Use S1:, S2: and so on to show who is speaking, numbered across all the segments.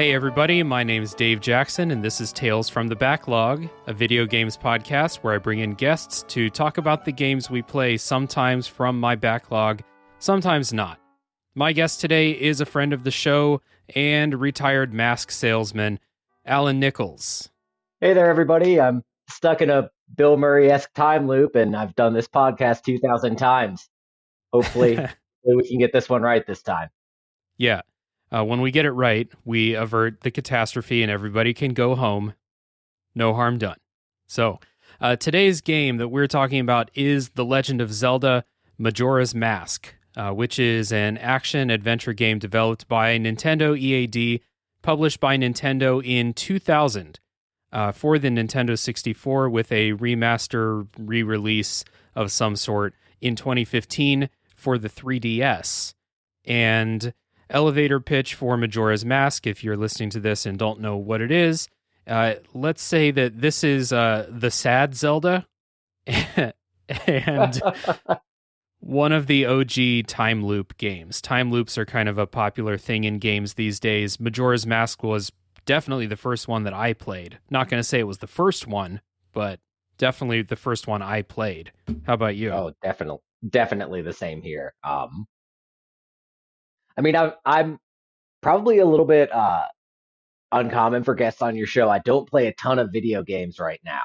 S1: Hey everybody, my name is Dave Jackson, and this is Tales from the Backlog, a video games podcast where I bring in guests to talk about the games we play, sometimes from my backlog, sometimes not. My guest today is a friend of the show and retired mask salesman, Alan Nichols.
S2: Hey there, everybody. I'm stuck in a Bill Murray-esque time loop, and I've done this podcast 2,000 times. Hopefully, we can get this one right this time.
S1: Yeah. When we get it right, we avert the catastrophe and everybody can go home. No harm done. So, today's game that we're talking about is The Legend of Zelda Majora's Mask, which is an action-adventure game developed by Nintendo EAD, published by Nintendo in 2000 for the Nintendo 64 with a remaster re-release of some sort in 2015 for the 3DS. And elevator pitch for Majora's Mask, if you're listening to this and don't know what it is, let's say that this is the sad Zelda and one of the OG time loop games. Time loops are kind of a popular thing in games these days. Majora's Mask was definitely the first one that I played. Not going to say it was the first one, but definitely the first one I played. How about you?
S2: Oh, definitely the same here. I mean, I'm probably a little bit uncommon for guests on your show. I don't play a ton of video games right now.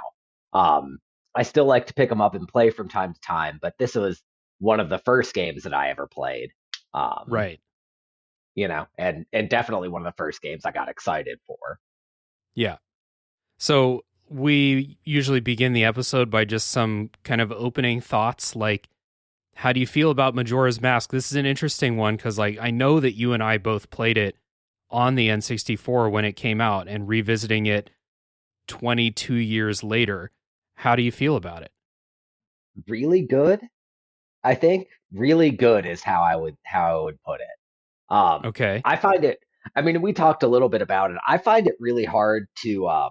S2: I still like to pick them up and play from time to time, but this was one of the first games that I ever played.
S1: Right.
S2: You know, and definitely one of the first games I got excited for.
S1: Yeah. So we usually begin the episode by just some kind of opening thoughts, like, how do you feel about Majora's Mask? This is an interesting one because, like, I know that you and I both played it on the N64 when it came out, and revisiting it 22 years later. How do you feel about it?
S2: Really good. I think really good is how I would put it.
S1: Okay.
S2: I find it. I mean, we talked a little bit about it. I find it really hard to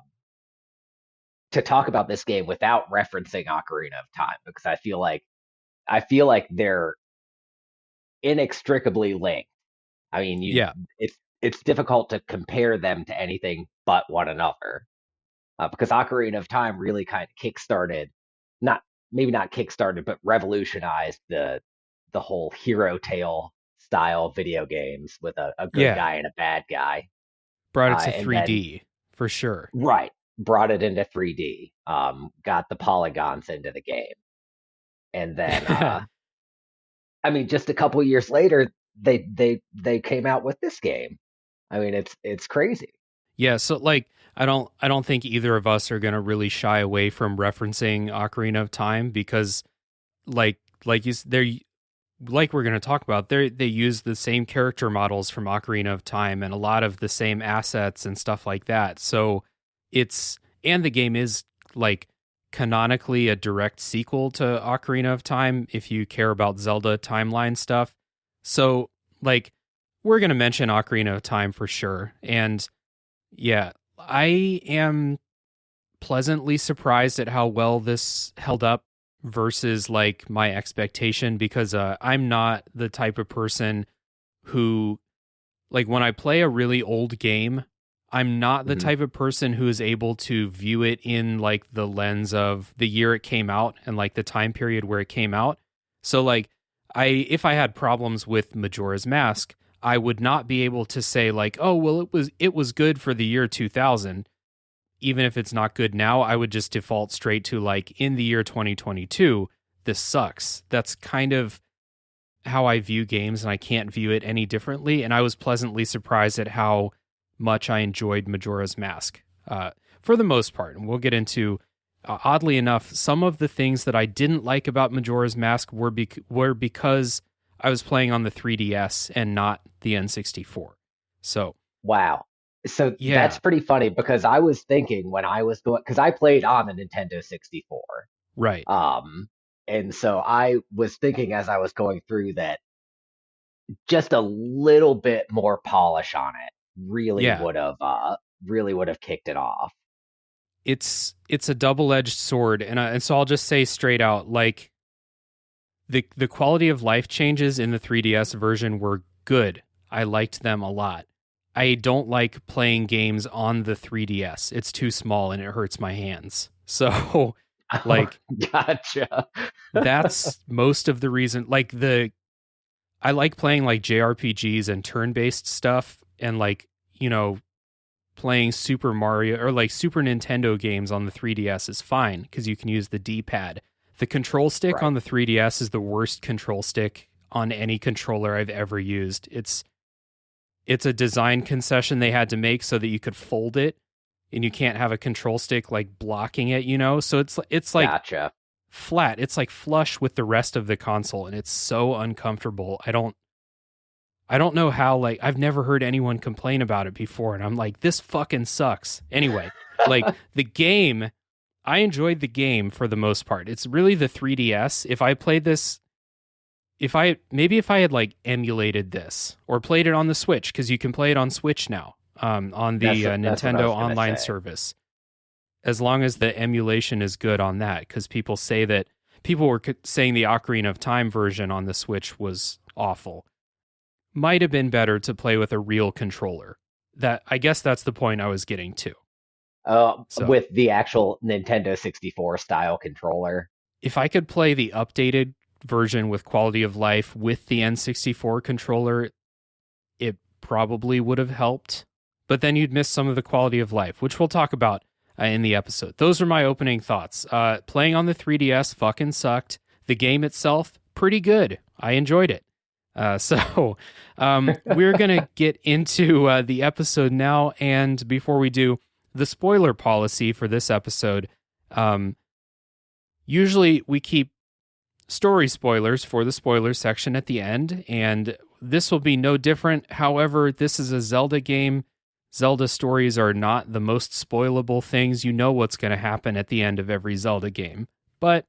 S2: talk about this game without referencing Ocarina of Time, because I feel like they're inextricably linked. I mean, it's difficult to compare them to anything but one another, because Ocarina of Time really kind of kickstarted, maybe not kickstarted, but revolutionized the whole hero tale style video games with a good guy and a bad guy.
S1: Brought it to 3D for sure.
S2: Right, brought it into 3D. Got the polygons into the game, and then I mean, just a couple years later, they came out with this game. I mean, it's crazy.
S1: Yeah, so like I don't think either of us are going to really shy away from referencing Ocarina of Time, because like we're going to talk about, they use the same character models from Ocarina of Time and a lot of the same assets and stuff like that. So and the game is like canonically a direct sequel to Ocarina of Time if you care about Zelda timeline stuff. So like we're going to mention Ocarina of Time for sure. And yeah, I am pleasantly surprised at how well this held up versus like my expectation, because I'm not the type of person who, like, when I play a really old game, I'm not the type of person who is able to view it in like the lens of the year it came out and like the time period where it came out. So like if I had problems with Majora's Mask, I would not be able to say like, oh, well, it was good for the year 2000. Even if it's not good now, I would just default straight to like, in the year 2022, this sucks. That's kind of how I view games, and I can't view it any differently. And I was pleasantly surprised at how much I enjoyed Majora's Mask for the most part. And we'll get into, oddly enough, some of the things that I didn't like about Majora's Mask were because I was playing on the 3DS and not the N64. So
S2: wow. So that's pretty funny, because I was thinking when I was going, because I played on the Nintendo 64.
S1: Right.
S2: And so I was thinking as I was going through that just a little bit more polish on it really would have kicked it off.
S1: It's a double-edged sword, and so I'll just say straight out, like, the quality of life changes in the 3DS version were good. I liked them a lot. I don't like playing games on the 3DS. It's too small and it hurts my hands. So,
S2: Oh,
S1: like,
S2: gotcha.
S1: that's most of the reason. I like playing like JRPGs and turn-based stuff, and like, you know, playing Super Mario or like Super Nintendo games on the 3DS is fine because you can use the D-pad. The control stick
S2: Right.
S1: on the 3DS is the worst control stick on any controller I've ever used. It's a design concession they had to make so that you could fold it and you can't have a control stick like blocking it, you know? So it's like
S2: Gotcha.
S1: flat. It's like flush with the rest of the console and it's so uncomfortable. I don't know how, like, I've never heard anyone complain about it before and I'm like, this fucking sucks. Anyway, like the game, I enjoyed the game for the most part. It's really the 3DS. If I played this, if I had like emulated this or played it on the Switch, because you can play it on Switch now, on the
S2: That's what I
S1: Nintendo
S2: was gonna
S1: Online
S2: say.
S1: service, as long as the emulation is good on that, because people were saying the Ocarina of Time version on the Switch was awful. Might have been better to play with a real controller. That, I guess that's the point I was getting to. So
S2: With the actual Nintendo 64 style controller.
S1: if I could play the updated version with quality of life with the N64 controller, it probably would have helped. But then you'd miss some of the quality of life, which we'll talk about in the episode. Those are my opening thoughts. Playing on the 3DS fucking sucked. The game itself, pretty good. I enjoyed it. We're going to get into the episode now. And before we do, the spoiler policy for this episode, usually we keep story spoilers for the spoilers section at the end, and this will be no different. However, this is a Zelda game. Zelda stories are not the most spoilable things. You know what's going to happen at the end of every Zelda game, but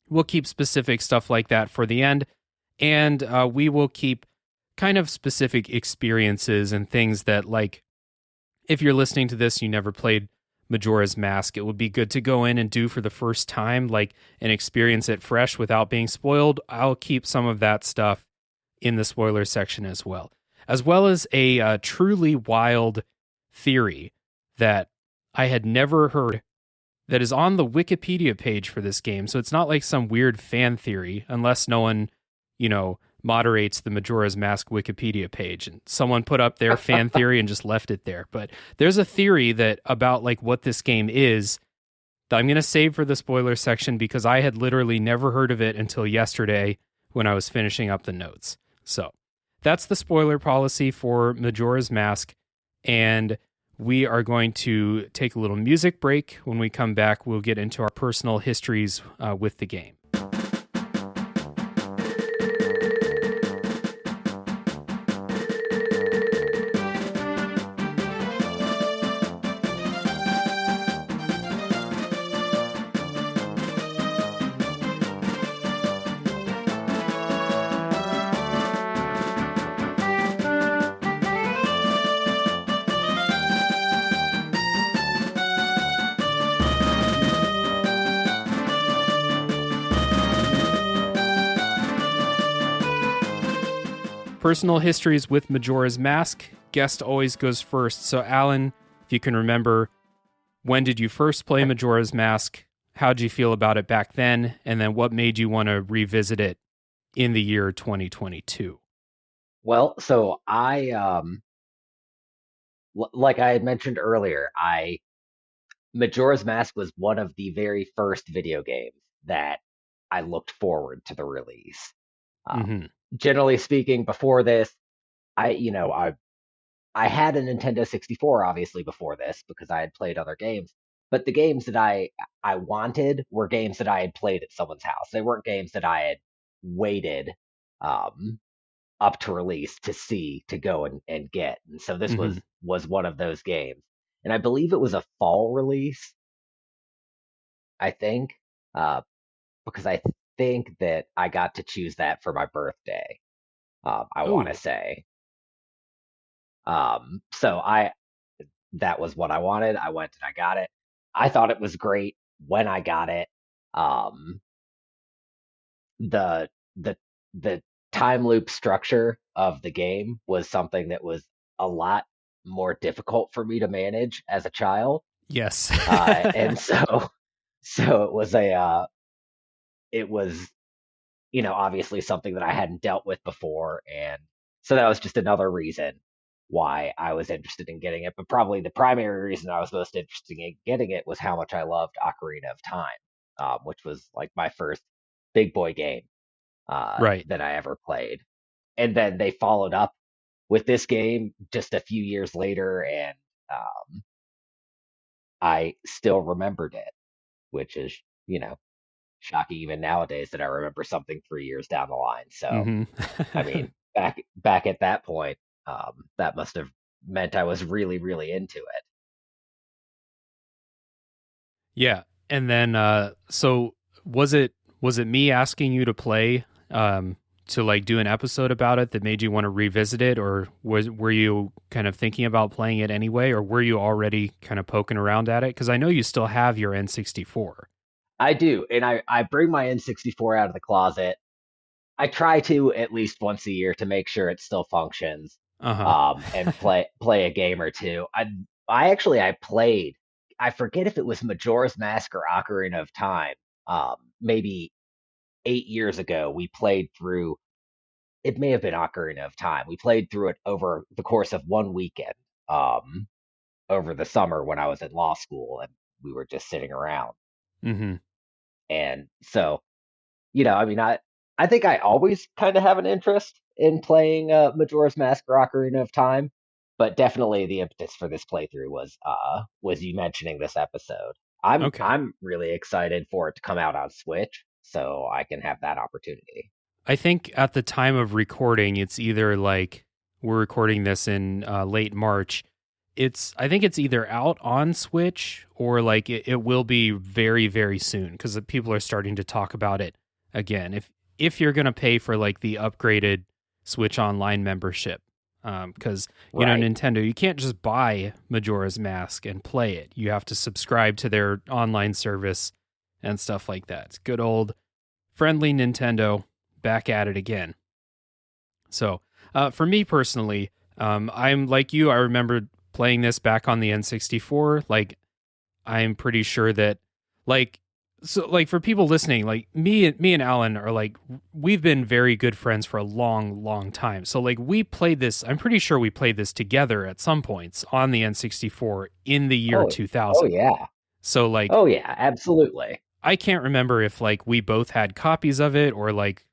S1: we'll keep specific stuff like that for the end, and we will keep kind of specific experiences and things that, like, if you're listening to this, you never played Majora's Mask, it would be good to go in and do for the first time, like, and experience it fresh without being spoiled. I'll keep some of that stuff in the spoiler section as well as a truly wild theory that I had never heard that is on the Wikipedia page for this game. So it's not like some weird fan theory, unless no one, you know, moderates the Majora's Mask Wikipedia page and someone put up their fan theory and just left it there. But there's a theory that about like what this game is that I'm going to save for the spoiler section because I had literally never heard of it until yesterday when I was finishing up the notes. So that's the spoiler policy for Majora's Mask. And we are going to take a little music break. When we come back, we'll get into our personal histories with the game. Personal histories with Majora's Mask. Guest always goes first. So, Alan, if you can remember, when did you first play Majora's Mask? How did you feel about it back then? And then what made you want to revisit it in the year 2022?
S2: Well, so like I had mentioned earlier, I Majora's Mask was one of the very first video games that I looked forward to the release.
S1: Mm-hmm.
S2: Generally speaking, before this, I you know I had a Nintendo 64 obviously before this because I had played other games, but the games that I wanted were games that I had played at someone's house. They weren't games that I had waited um, up to release to go and get. And so this
S1: Mm-hmm.
S2: was one of those games, and I believe it was a fall release. I think uh, because I think that I got to choose that for my birthday. I want to
S1: Oh,
S2: say. So I that was what I wanted. I went and I got it. I thought it was great when I got it. Um, the the the time loop structure of the game was something that was a lot. more difficult for me to manage as a child.
S1: Yes.
S2: And so it was, obviously something that I hadn't dealt with before. And so that was just another reason why I was interested in getting it. But probably the primary reason I was most interested in getting it was how much I loved Ocarina of Time, which was like my first big boy game
S1: Right.
S2: that I ever played. And then they followed up with this game just a few years later, and um, I still remembered it, which is, shocking even nowadays that I remember something 3 years down the line. So,
S1: Hmm.
S2: I mean, back at that point, that must have meant I was really, really into it.
S1: Yeah. And then so was it me asking you to play to like do an episode about it that made you want to revisit it, or were you kind of thinking about playing it anyway, or were you already kind of poking around at it? Because I know you still have your N64.
S2: I do, and I bring my N64 out of the closet. I try to at least once a year to make sure it still functions,
S1: Uh-huh.
S2: and play a game or two. I played. I forget if it was Majora's Mask or Ocarina of Time. Maybe 8 years ago, we played through. It may have been Ocarina of Time. We played through it over the course of one weekend, um, over the summer when I was in law school, and we were just sitting around.
S1: Hmm.
S2: And so, I mean, I think I always kind of have an interest in playing Majora's Mask or Ocarina of Time, but definitely the impetus for this playthrough was you mentioning this episode.
S1: Okay.
S2: I'm really excited for it to come out on Switch, so I can have that opportunity.
S1: I think at the time of recording, it's either like we're recording this in late March. I think it's either out on Switch or like it will be very, very soon because people are starting to talk about it again. If you're gonna pay for like the upgraded Switch Online membership, because
S2: Right.
S1: Nintendo, you can't just buy Majora's Mask and play it. You have to subscribe to their online service and stuff like that. It's good old friendly Nintendo back at it again. So, for me personally, I'm like you. I remember playing this back on the N64. Like, I'm pretty sure that, like, so like for people listening, like me and Alan are like we've been very good friends for a long, long time. So like we played this. I'm pretty sure we played this together at some points on the N64 in the year
S2: Oh, oh
S1: 2000.
S2: yeah.
S1: So like
S2: Oh yeah, absolutely.
S1: I can't remember if like we both had copies of it or like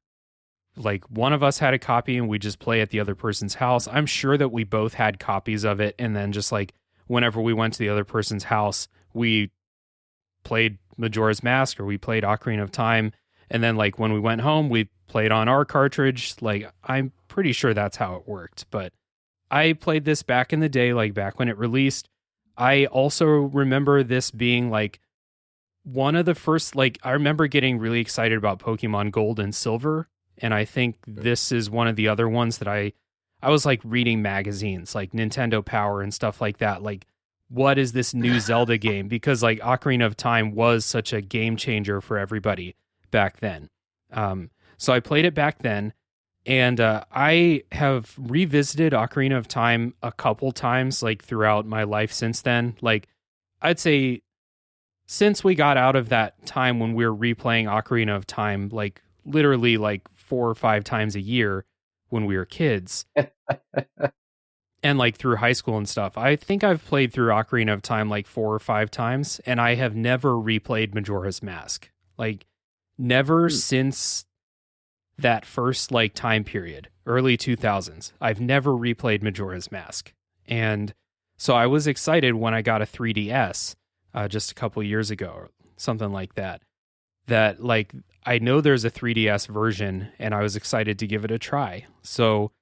S1: one of us had a copy and we just play at the other person's house. I'm sure that we both had copies of it, and then just like whenever we went to the other person's house, we played Majora's Mask or we played Ocarina of Time, and then like when we went home, we played on our cartridge. Like I'm pretty sure that's how it worked. But I played this back in the day, like back when it released. I also remember this being like one of the first, like I remember getting really excited about Pokemon Gold and Silver, and I think this is one of the other ones that I was like reading magazines like Nintendo Power and stuff like that, like what is this new Zelda game, because like Ocarina of Time was such a game changer for everybody back then. So I played it back then, and I have revisited Ocarina of Time a couple times like throughout my life since then. Like I'd say since we got out of that time when we were replaying Ocarina of Time, like literally like 4 or 5 times a year when we were kids, and like through high school and stuff, I think I've played through Ocarina of Time like 4 or 5 times, and I have never replayed Majora's Mask. Like, never
S2: Hmm.
S1: since that first like time period, early 2000s, I've never replayed Majora's Mask. And so I was excited when I got a 3DS just a couple years ago or something like that. That like I know there's a 3DS version, and I was excited to give it a try. So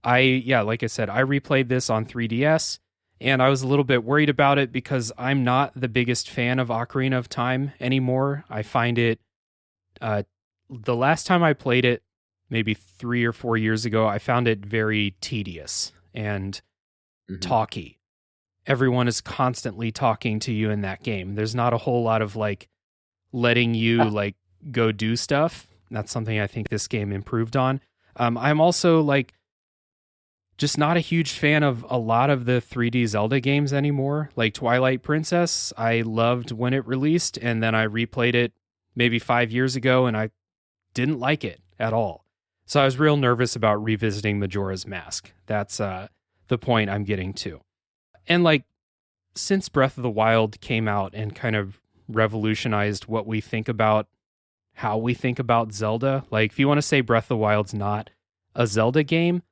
S1: yeah, like I said, I replayed this on 3DS, and I was a little bit worried about it because I'm not the biggest fan of Ocarina of Time anymore. I find it uh, the last time I played it, maybe 3 or 4 years ago, I found it very tedious and
S2: Hmm.
S1: talky. Everyone is constantly talking to you in that game. There's not a whole lot of like letting you like go do stuff. That's something I think this game improved on. I'm also like just not a huge fan of a lot of the 3D Zelda games anymore. Like Twilight Princess, I loved when it released, and then I replayed it maybe 5 years ago, and I didn't like it at all. So I was real nervous about revisiting Majora's Mask. That's the point I'm getting to. And like, since Breath of the Wild came out and kind of revolutionized what we think about, how we think about Zelda, like if you want to say Breath of the Wild's not a Zelda game,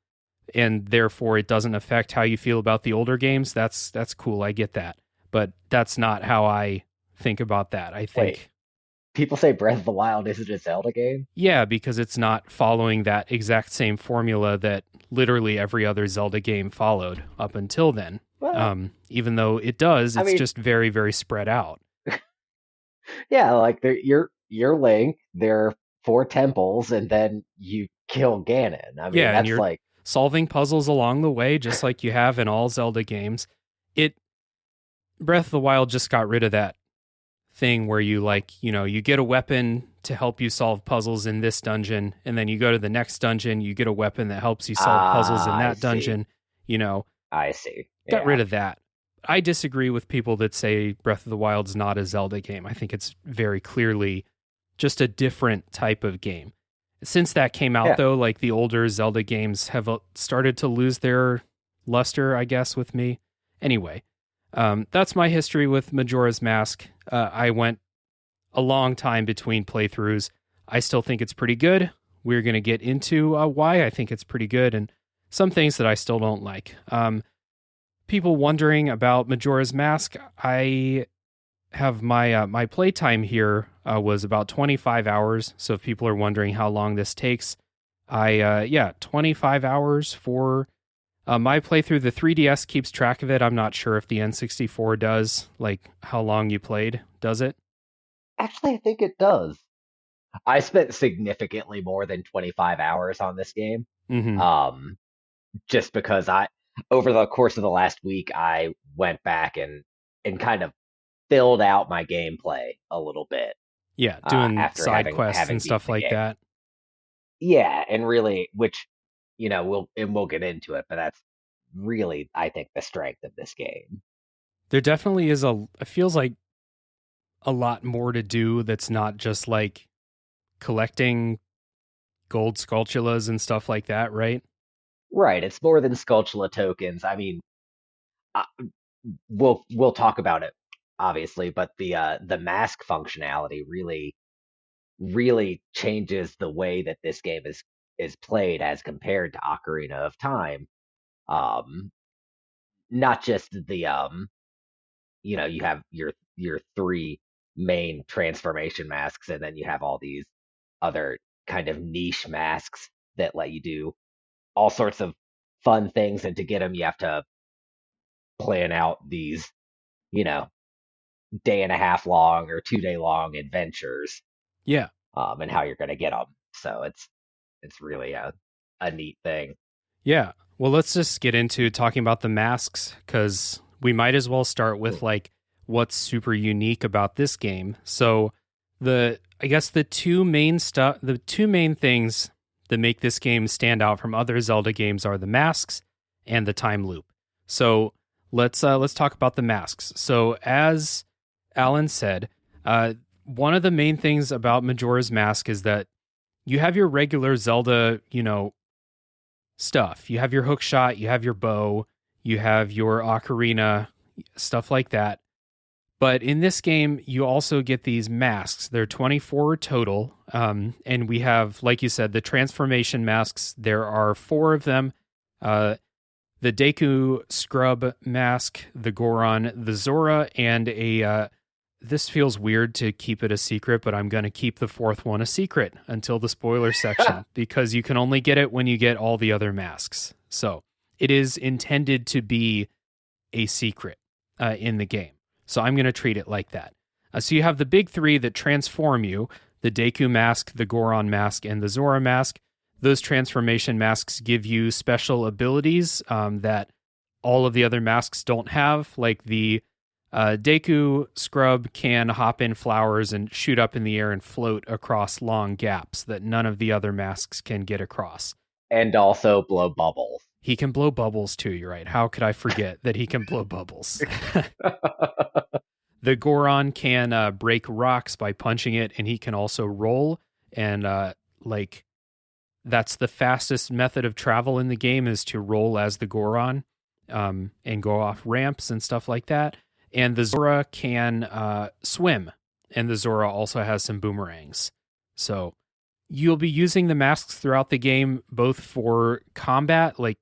S1: and therefore it doesn't affect how you feel about the older games, that's cool. I get that. But that's not how I think about that. I think...
S2: Wait, people say Breath of the Wild isn't a Zelda game?
S1: Yeah, because it's not following that exact same formula that literally every other Zelda game followed up until then. Well, even though it does, it's just very, very spread out.
S2: Yeah, like you're Link, there are 4 temples, and then you kill Ganon. I mean,
S1: yeah,
S2: that's
S1: and you're
S2: like
S1: solving puzzles along the way, just like you have in all Zelda games. Breath of the Wild just got rid of that thing where you you get a weapon to help you solve puzzles in this dungeon, and then you go to the next dungeon, you get a weapon that helps you solve puzzles in that dungeon.
S2: I see.
S1: Got rid of that. I disagree with people that say Breath of the Wild's not a Zelda game. I think it's very clearly just a different type of game. Since that came out, though, like the older Zelda games have started to lose their luster, I guess, with me. Anyway, that's my history with Majora's Mask. I went a long time between playthroughs. I still think it's pretty good. We're going to get into why I think it's pretty good and some things that I still don't like. People wondering about Majora's Mask, I have my playtime here was about 25 hours. So if people are wondering how long this takes, 25 hours for my playthrough. The 3DS keeps track of it. I'm not sure if the N64 does, like how long you played. Does it?
S2: Actually, I think it does. I spent significantly more than 25 hours on this game.
S1: Mm-hmm.
S2: Just because over the course of the last week, I went back and kind of filled out my gameplay a little bit.
S1: Yeah, doing side quests and stuff like that.
S2: Yeah, and really, which, we'll get into it, but that's really, I think, the strength of this game.
S1: There definitely is it feels like a lot more to do that's not just like collecting gold sculptulas and stuff like that, right?
S2: Right, it's more than Skulltula tokens. I mean, we'll talk about it obviously, but the mask functionality really changes the way that this game is played as compared to Ocarina of Time. Not just the you have your 3 main transformation masks, and then you have all these other kind of niche masks that let you do all sorts of fun things, and to get them you have to plan out these day and a half long or 2 day long adventures.
S1: Yeah.
S2: And how you're going to get them. So it's really a neat thing.
S1: Yeah. Well, let's just get into talking about the masks, because we might as well start with like what's super unique about this game. So I guess the two main things that make this game stand out from other Zelda games are the masks and the time loop. So let's talk about the masks. So as Alan said, one of the main things about Majora's Mask is that you have your regular Zelda, stuff. You have your hook shot, you have your bow, you have your ocarina, stuff like that. But in this game, you also get these masks. There are 24 total. And we have, like you said, the transformation masks. There are 4 of them. The Deku Scrub mask, the Goron, the Zora, and this feels weird to keep it a secret, but I'm going to keep the 4th one a secret until the spoiler section, because you can only get it when you get all the other masks. So it is intended to be a secret in the game. So I'm going to treat it like that. So you have the big 3 that transform you, the Deku mask, the Goron mask, and the Zora mask. Those transformation masks give you special abilities that all of the other masks don't have, like the Deku Scrub can hop in flowers and shoot up in the air and float across long gaps that none of the other masks can get across.
S2: And also blow bubbles.
S1: He can blow bubbles too, you're right. How could I forget that he can blow bubbles? The Goron can break rocks by punching it, and he can also roll. And like that's the fastest method of travel in the game is to roll as the Goron, and go off ramps and stuff like that. And the Zora can swim, and the Zora also has some boomerangs. So you'll be using the masks throughout the game, both for combat, like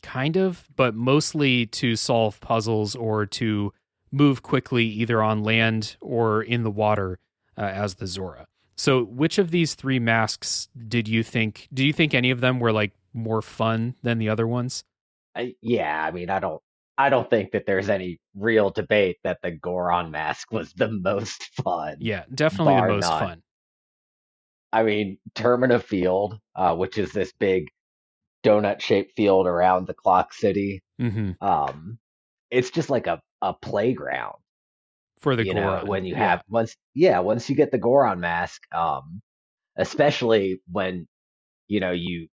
S1: kind of, but mostly to solve puzzles or to move quickly either on land or in the water, as the Zora. So which of these three masks do you think any of them were like more fun than the other ones?
S2: Yeah, I mean, I don't think that there's any real debate that the Goron mask was the most fun,
S1: Yeah, definitely the
S2: bar
S1: most
S2: none.
S1: fun.
S2: I mean, Termina Field, which is this big donut-shaped field around the Clock City,
S1: Mm-hmm.
S2: um, it's just like a playground,
S1: For the
S2: you know,
S1: Goron,
S2: when you
S1: yeah.
S2: have once you get the Goron mask, especially when, you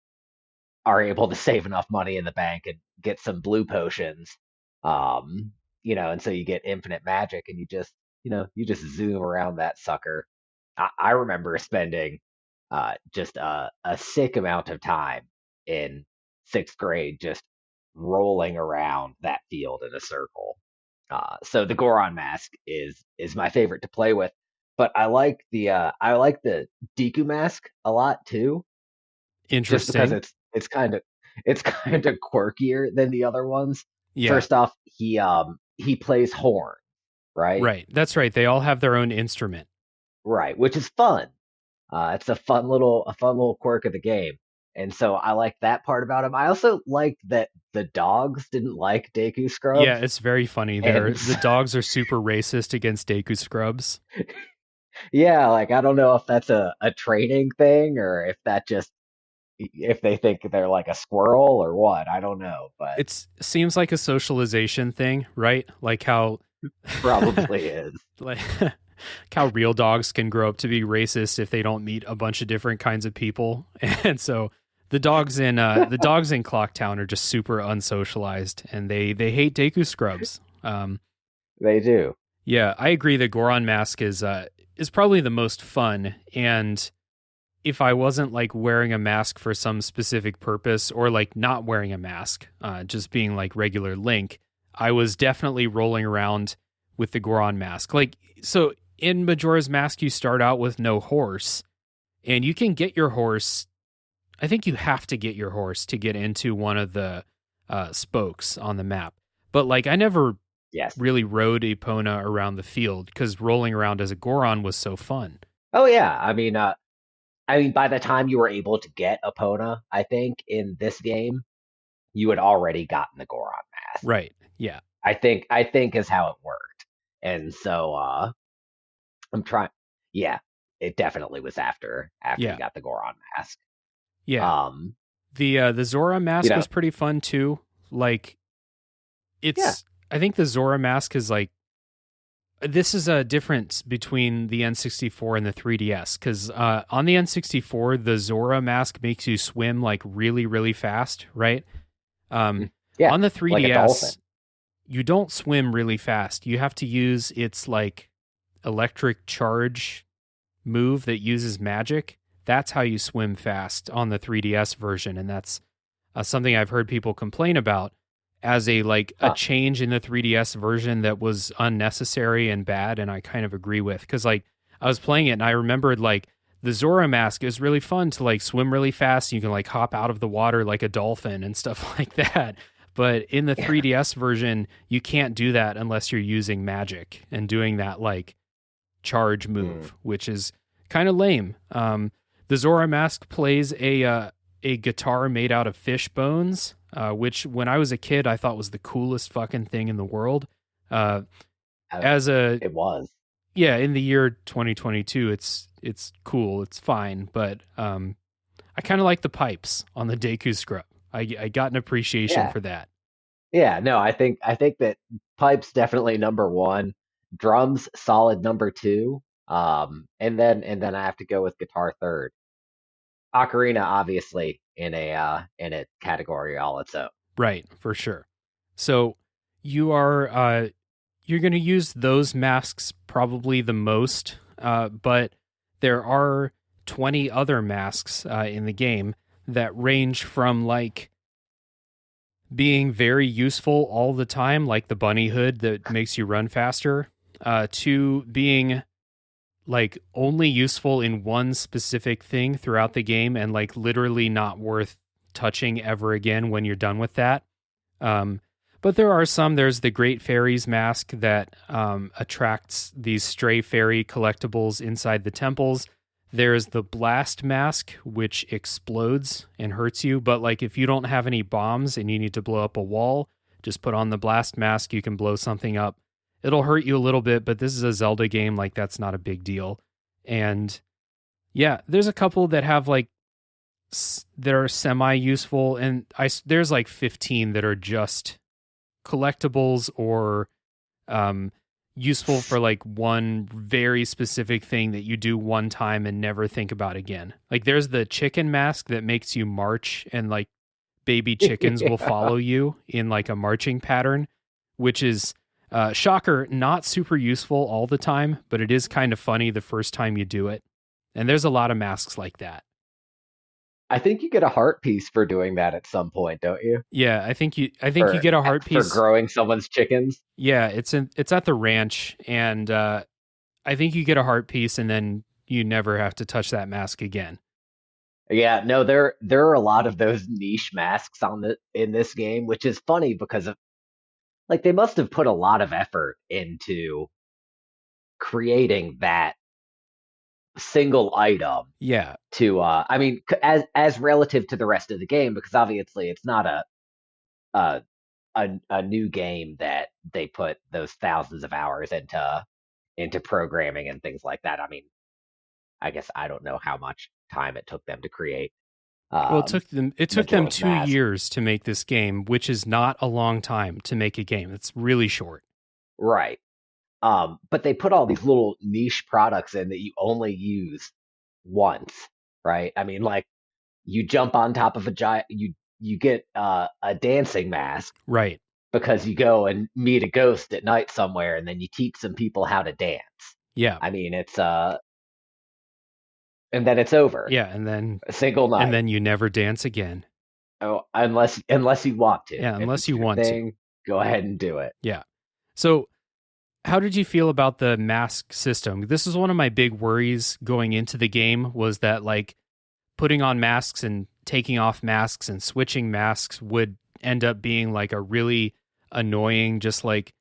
S2: are able to save enough money in the bank and get some blue potions, um, and so you get infinite magic and you just zoom around that sucker. I remember spending just a sick amount of time in sixth grade just rolling around that field in a circle. So the Goron mask is my favorite to play with, but I like the Deku mask a lot too, just because
S1: Interesting.
S2: it's kind of quirkier than the other ones.
S1: Yeah,
S2: First off, he plays horn, right?
S1: right. That's right. They all have their own instrument.
S2: Right, which is fun. It's a fun little quirk of the game. And so I like that part about him. I also like that the dogs didn't like Deku
S1: Yeah,
S2: Scrubs.
S1: it's very funny.
S2: And
S1: The dogs are super racist against Deku Scrubs.
S2: yeah, like I don't know if that's a training thing or if they think they're like a squirrel or what. I don't know, but
S1: It seems like a socialization thing, right? Like how
S2: probably is.
S1: like how real dogs can grow up to be racist if they don't meet a bunch of different kinds of people. And so the dogs in Clocktown are just super unsocialized, and they hate Deku Scrubs.
S2: They do.
S1: Yeah, I agree that Goron Mask is probably the most fun. And if I wasn't like wearing a mask for some specific purpose, or like not wearing a mask, just being like regular Link, I was definitely rolling around with the Goron Mask. Like, so in Majora's Mask, you start out with no horse, and you can get your horse. I think you have to get your horse to get into one of the spokes on the map. But like, I never
S2: Yes.
S1: really rode Epona around the field because rolling around as a Goron was so fun.
S2: Oh yeah. I mean, by the time you were able to get Epona, I think in this game, you had already gotten the Goron mask.
S1: Right. Yeah.
S2: I think is how it worked. And so I'm trying yeah, it definitely was after you
S1: Yeah.
S2: got the Goron mask.
S1: Yeah.
S2: Um,
S1: The Zora
S2: you
S1: mask
S2: know,
S1: was pretty fun too. Like
S2: yeah.
S1: I think the Zora mask is like, this is a difference between the N64 and the 3DS, because on the N64 the Zora mask makes you swim like really really fast, right?
S2: Mm, yeah,
S1: On the
S2: like a dolphin.
S1: 3DS you don't swim really fast. You have to use its like electric charge move that uses magic. That's how you swim fast on the 3DS version, and that's something I've heard people complain about as a
S2: Huh.
S1: change in the 3DS version that was unnecessary and bad, and I kind of agree with, because like I was playing it and I remembered like the Zora mask is really fun to like swim really fast. You can like hop out of the water like a dolphin and stuff like that. But in the
S2: Yeah.
S1: 3DS version, you can't do that unless you're using magic and doing that like charge
S2: Mm.
S1: move, which is kind of lame. The Zora mask plays a guitar made out of fish bones, which when I was a kid I thought was the coolest fucking thing in the world. Uh,
S2: Uh,
S1: as a
S2: it was.
S1: Yeah, in the year 2022, it's cool, it's fine, but I kind of like the pipes on the Deku Scrub. I got an appreciation
S2: Yeah.
S1: for that.
S2: Yeah, no, I think that pipes definitely number one, drums solid number two, and then I have to go with guitar third. Ocarina obviously in a category all its own.
S1: Right, for sure. So you are you're going to use those masks probably the most, but there are 20 other masks in the game that range from like being very useful all the time, like the bunny hood that makes you run faster, to being like only useful in one specific thing throughout the game and like literally not worth touching ever again when you're done with that. But there are some. There's the Great Fairies mask that attracts these stray fairy collectibles inside the temples. There's the Blast mask, which explodes and hurts you. But like if you don't have any bombs and you need to blow up a wall, just put on the Blast mask. You can blow something up. It'll hurt you a little bit, but this is a Zelda game. Like that's not a big deal. And yeah, there's a couple that have like that are semi-useful, and there's like 15 that are just collectibles or useful for like one very specific thing that you do one time and never think about again. Like there's the chicken mask that makes you march, and like baby chickens will follow you in like a marching pattern, which is shocker, not super useful all the time, but it is kind of funny the first time you do it. And there's a lot of masks like that.
S2: I think you get a heart piece for doing that at some point, don't you?
S1: Yeah, I think you get a heart piece
S2: for growing someone's chickens.
S1: Yeah, it's at the ranch, and I think you get a heart piece, and then you never have to touch that mask again.
S2: Yeah, no, there are a lot of those niche masks in this game, which is funny because of like they must have put a lot of effort into creating that single item.
S1: Yeah.
S2: To I mean, as relative to the rest of the game, because obviously it's not a new game that they put those thousands of hours into programming and things like that. I mean, I guess I don't know how much time it took them to create.
S1: Well, it took them 2
S2: mask.
S1: years to make this game, which is not a long time to make a game. It's really short.
S2: Right. But they put all these little niche products in that you only use once, right? I mean, like you jump on top of a giant, you get a dancing mask,
S1: right?
S2: Because you go and meet a ghost at night somewhere, and then you teach some people how to dance.
S1: Yeah.
S2: I mean, it's and then it's over.
S1: Yeah, and then
S2: a single night,
S1: and then you never dance again.
S2: Oh, unless you want to.
S1: Yeah, unless you want to.
S2: Go ahead and do it.
S1: Yeah. So how did you feel about the mask system? This is one of my big worries going into the game, was that like putting on masks and taking off masks and switching masks would end up being like a really annoying, just like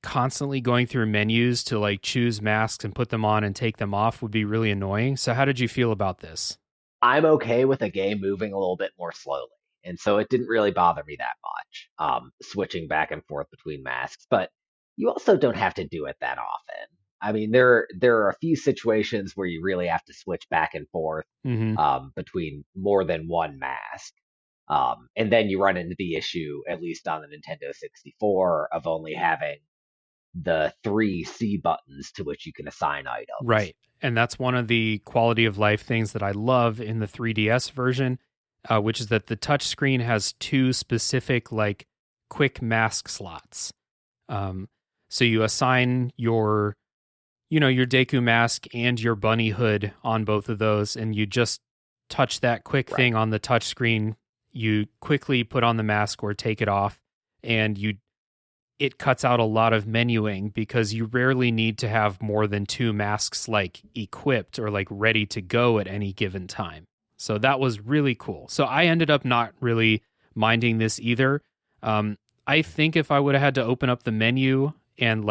S1: constantly going through menus to like choose masks and put them on and take them off would be really annoying. So how did you feel about this?
S2: I'm okay with a game moving a little bit more slowly. And so it didn't really bother me that much, switching back and forth between masks. But you also don't have to do it that often. I mean, there are a few situations where you really have to switch back and forth between more than one mask. And then you run into the issue, at least on the Nintendo 64, of only having the 3 C buttons to which you can assign items.
S1: Right. And that's one of the quality of life things that I love in the 3DS version, which is that the touchscreen has 2 specific like quick mask slots. So you assign your Deku mask and your bunny hood on both of those, and you just touch that quick thing on the touchscreen. You quickly put on the mask or take it off, and it cuts out a lot of menuing because you rarely need to have more than 2 masks like equipped or like ready to go at any given time. So that was really cool. So I ended up not really minding this either. I think if I would have had to open up the menu and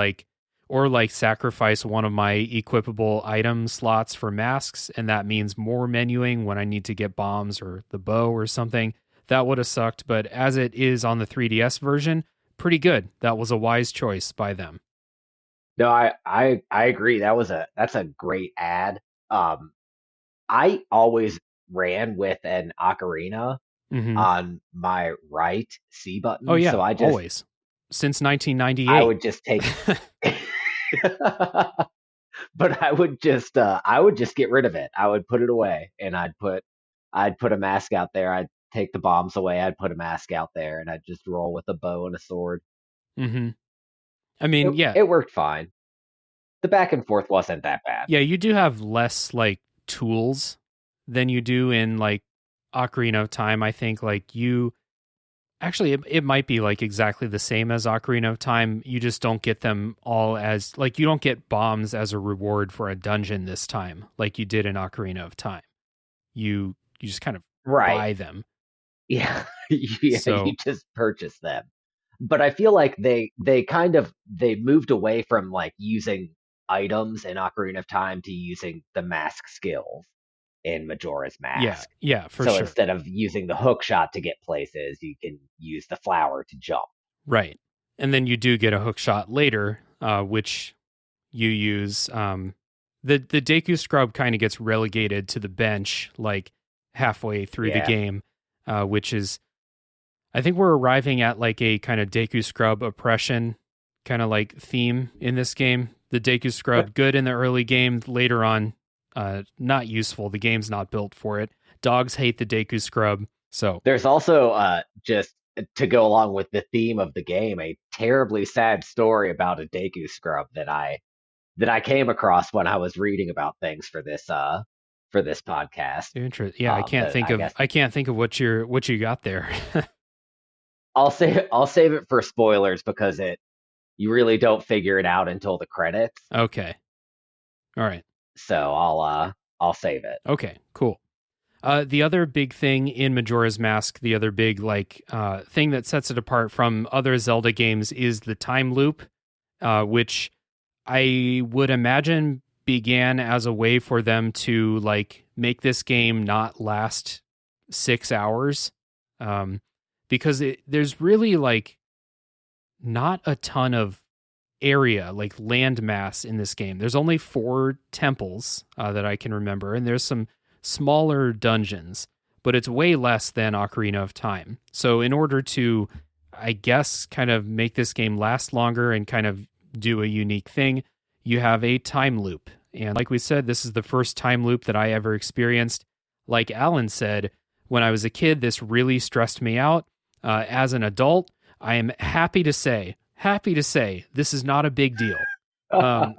S1: sacrifice one of my equipable item slots for masks, and that means more menuing when I need to get bombs or the bow or something, that would have sucked. But as it is on the 3DS version, pretty good. That was a wise choice by them.
S2: No, I agree. That's a great ad. I always ran with an ocarina on my right C button.
S1: Oh yeah,
S2: so I just,
S1: always since 1998.
S2: I would just take, but I would just get rid of it. I would put it away, and I'd put I'd put a mask out there. I'd take the bombs away. I'd put a mask out there, and I'd just roll with a bow and a sword.
S1: Mm-hmm. I mean, yeah,
S2: It worked fine. The back and forth wasn't that bad.
S1: yeah, you do have less like tools than you do in like Ocarina of Time. I think like you actually it might be like exactly the same as Ocarina of Time. You just don't get them all as like you don't get bombs as a reward for a dungeon this time like you did in Ocarina of Time. You just kind of
S2: Right.
S1: buy them.
S2: Yeah. Yeah,
S1: So
S2: you just purchase them. But I feel like they moved away from like using items in Ocarina of Time to using the mask skills in Majora's
S1: yeah,
S2: Mask.
S1: yeah, for
S2: So
S1: sure.
S2: instead of using the hook shot to get places, you can use the flower to jump.
S1: Right. And then you do get a hook shot later, which you use. The Deku Scrub kind of gets relegated to the bench like halfway through the
S2: Yeah.
S1: game, which is, I think we're arriving at like a kind of Deku Scrub oppression kind of like theme in this game. The Deku Scrub, good in the early game, later on, not useful. The game's not built for it. Dogs hate the Deku Scrub. So
S2: There's also just to go along with the theme of the game, a terribly sad story about a Deku Scrub that I came across when I was reading about things for this podcast.
S1: interesting. Yeah,
S2: That I guess
S1: I can't think of what you got there.
S2: I'll save it for spoilers because it you really don't figure it out until the credits.
S1: Okay. All right.
S2: So I'll save it.
S1: Okay, cool. The other big thing in Majora's Mask, the other big like thing that sets it apart from other Zelda games is the time loop, which I would imagine began as a way for them to like make this game not last 6 hours, because there's really like not a ton of area, like land mass in this game. There's only 4 temples that I can remember, and there's some smaller dungeons, but it's way less than Ocarina of Time. So in order to, I guess, kind of make this game last longer and kind of do a unique thing, you have a time loop. And like we said, this is the first time loop that I ever experienced. Like Alan said, when I was a kid, this really stressed me out. As an adult, I am happy to say, this is not a big deal. um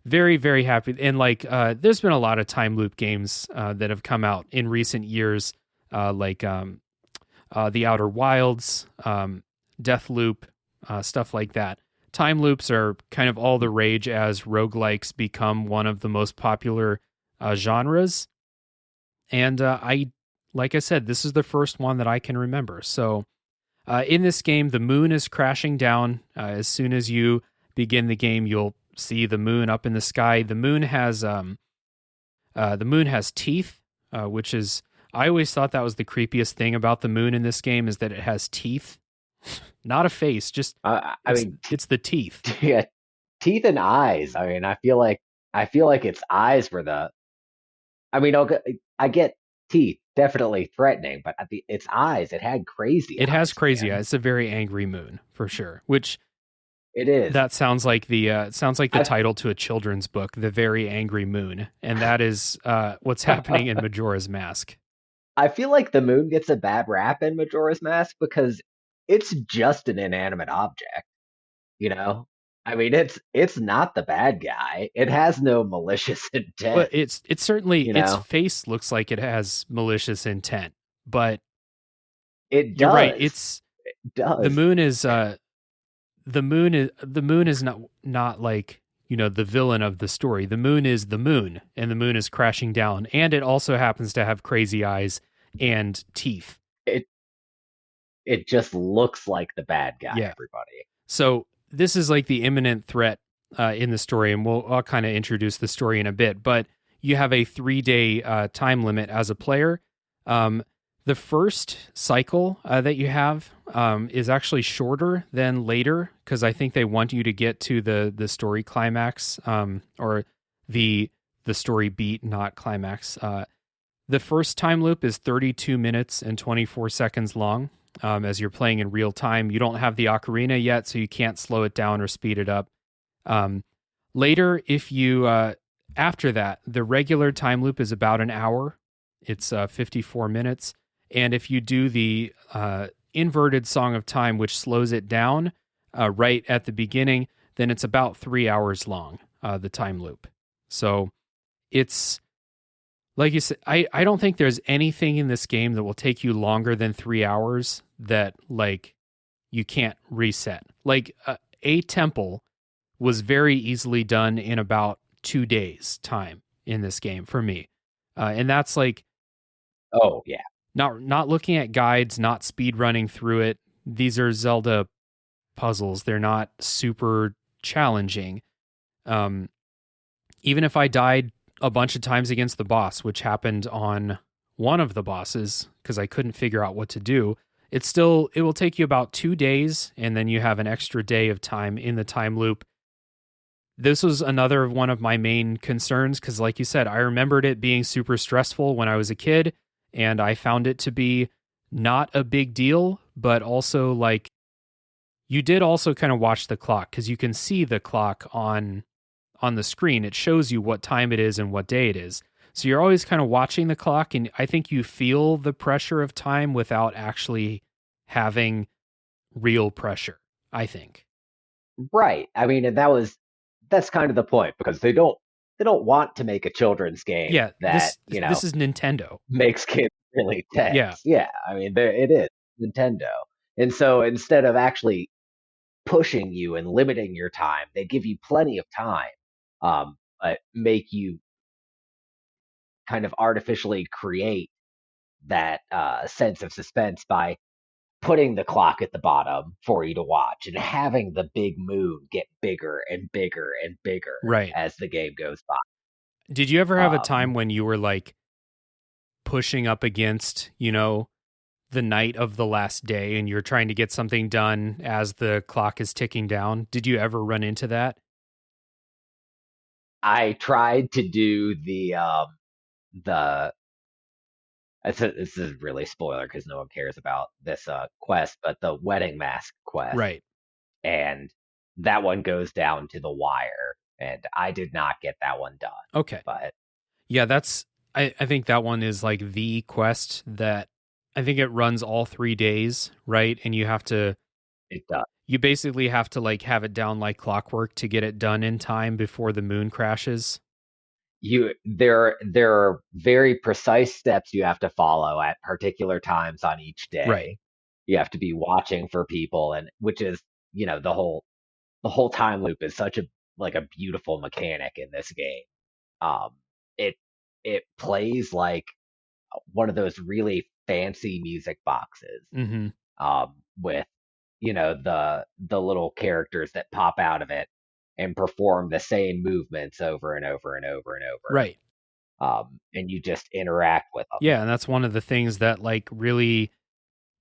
S1: very, very happy. And like there's been a lot of time loop games that have come out in recent years, like the Outer Wilds, Death Loop, stuff like that. Time loops are kind of all the rage as roguelikes become one of the most popular genres. And like I said, this is the first one that I can remember. So in this game, the moon is crashing down. As soon as you begin the game, you'll see the moon up in the sky. The moon has teeth, which is, I always thought that was the creepiest thing about the moon in this game, is that it has teeth, not a face. Just it's the teeth.
S2: Yeah, teeth and eyes. I mean, I feel like its eyes were the. I mean, okay, I get teeth definitely threatening, but its eyes, it had crazy.
S1: It has crazy
S2: man.
S1: eyes. It's a very angry moon for sure. Which
S2: it is.
S1: That sounds like the title to a children's book, The Very Angry Moon, and that is what's happening in Majora's Mask.
S2: I feel like the moon gets a bad rap in Majora's Mask because it's just an inanimate object. You know, I mean, it's not the bad guy. It has no malicious intent.
S1: But it's certainly, its face looks like it has malicious intent, but
S2: it does.
S1: You're right.
S2: It does.
S1: The moon is not like, you know, the villain of the story. The moon is the moon, and the moon is crashing down, and it also happens to have crazy eyes and teeth.
S2: It just looks like the bad guy.
S1: Yeah.
S2: Everybody.
S1: So this is like the imminent threat in the story, and I'll kind of introduce the story in a bit. But you have a 3-day time limit as a player. The first cycle that you have is actually shorter than later, because I think they want you to get to the story climax, or the story beat, not climax. The first time loop is 32 minutes and 24 seconds long. As you're playing in real time, you don't have the ocarina yet, so you can't slow it down or speed it up. Later, if you after that, the regular time loop is about an hour, It's 54 minutes. And if you do the inverted Song of Time, which slows it down right at the beginning, then it's about 3 hours long, the time loop. So it's, like you said, I don't think there's anything in this game that will take you longer than 3 hours that, like, you can't reset. Like, a temple was very easily done in about 2 days time in this game for me. And that's like,
S2: oh yeah,
S1: not looking at guides, not speed running through it. These are Zelda puzzles. They're not super challenging. Even if I died a bunch of times against the boss, which happened on one of the bosses because I couldn't figure out what to do, it will take you about 2 days, and then you have an extra day of time in the time loop. This was another one of my main concerns because, like you said, I remembered it being super stressful when I was a kid, and I found it to be not a big deal, but also, like, you did also kind of watch the clock because you can see the clock on the screen. It shows you what time it is and what day it is. So you're always kind of watching the clock, and I think you feel the pressure of time without actually having real pressure, I think.
S2: right. I mean, and that's kind of the point because they don't want to make a children's game
S1: Yeah,
S2: that
S1: this is Nintendo.
S2: makes kids really
S1: Yeah.
S2: tense. Yeah, I mean, it is Nintendo, and so instead of actually pushing you and limiting your time, they give you plenty of time, but make you kind of artificially create that sense of suspense by putting the clock at the bottom for you to watch and having the big moon get bigger and bigger and bigger
S1: Right.
S2: as the game goes by.
S1: Did you ever have a time when you were, like, pushing up against, the night of the last day and you're trying to get something done as the clock is ticking down? Did you ever run into that?
S2: I tried to do the this is really spoiler because no one cares about this quest, but the wedding mask quest,
S1: Right.
S2: and that one goes down to the wire, and I did not get that one done.
S1: Okay.
S2: But
S1: Yeah, I think that one is like the quest that I think it runs all 3 days, right? And
S2: it does.
S1: you basically have to, like, have it down like clockwork to get it done in time before the moon crashes.
S2: There are very precise steps you have to follow at particular times on each
S1: Right.
S2: day. You have to be watching for people, and which is the whole time loop is such a beautiful mechanic in this game. Um, it it plays like one of those really fancy music boxes,
S1: Mhm.
S2: with the little characters that pop out of it and perform the same movements over and over and over and over.
S1: Right.
S2: And you just interact with them.
S1: Yeah, and that's one of the things that, like, really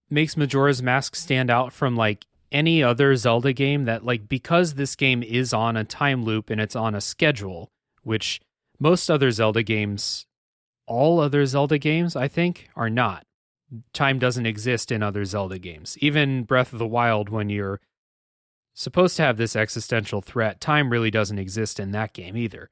S1: makes Majora's Mask stand out from, like, any other Zelda game, that, like, because this game is on a time loop and it's on a schedule, which most other Zelda games, all other Zelda games, I think, are not. Time doesn't exist in other Zelda games. Even Breath of the Wild, when you're supposed to have this existential threat, time really doesn't exist in that game either.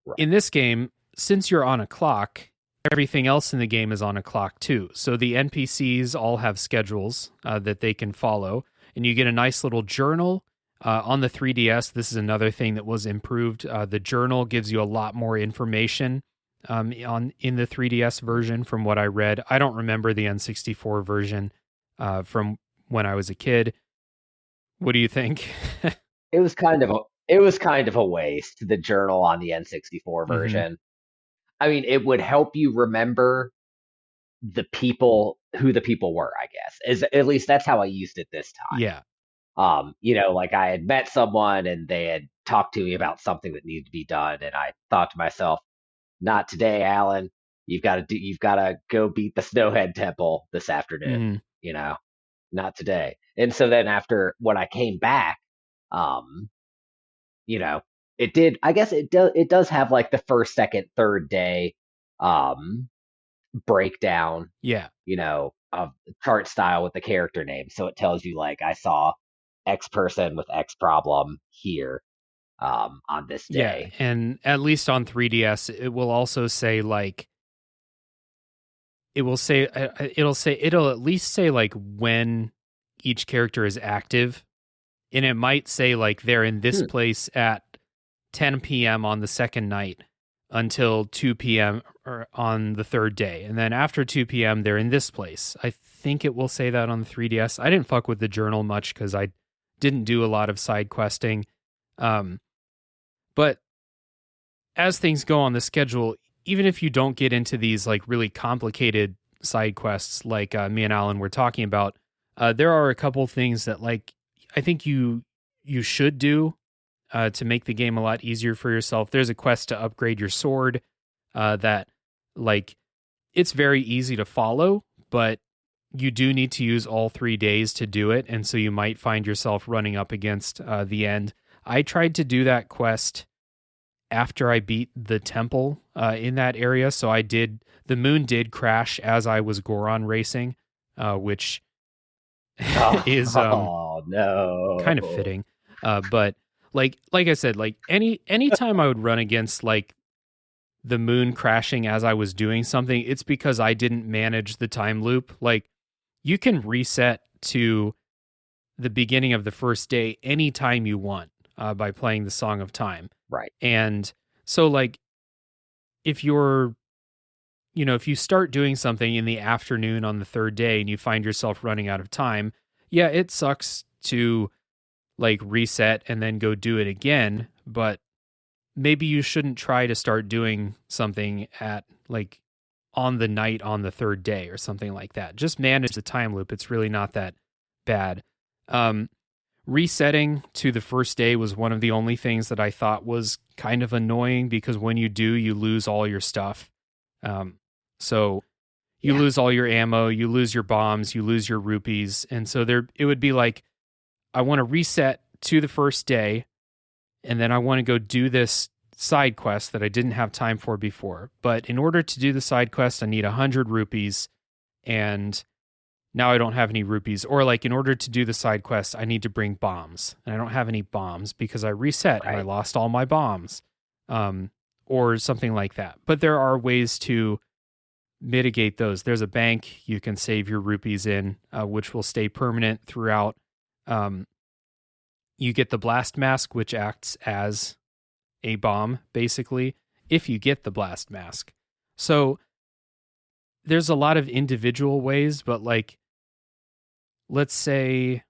S2: Right.
S1: In this game, since you're on a clock, everything else in the game is on a clock too. So the NPCs all have schedules that they can follow, and you get a nice little journal. On the 3DS, this is another thing that was improved. The journal gives you a lot more information in the 3DS version from what I read. I don't remember the N64 version from when I was a kid. What do you think?
S2: It was kind of a waste, the journal on the N64
S1: Mhm.
S2: version. I mean, it would help you remember who the people were, I guess. At least that's how I used it this time.
S1: Yeah.
S2: Like I had met someone and they had talked to me about something that needed to be done, and I thought to myself, not today, Alan. You've got to go beat the Snowhead Temple this afternoon.
S1: Mhm.
S2: Not today. And so then after when I came back, um, you know, I guess it does have like the first, second, third day um breakdown,
S1: Yeah.
S2: of chart style with the character name. So it tells you like I saw X person with X problem here on this
S1: Yeah,
S2: day.
S1: and at least on 3DS, it will also say, like, it will say it'll at least say like when each character is active, and it might say like they're in this place at 10 p.m. on the second night until 2 p.m. or on the third day, and then after 2 p.m. they're in this place. I think it will say that on the 3DS. I didn't fuck with the journal much because I didn't do a lot of side questing, but as things go on the schedule, even if you don't get into these like really complicated side quests like me and Alan were talking about, there are a couple things that like I think you should do to make the game a lot easier for yourself. There's a quest to upgrade your sword that like it's very easy to follow, but you do need to use all 3 days to do it, and so you might find yourself running up against the end. I tried to do that quest after I beat the temple in that area, so the moon did crash as I was Goron racing, which is
S2: no,
S1: kind of fitting. But like I said, like anytime I would run against like the moon crashing as I was doing something, it's because I didn't manage the time loop. Like you can reset to the beginning of the first day anytime you want by playing the Song of Time.
S2: Right.
S1: And so like if you start doing something in the afternoon on the third day and you find yourself running out of time, yeah, it sucks to like reset and then go do it again, but maybe you shouldn't try to start doing something at like on the night on the third day or something like that. Just manage the time loop. It's really not that bad. Resetting to the first day was one of the only things that I thought was kind of annoying because when you do, you lose all your stuff. So you lose all your ammo, you lose your bombs, you lose your rupees. And so it would be like, I want to reset to the first day, and then I want to go do this side quest that I didn't have time for before. But in order to do the side quest, I need 100 rupees, and now I don't have any rupees. Or like in order to do the side quest, I need to bring bombs, and I don't have any bombs because I reset and I lost all my bombs, or something like that. But there are ways to mitigate those. There's a bank you can save your rupees in, which will stay permanent throughout. You get the blast mask, which acts as a bomb, basically, if you get the blast mask. So there's a lot of individual ways, but like, let's say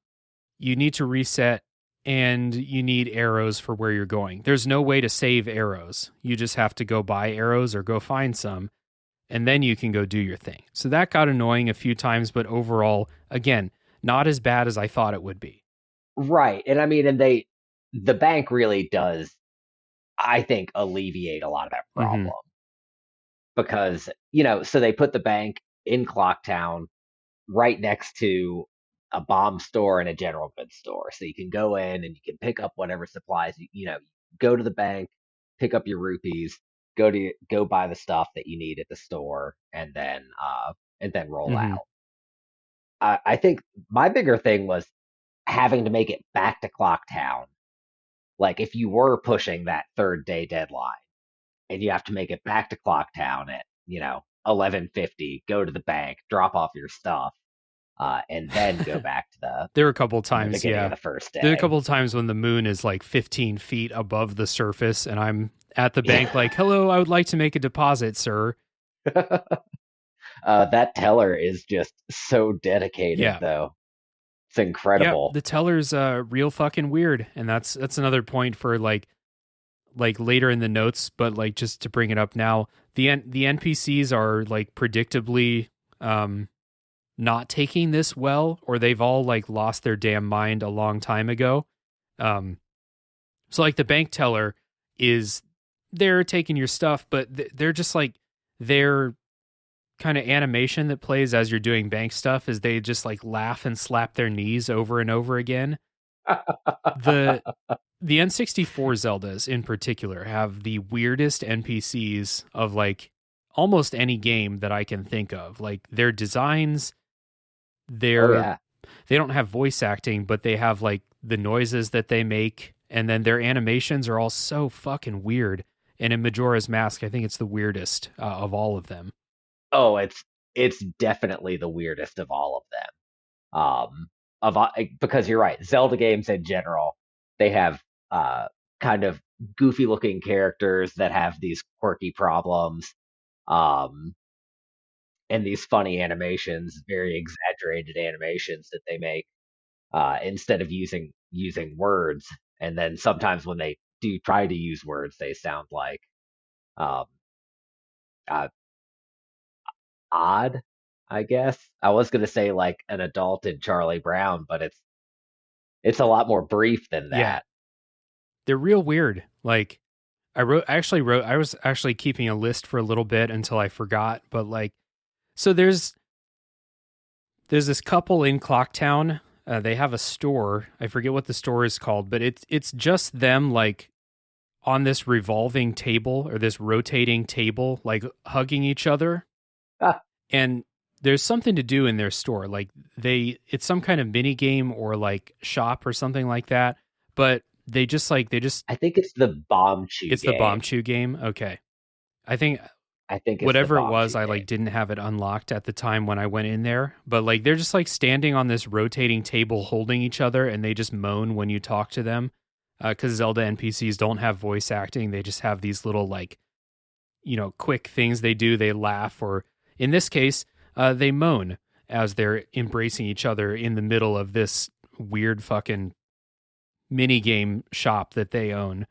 S1: you need to reset and you need arrows for where you're going. There's no way to save arrows. You just have to go buy arrows or go find some, and then you can go do your thing. So that got annoying a few times, but overall, again, not as bad as I thought it would be.
S2: Right. And I mean, the bank really does, I think, alleviate a lot of that problem. Because, so they put the bank in Clocktown right next to a bomb store and a general goods store. So you can go in and you can pick up whatever supplies, go to the bank, pick up your rupees, go buy the stuff that you need at the store, and then roll out. I think my bigger thing was having to make it back to Clocktown. Like if you were pushing that third day deadline and you have to make it back to Clocktown at 11:50, go to the bank, drop off your stuff, and then go back to the
S1: there were a couple times
S2: beginning of the first day.
S1: There are a couple times when the moon is like 15 feet above the surface and I'm at the bank like, hello, I would like to make a deposit, sir.
S2: That teller is just so dedicated, though. It's incredible.
S1: Yeah, the teller's real fucking weird, and that's another point for like later in the notes, but like just to bring it up now, the NPCs are like predictably not taking this well, or they've all like lost their damn mind a long time ago. So like the bank teller they're taking your stuff, but they're just like their kind of animation that plays as you're doing bank stuff is they just like laugh and slap their knees over and over again. The N64 Zeldas in particular have the weirdest NPCs of like almost any game that I can think of. Like their designs, they don't have voice acting, but they have like the noises that they make, and then their animations are all so fucking weird. And in Majora's Mask, I think it's the weirdest of all of them.
S2: Oh, it's definitely the weirdest of all of them. Because you're right, Zelda games in general, they have kind of goofy looking characters that have these quirky problems, um, and these funny animations, very exaggerated animations that they make instead of using words. And then sometimes when they do try to use words, they sound like um, uh, odd. I guess I was gonna say like an adult in Charlie Brown, but it's a lot more brief than
S1: Yeah,
S2: that.
S1: they're real weird. Like I was actually keeping a list for a little bit until I forgot, but like, so there's this couple in Clocktown. They have a store. I forget what the store is called, but it's just them like on this revolving table or this rotating table, like hugging each other.
S2: Ah,
S1: And there's something to do in their store. Like it's some kind of mini game or like shop or something like that. But they just
S2: I think it's the Bomb Chew
S1: it's the bomb
S2: game.
S1: chew game. Okay. I think
S2: I think it's the
S1: whatever it
S2: Bomb
S1: was,
S2: Chew
S1: I
S2: game.
S1: like didn't have it unlocked at the time when I went in there. But like they're just like standing on this rotating table holding each other and they just moan when you talk to them. Because Zelda NPCs don't have voice acting. They just have these little like, quick things they do. They laugh, or in this case, they moan as they're embracing each other in the middle of this weird fucking mini game shop that they own.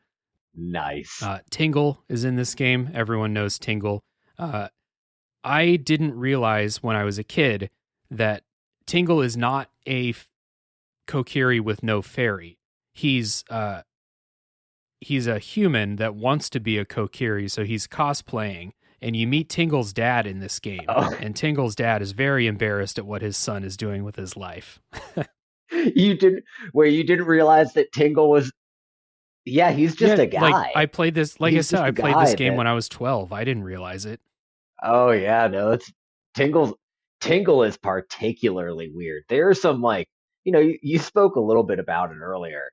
S2: Nice.
S1: Tingle is in this game. Everyone knows Tingle. Uh, I didn't realize when I was a kid that Tingle is not a Kokiri with no fairy. He's a human that wants to be a Kokiri, so he's cosplaying. And you meet Tingle's dad in this game,
S2: Oh,
S1: and Tingle's dad is very embarrassed at what his son is doing with his life.
S2: you didn't realize that Tingle was, yeah, he's just
S1: Yeah,
S2: a
S1: like
S2: guy.
S1: I played this. Like I
S2: He's
S1: said,
S2: just
S1: I
S2: a
S1: played this
S2: guy
S1: game
S2: that,
S1: when I was 12. I didn't realize it.
S2: oh yeah, no, it's Tingle's Tingle is particularly weird. There are some like, you spoke a little bit about it earlier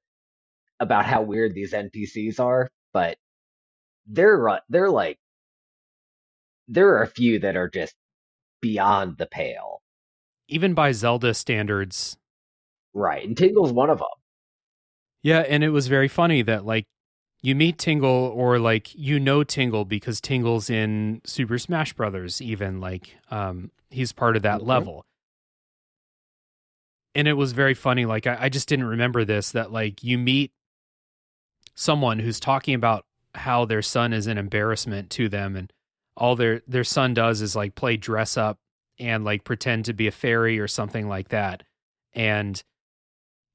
S2: about how weird these NPCs are, but they're like there are a few that are just beyond the pale.
S1: Even by Zelda standards.
S2: Right. And Tingle's one of them.
S1: Yeah, and it was very funny that like you meet Tingle or like Tingle because Tingle's in Super Smash Brothers even like he's part of that
S2: Hmm.
S1: level. And it was very funny like I just didn't remember this that like you meet someone who's talking about how their son is an embarrassment to them and all their son does is like play dress up and like pretend to be a fairy or something like that. And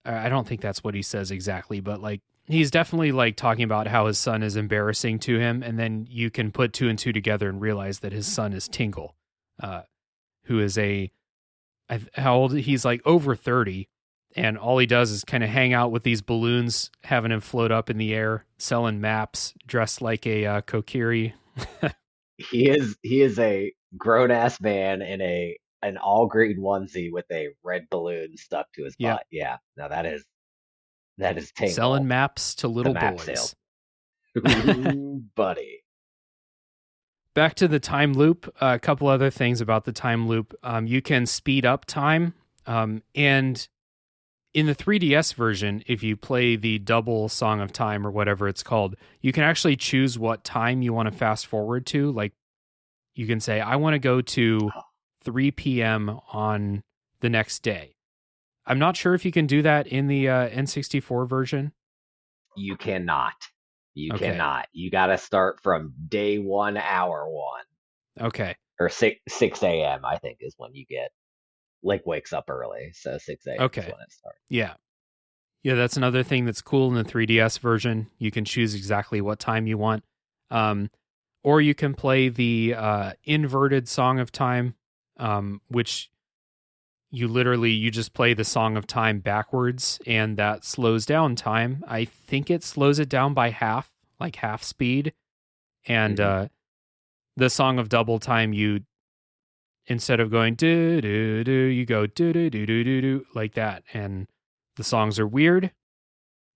S1: I don't think that's what he says exactly, but like he's definitely like talking about how his son is embarrassing to him, and then you can put two and two together and realize that his son is Tingle, who is how old? He's like over 30, and all he does is kind of hang out with these balloons, having him float up in the air, selling maps, dressed like a Kokiri.
S2: He is a grown ass man in an all green onesie with a red balloon stuck to his
S1: Yep,
S2: butt. Yeah. Now that is
S1: selling
S2: Tingle,
S1: maps to
S2: the
S1: little
S2: map sale.
S1: boys.
S2: Ooh, buddy.
S1: Back to the time loop. A couple other things about the time loop. You can speed up time, and in the 3DS version, if you play the double Song of Time or whatever it's called, you can actually choose what time you want to fast forward to. Like you can say, I want to go to 3 p.m. on the next day. I'm not sure if you can do that in the N64 version.
S2: You cannot. You
S1: Okay.
S2: cannot. You got to start from day one, hour one,
S1: Okay.
S2: or six a.m. I think is when you get. Link wakes up early, so 6 a.m. is
S1: Okay.
S2: when it starts.
S1: Yeah. Yeah, that's another thing that's cool in the 3DS version. You can choose exactly what time you want. Um, or you can play the inverted Song of Time, which you just play the Song of Time backwards, and that slows down time. I think it slows it down by half, like half speed. And
S2: Hmm.
S1: the Song of Double Time, you instead of going do do do, you go do do do do do do like that, and the songs are weird.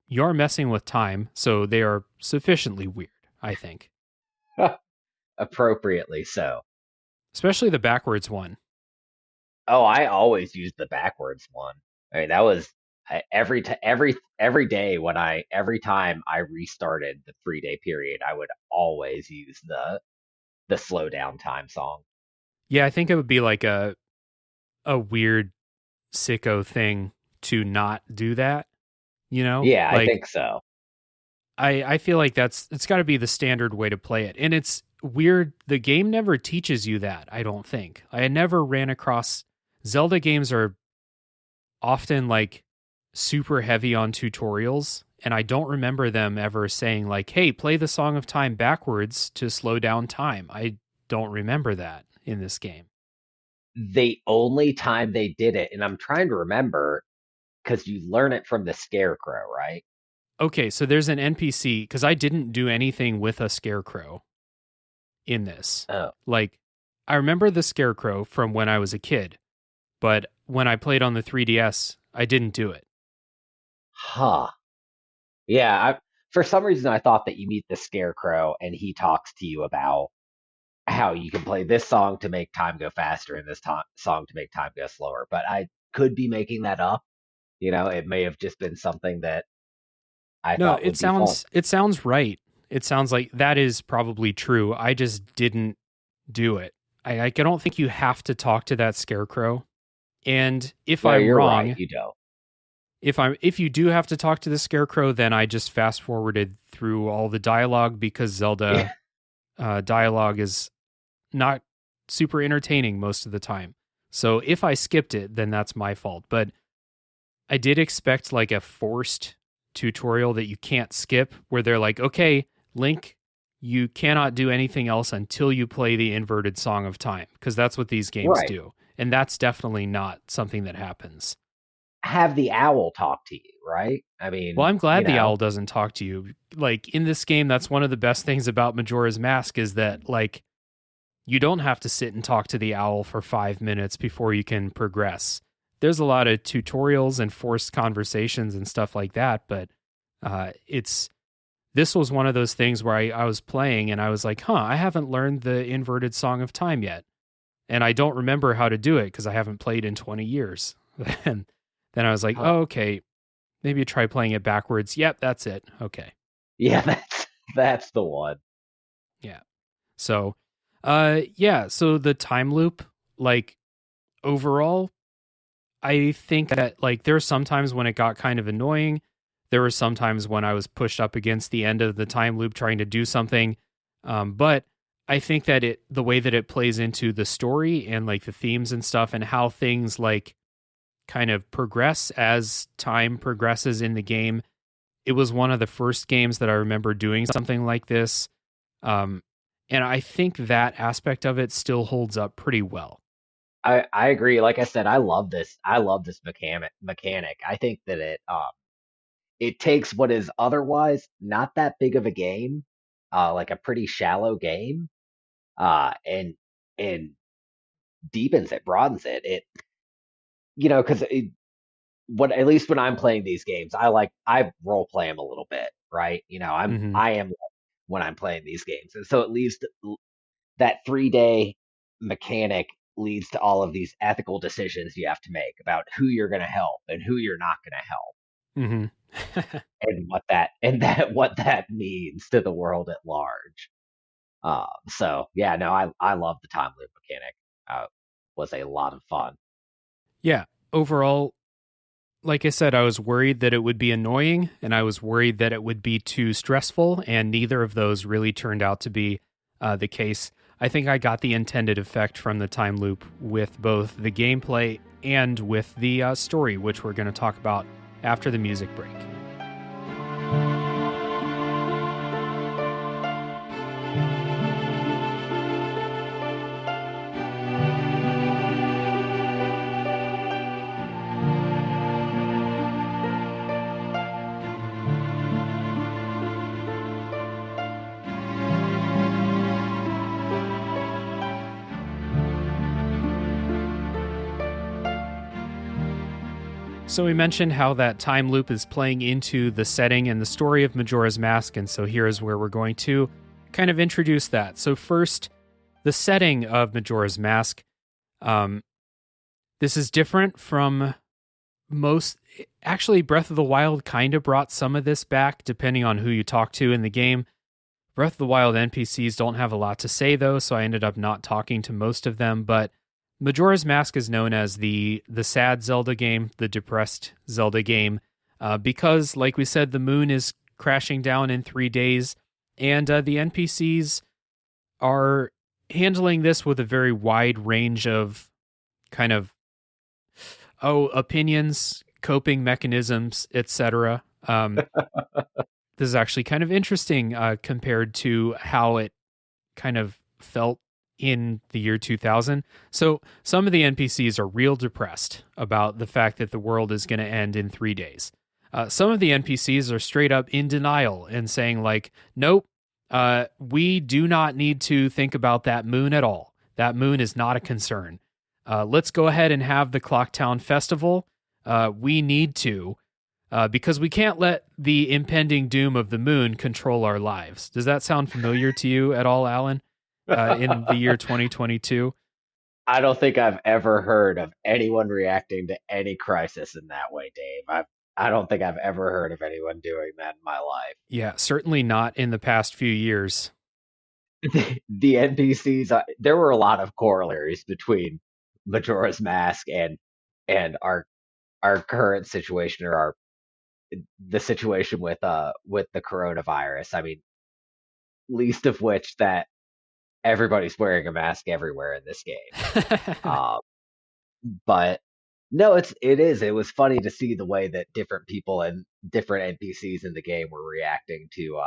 S1: You're messing with time, so they are sufficiently weird, I think.
S2: Appropriately so.
S1: Especially the backwards one.
S2: Oh, I always used the backwards one. I mean, that was every day when every time I restarted the 3 day period, I would always use the slow down time song.
S1: Yeah, I think it would be like a weird sicko thing to not do that, you know?
S2: Yeah, I
S1: Like
S2: think so.
S1: I feel like it's got to be the standard way to play it. And it's weird, the game never teaches you that, I don't think. I never ran across Zelda games are often like super heavy on tutorials, and I don't remember them ever saying like, "Hey, play the Song of Time backwards to slow down time." I don't remember that in this game.
S2: The only time they did it, and I'm trying to remember, because you learn it from the scarecrow, right?
S1: Okay, so there's an NPC because I didn't do anything with a scarecrow in this.
S2: Oh,
S1: Like, I remember the scarecrow from when I was a kid, but when I played on the 3DS, I didn't do it.
S2: huh. Yeah, for some reason I thought that you meet the scarecrow and he talks to you about how you can play this song to make time go faster and this song to make time go slower. But I could be making that up. It may have just been something that I
S1: No,
S2: thought would be fun.
S1: it sounds right. It sounds like that is probably true. I just didn't do it. I don't think you have to talk to that scarecrow. And if
S2: No,
S1: I'm
S2: you're right.
S1: wrong,
S2: You don't.
S1: if you do have to talk to the scarecrow, then I just fast forwarded through all the dialogue because
S2: Yeah.
S1: Zelda dialogue is not super entertaining most of the time. So if I skipped it, then that's my fault. But I did expect like a forced tutorial that you can't skip where they're like, okay, Link, you cannot do anything else until you play the inverted Song of Time, because that's what these games
S2: Right.
S1: do. And that's definitely not something that happens.
S2: Have the owl talk to you, right? I
S1: Well,
S2: mean,
S1: I'm glad the owl doesn't talk to you. Like in this game, that's one of the best things about Majora's Mask is that like you don't have to sit and talk to the owl for 5 minutes before you can progress. There's a lot of tutorials and forced conversations and stuff like that, but it's this was one of those things where I was playing and I was like, huh, I haven't learned the inverted Song of Time yet. And I don't remember how to do it because I haven't played in 20 years. And then I was like,
S2: huh.
S1: oh, okay, maybe try playing it backwards. Yep, that's it. Okay.
S2: Yeah, that's the one.
S1: Yeah. So, yeah. So the time loop, like overall, I think that like there are some times when it got kind of annoying. There were some times when I was pushed up against the end of the time loop trying to do something. But I think that the way that it plays into the story and like the themes and stuff and how things like kind of progress as time progresses in the game. It was one of the first games that I remember doing something like this. Um, and I think that aspect of it still holds up pretty well.
S2: I agree. Like I said, I love this. I love this mechanic. I think that it takes what is otherwise not that big of a game, like a pretty shallow game, and deepens it, broadens it. Because what at least when I'm playing these games, I role play them a little bit, right?
S1: Hmm.
S2: I am when I'm playing these games, and so at least that 3 day mechanic leads to all of these ethical decisions you have to make about who you're going to help and who you're not going to help
S1: Hmm.
S2: and what that means to the world at large. So yeah, no, I love the time loop mechanic. Was a lot of fun.
S1: Yeah. Overall, like I said, I was worried that it would be annoying and I was worried that it would be too stressful, and neither of those really turned out to be the case. I think I got the intended effect from the time loop with both the gameplay and with the story, which we're going to talk about after the music break. So we mentioned how that time loop is playing into the setting and the story of Majora's Mask, and so here is where we're going to kind of introduce that. So first, the setting of Majora's Mask. Um, This is different from most. Actually, Breath of the Wild kind of brought some of this back, depending on who you talk to in the game. Breath of the Wild NPCs don't have a lot to say, though, so I ended up not talking to most of them. But Majora's Mask is known as the sad Zelda game, the depressed Zelda game, because, like we said, the moon is crashing down in 3 days, and the NPCs are handling this with a very wide range of kind of opinions, coping mechanisms, etc. This is actually kind of interesting compared to how it kind of felt in the year 2000. So some of the NPCs are real depressed about the fact that the world is going to end in 3 days. Some of the NPCs are straight up in denial and saying like, nope, we do not need to think about that moon at all. That moon is not a concern. Let's go ahead and have the Clocktown Festival. We need to, because we can't let the impending doom of the moon control our lives. Does that sound familiar to you at all, Alan, in the year 2022?
S2: I don't think I've ever heard of anyone reacting to any crisis in that way, Dave. I don't think I've ever heard of anyone doing that in my life.
S1: Yeah, certainly not in the past few years.
S2: The NPCs, there were a lot of corollaries between Majora's Mask and our current situation, or the situation with the coronavirus. I mean, least of which that everybody's wearing a mask everywhere in this game. But no, it was funny to see the way that different people and different NPCs in the game were reacting to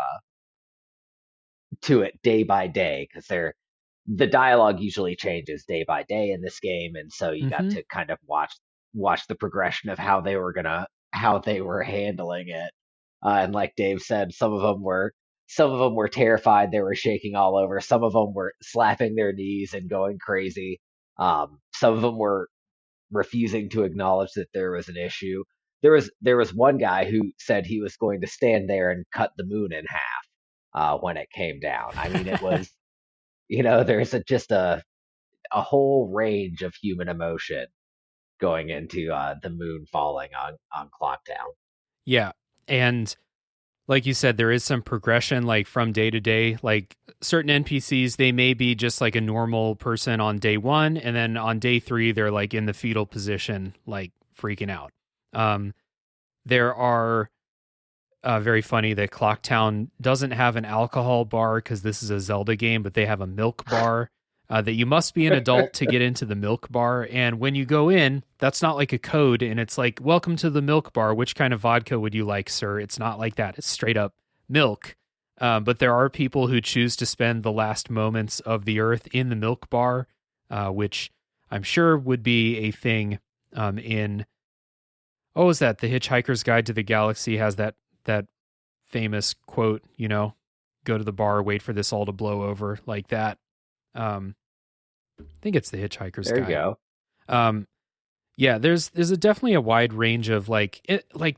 S2: it day by day, because the dialogue usually changes day by day in this game, and so you got to kind of watch the progression of how they were handling it. And like Dave said, some of them were terrified. They were shaking all over. Some of them were slapping their knees and going crazy. Some of them were refusing to acknowledge that there was an issue. There was one guy who said he was going to stand there and cut the moon in half when it came down. I mean, it was, there's just a whole range of human emotion going into the moon falling on Clocktown.
S1: Yeah, and like you said, there is some progression, like from day to day. Like certain NPCs, they may be just like a normal person on day 1, and then on day 3, they're like in the fetal position, like freaking out. There are very funny that Clocktown doesn't have an alcohol bar because this is a Zelda game, but they have a milk bar. That you must be an adult to get into the milk bar. And when you go in, that's not like a code. And it's like, welcome to the milk bar. Which kind of vodka would you like, sir? It's not like that. It's straight up milk. But there are people who choose to spend the last moments of the earth in the milk bar, which I'm sure would be a thing in... Oh, is that The Hitchhiker's Guide to the Galaxy has that famous quote, go to the bar, wait for this all to blow over, like that. I think it's The Hitchhiker's Guide.
S2: There you go.
S1: Yeah, there's definitely a wide range of like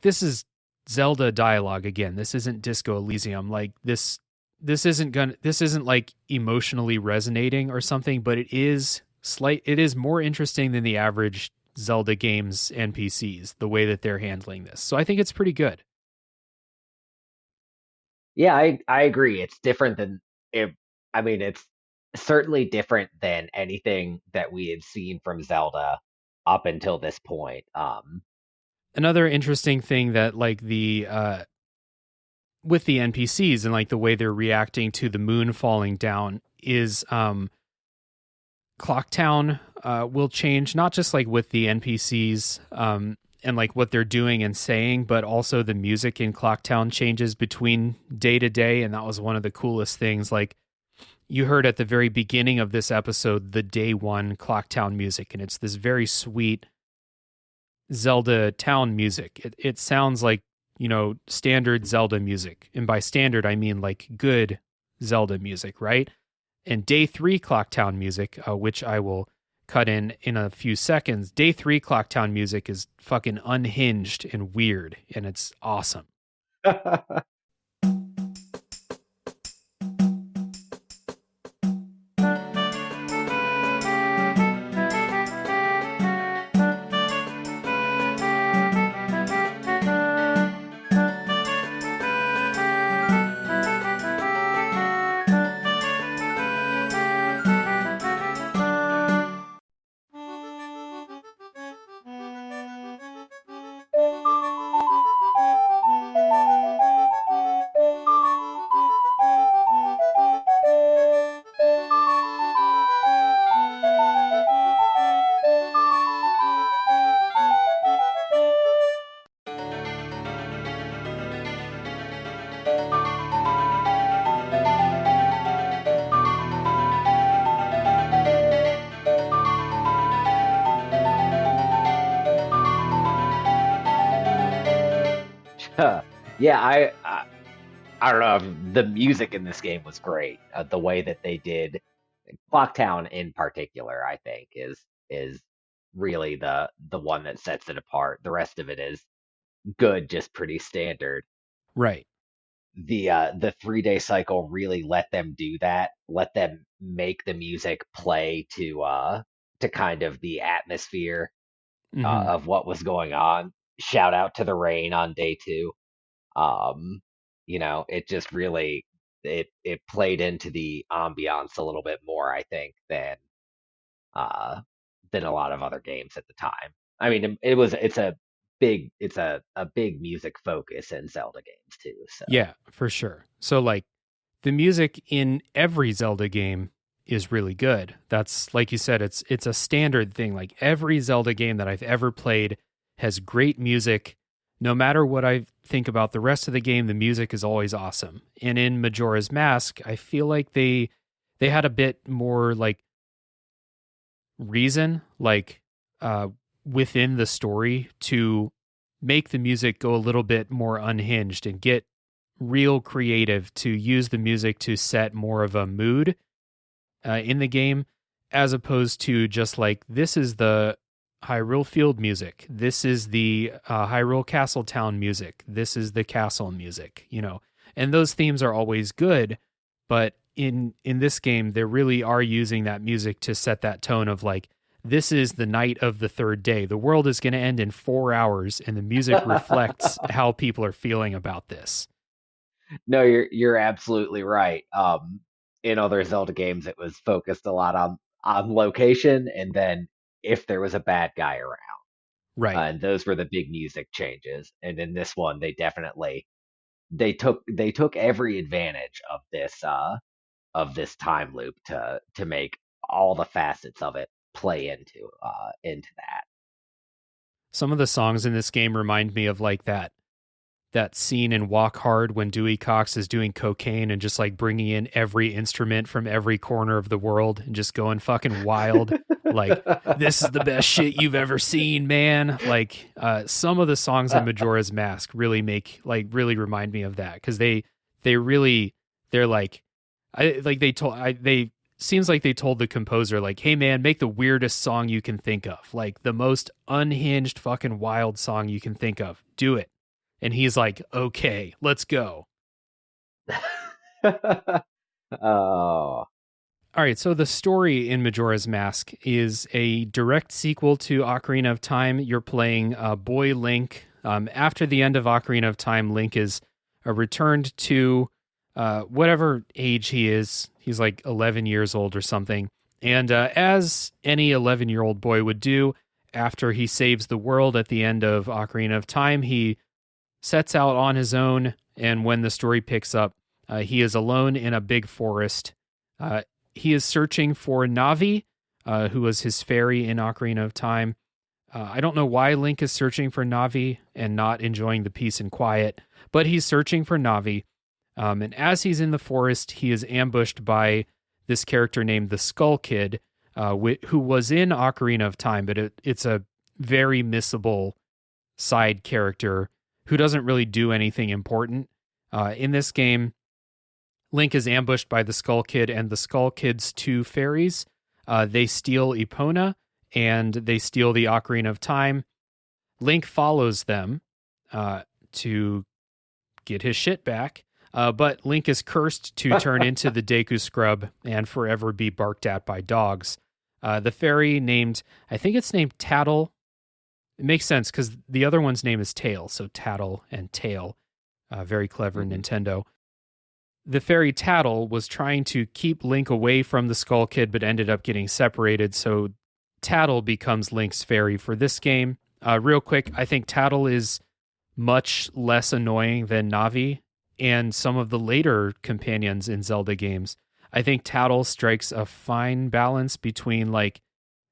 S1: this is Zelda dialogue again. This isn't Disco Elysium. Like this isn't like emotionally resonating or something, but it is more interesting than the average Zelda games NPCs, the way that they're handling this. So I think it's pretty good.
S2: Yeah, I agree. It's different than it. I mean, it's certainly different than anything that we had seen from Zelda up until this point.
S1: Another interesting thing that like with the NPCs and like the way they're reacting to the moon falling down is Clocktown will change, not just like with the NPCs and like what they're doing and saying, but also the music in Clocktown changes between day to day. And that was one of the coolest things. Like you heard at the very beginning of this episode, the day 1 Clocktown music, and it's this very sweet Zelda town music. It sounds like, standard Zelda music. And by standard, I mean like good Zelda music, right? And day 3 Clocktown music, which I will cut in a few seconds. Day 3 Clocktown music is fucking unhinged and weird, and it's awesome.
S2: Yeah, I don't know. The music in this game was great. The way that they did Clocktown in particular, I think, is really the one that sets it apart. The rest of it is good, just pretty standard.
S1: Right.
S2: The 3 day cycle really let them do that, let them make the music play to kind of the atmosphere
S1: Hmm.
S2: of what was going on. Shout out to the rain on day 2. Um, it just really it played into the ambiance a little bit more, I think, uh than a lot of other games at the time. I mean, it's a big music focus in Zelda games too. So
S1: Yeah, for sure. So like the music in every Zelda game is really good. That's like you said, it's a standard thing. Like every Zelda game that I've ever played has great music. No matter what I think about the rest of the game, the music is always awesome. And in Majora's Mask, I feel like they had a bit more like reason, like uh within the story to make the music go a little bit more unhinged and get real creative to use the music to set more of a mood in the game, as opposed to just like, this is the Hyrule Field music, this is the Hyrule Castle Town music, this is the castle music, and those themes are always good, but in this game they really are using that music to set that tone of like, this is the night of the third day, the world is going to end in 4 hours, and the music reflects how people are feeling about this.
S2: no, you're absolutely right. In other Zelda games, it was focused a lot on location, and then if there was a bad guy around,
S1: Right.
S2: and those were the big music changes. And in this one, they took every advantage of this time loop to make all the facets of it play into that.
S1: Some of the songs in this game remind me of like that scene in Walk Hard when Dewey Cox is doing cocaine and just like bringing in every instrument from every corner of the world and just going fucking wild. Like, this is the best shit you've ever seen, man. Like, some of the songs in Majora's Mask really remind me of that, because they're like, they seems like they told the composer like, hey man, make the weirdest song you can think of, like the most unhinged fucking wild song you can think of, do it. And he's like, okay, let's go.
S2: Oh,
S1: All right, so the story in Majora's Mask is a direct sequel to Ocarina of Time. You're playing boy Link. After the end of Ocarina of Time, Link is returned to whatever age he is. He's like 11 years old or something. And as any 11-year-old boy would do, after he saves the world at the end of Ocarina of Time, he sets out on his own. And when the story picks up, he is alone in a big forest. Uh, he is searching for Navi, who was his fairy in Ocarina of Time. I don't know why Link is searching for Navi and not enjoying the peace and quiet, but he's searching for Navi. And as he's in the forest, he is ambushed by this character named the Skull Kid, who was in Ocarina of Time, but it's a very missable side character who doesn't really do anything important. In this game, Link is ambushed by the Skull Kid and the Skull Kid's two fairies. They steal Epona and they steal the Ocarina of Time. Link follows them to get his shit back, but Link is cursed to turn into the Deku Scrub and forever be barked at by dogs. The fairy named, I think it's named Tattle. It makes sense because the other one's name is Tail, so Tattle and Tail. Very clever,
S2: mhm.
S1: Nintendo. The fairy Tattle was trying to keep Link away from the Skull Kid, but ended up getting separated. So Tattle becomes Link's fairy for this game. Real quick, I think Tattle is much less annoying than Navi and some of the later companions in Zelda games. I think Tattle strikes a fine balance between like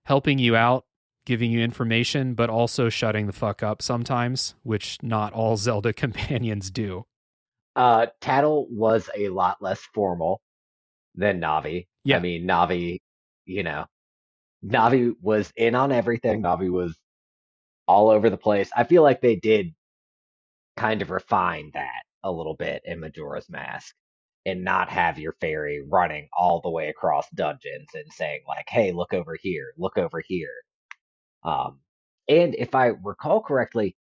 S1: helping you out, giving you information, but also shutting the fuck up sometimes, which not all Zelda companions do.
S2: Tattle was a lot less formal than Navi. I
S1: Yeah.
S2: mean, you know, Navi was in on everything. Navi was all over the place. I feel like they did kind of refine that a little bit in Majora's Mask and not have your fairy running all the way across dungeons and saying like, "Hey, look over here, look over here." Um, and if I recall correctly,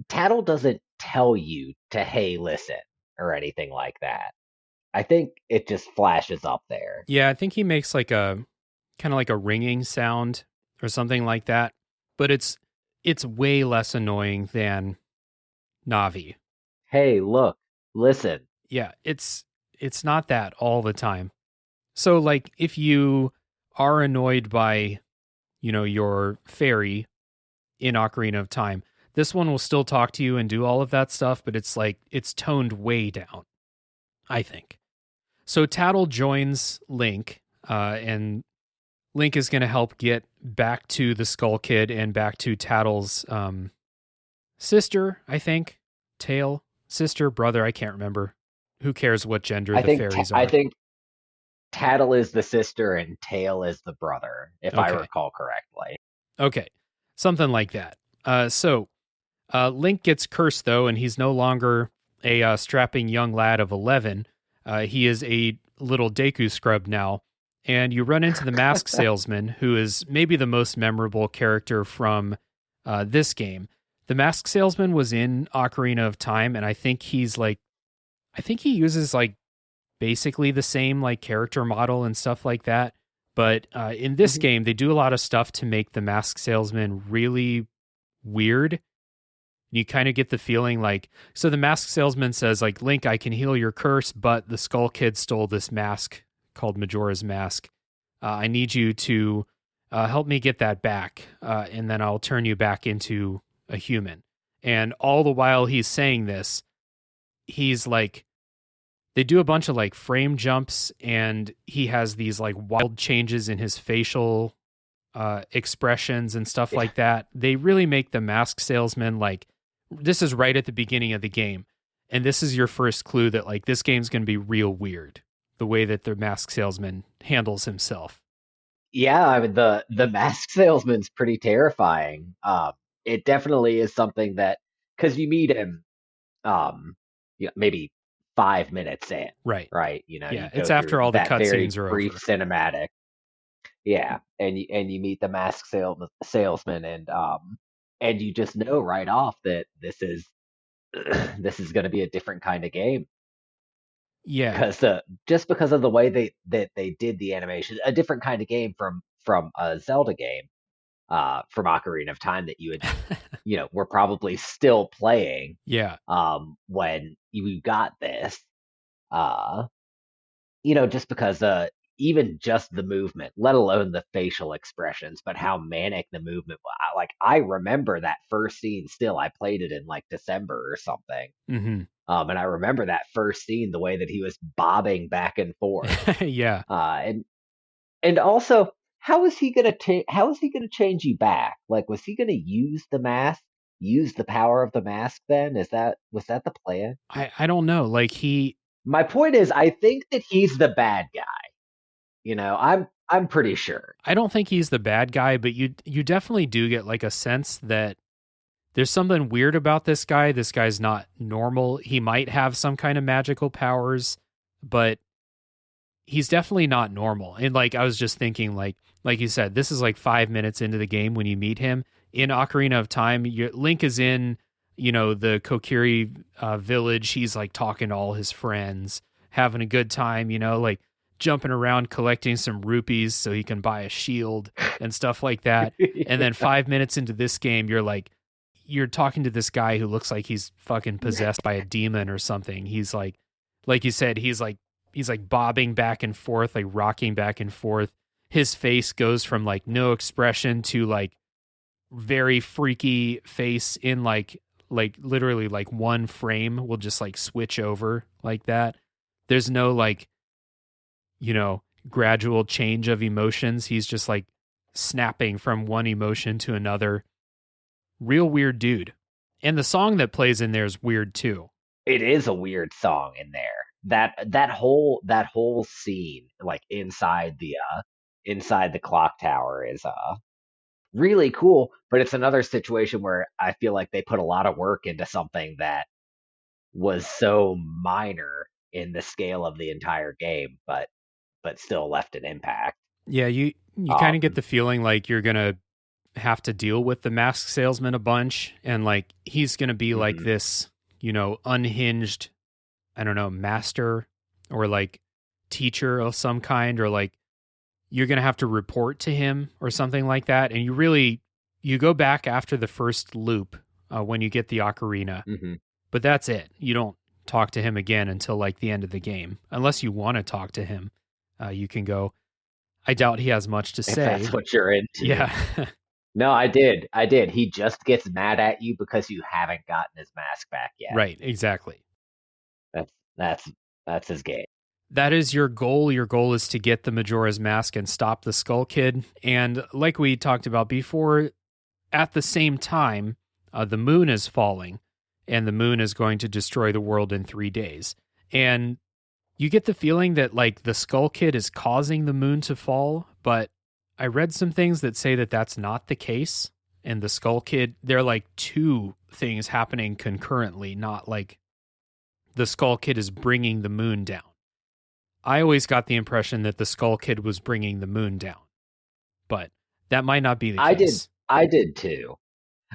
S2: Tattle doesn't tell you to "Hey, listen" or anything like that. I think it just flashes up there.
S1: Yeah, I think he makes like a kind of like a ringing sound or something like that, but it's way less annoying than Navi.
S2: Hey, look, listen.
S1: Yeah, it's not that all the time. So like if you are annoyed by, your fairy in Ocarina of Time, this one will still talk to you and do all of that stuff, but it's like it's toned way down, I think. So Tattle joins Link, and Link is going to help get back to the Skull Kid and back to Tattle's sister, I think. Tail, sister, brother, I can't remember. Who cares what gender the fairies
S2: I
S1: are?
S2: think Tattle is the sister and Tail is the brother, if I
S1: Okay.
S2: recall correctly.
S1: Okay. Something like that. Link gets cursed, though, and he's no longer a strapping young lad of 11. He is a little Deku scrub now. And you run into the mask salesman, who is maybe the most memorable character from this game. The mask salesman was in Ocarina of Time, and I think he uses like basically the same like character model and stuff like that. But in this
S2: Mhm.
S1: game, they do a lot of stuff to make the mask salesman really weird. You kind of get the feeling like, so the mask salesman says like, Link, I can heal your curse, but the Skull Kid stole this mask called Majora's Mask. I need you to help me get that back, and then I'll turn you back into a human. And all the while he's saying this, he's like, they do a bunch of like frame jumps, and he has these like wild changes in his facial expressions and stuff
S2: Yeah.
S1: like that. They really make the mask salesman like, this is right at the beginning of the game. And this is your first clue that like this game's going to be real weird, the way that the mask salesman handles himself.
S2: Yeah, I mean the mask salesman's pretty terrifying. It definitely is something that because you meet him, um, maybe 5 minutes in,
S1: Right.
S2: right?
S1: Yeah.
S2: You
S1: It's
S2: go through
S1: after all the
S2: that very
S1: cutscenes are
S2: brief
S1: over.
S2: cinematic, yeah, and you meet the salesman, and you just know right off that this is this is going to be a different kind of game
S1: Yeah.
S2: because just because of the way they did the animation, a different kind of game from a Zelda game, from Ocarina of Time that you had, were probably still playing,
S1: Yeah.
S2: when you got this, uh, just because even just the movement, let alone the facial expressions, but how manic the movement was. Like I remember that first scene still. I played it in like December or something.
S1: Hmm.
S2: And I remember that first scene, the way that he was bobbing back and forth.
S1: Yeah.
S2: And also, how is he gonna change you back? Like, was he gonna use the mask, use the power of the mask? Then was that the plan?
S1: I don't know. Like
S2: My point is, I think that he's the bad guy. I'm pretty sure.
S1: I don't think he's the bad guy, but you definitely do get like a sense that there's something weird about this guy. This guy's not normal. He might have some kind of magical powers, but he's definitely not normal. And like I was just thinking, like you said, this is like 5 minutes into the game when you meet him in Ocarina of Time. Link is in, the Kokiri village. He's like talking to all his friends, having a good time. Like jumping around, collecting some rupees so he can buy a shield and stuff like that. And then 5 minutes into this game, you're talking to this guy who looks like he's fucking possessed by a demon or something. He's like you said, he's like bobbing back and forth, like rocking back and forth. His face goes from like no expression to like very freaky face in like literally like one frame will just like switch over like that. There's no like, gradual change of emotions. He's just like snapping from one emotion to another. Real weird dude. And the song that plays in there is weird too.
S2: It is a weird song in there. That whole scene, like inside the clock tower, is really cool, but it's another situation where I feel like they put a lot of work into something that was so minor in the scale of the entire game, but still left an impact.
S1: Yeah, you kind of get
S2: Um,
S1: the feeling like you're gonna have to deal with the mask salesman a bunch, and like he's gonna be like
S2: mhm,
S1: this, unhinged, I don't know, master or like teacher of some kind, or like you're gonna have to report to him or something like that. And you go back after the first loop when you get the ocarina,
S2: mhm.
S1: but that's it. You don't talk to him again until like the end of the game, unless you want to talk to him. You can go. I doubt he has much to
S2: If
S1: say.
S2: that's what you're into.
S1: Yeah.
S2: No, I did. I did. He just gets mad at you because you haven't gotten his mask back yet.
S1: Right, exactly.
S2: That's that's that's his game.
S1: That is your goal. Your goal is to get the Majora's Mask and stop the Skull Kid. And like we talked about before, at the same time, the moon is falling, and the moon is going to destroy the world in 3 days. And you get the feeling that like the Skull Kid is causing the moon to fall, but I read some things that say that that's not the case. And the Skull Kid, they're like two things happening concurrently, not like the Skull Kid is bringing the moon down. I always got the impression that the Skull Kid was bringing the moon down, but that might not be the
S2: I did.
S1: case.
S2: I did too.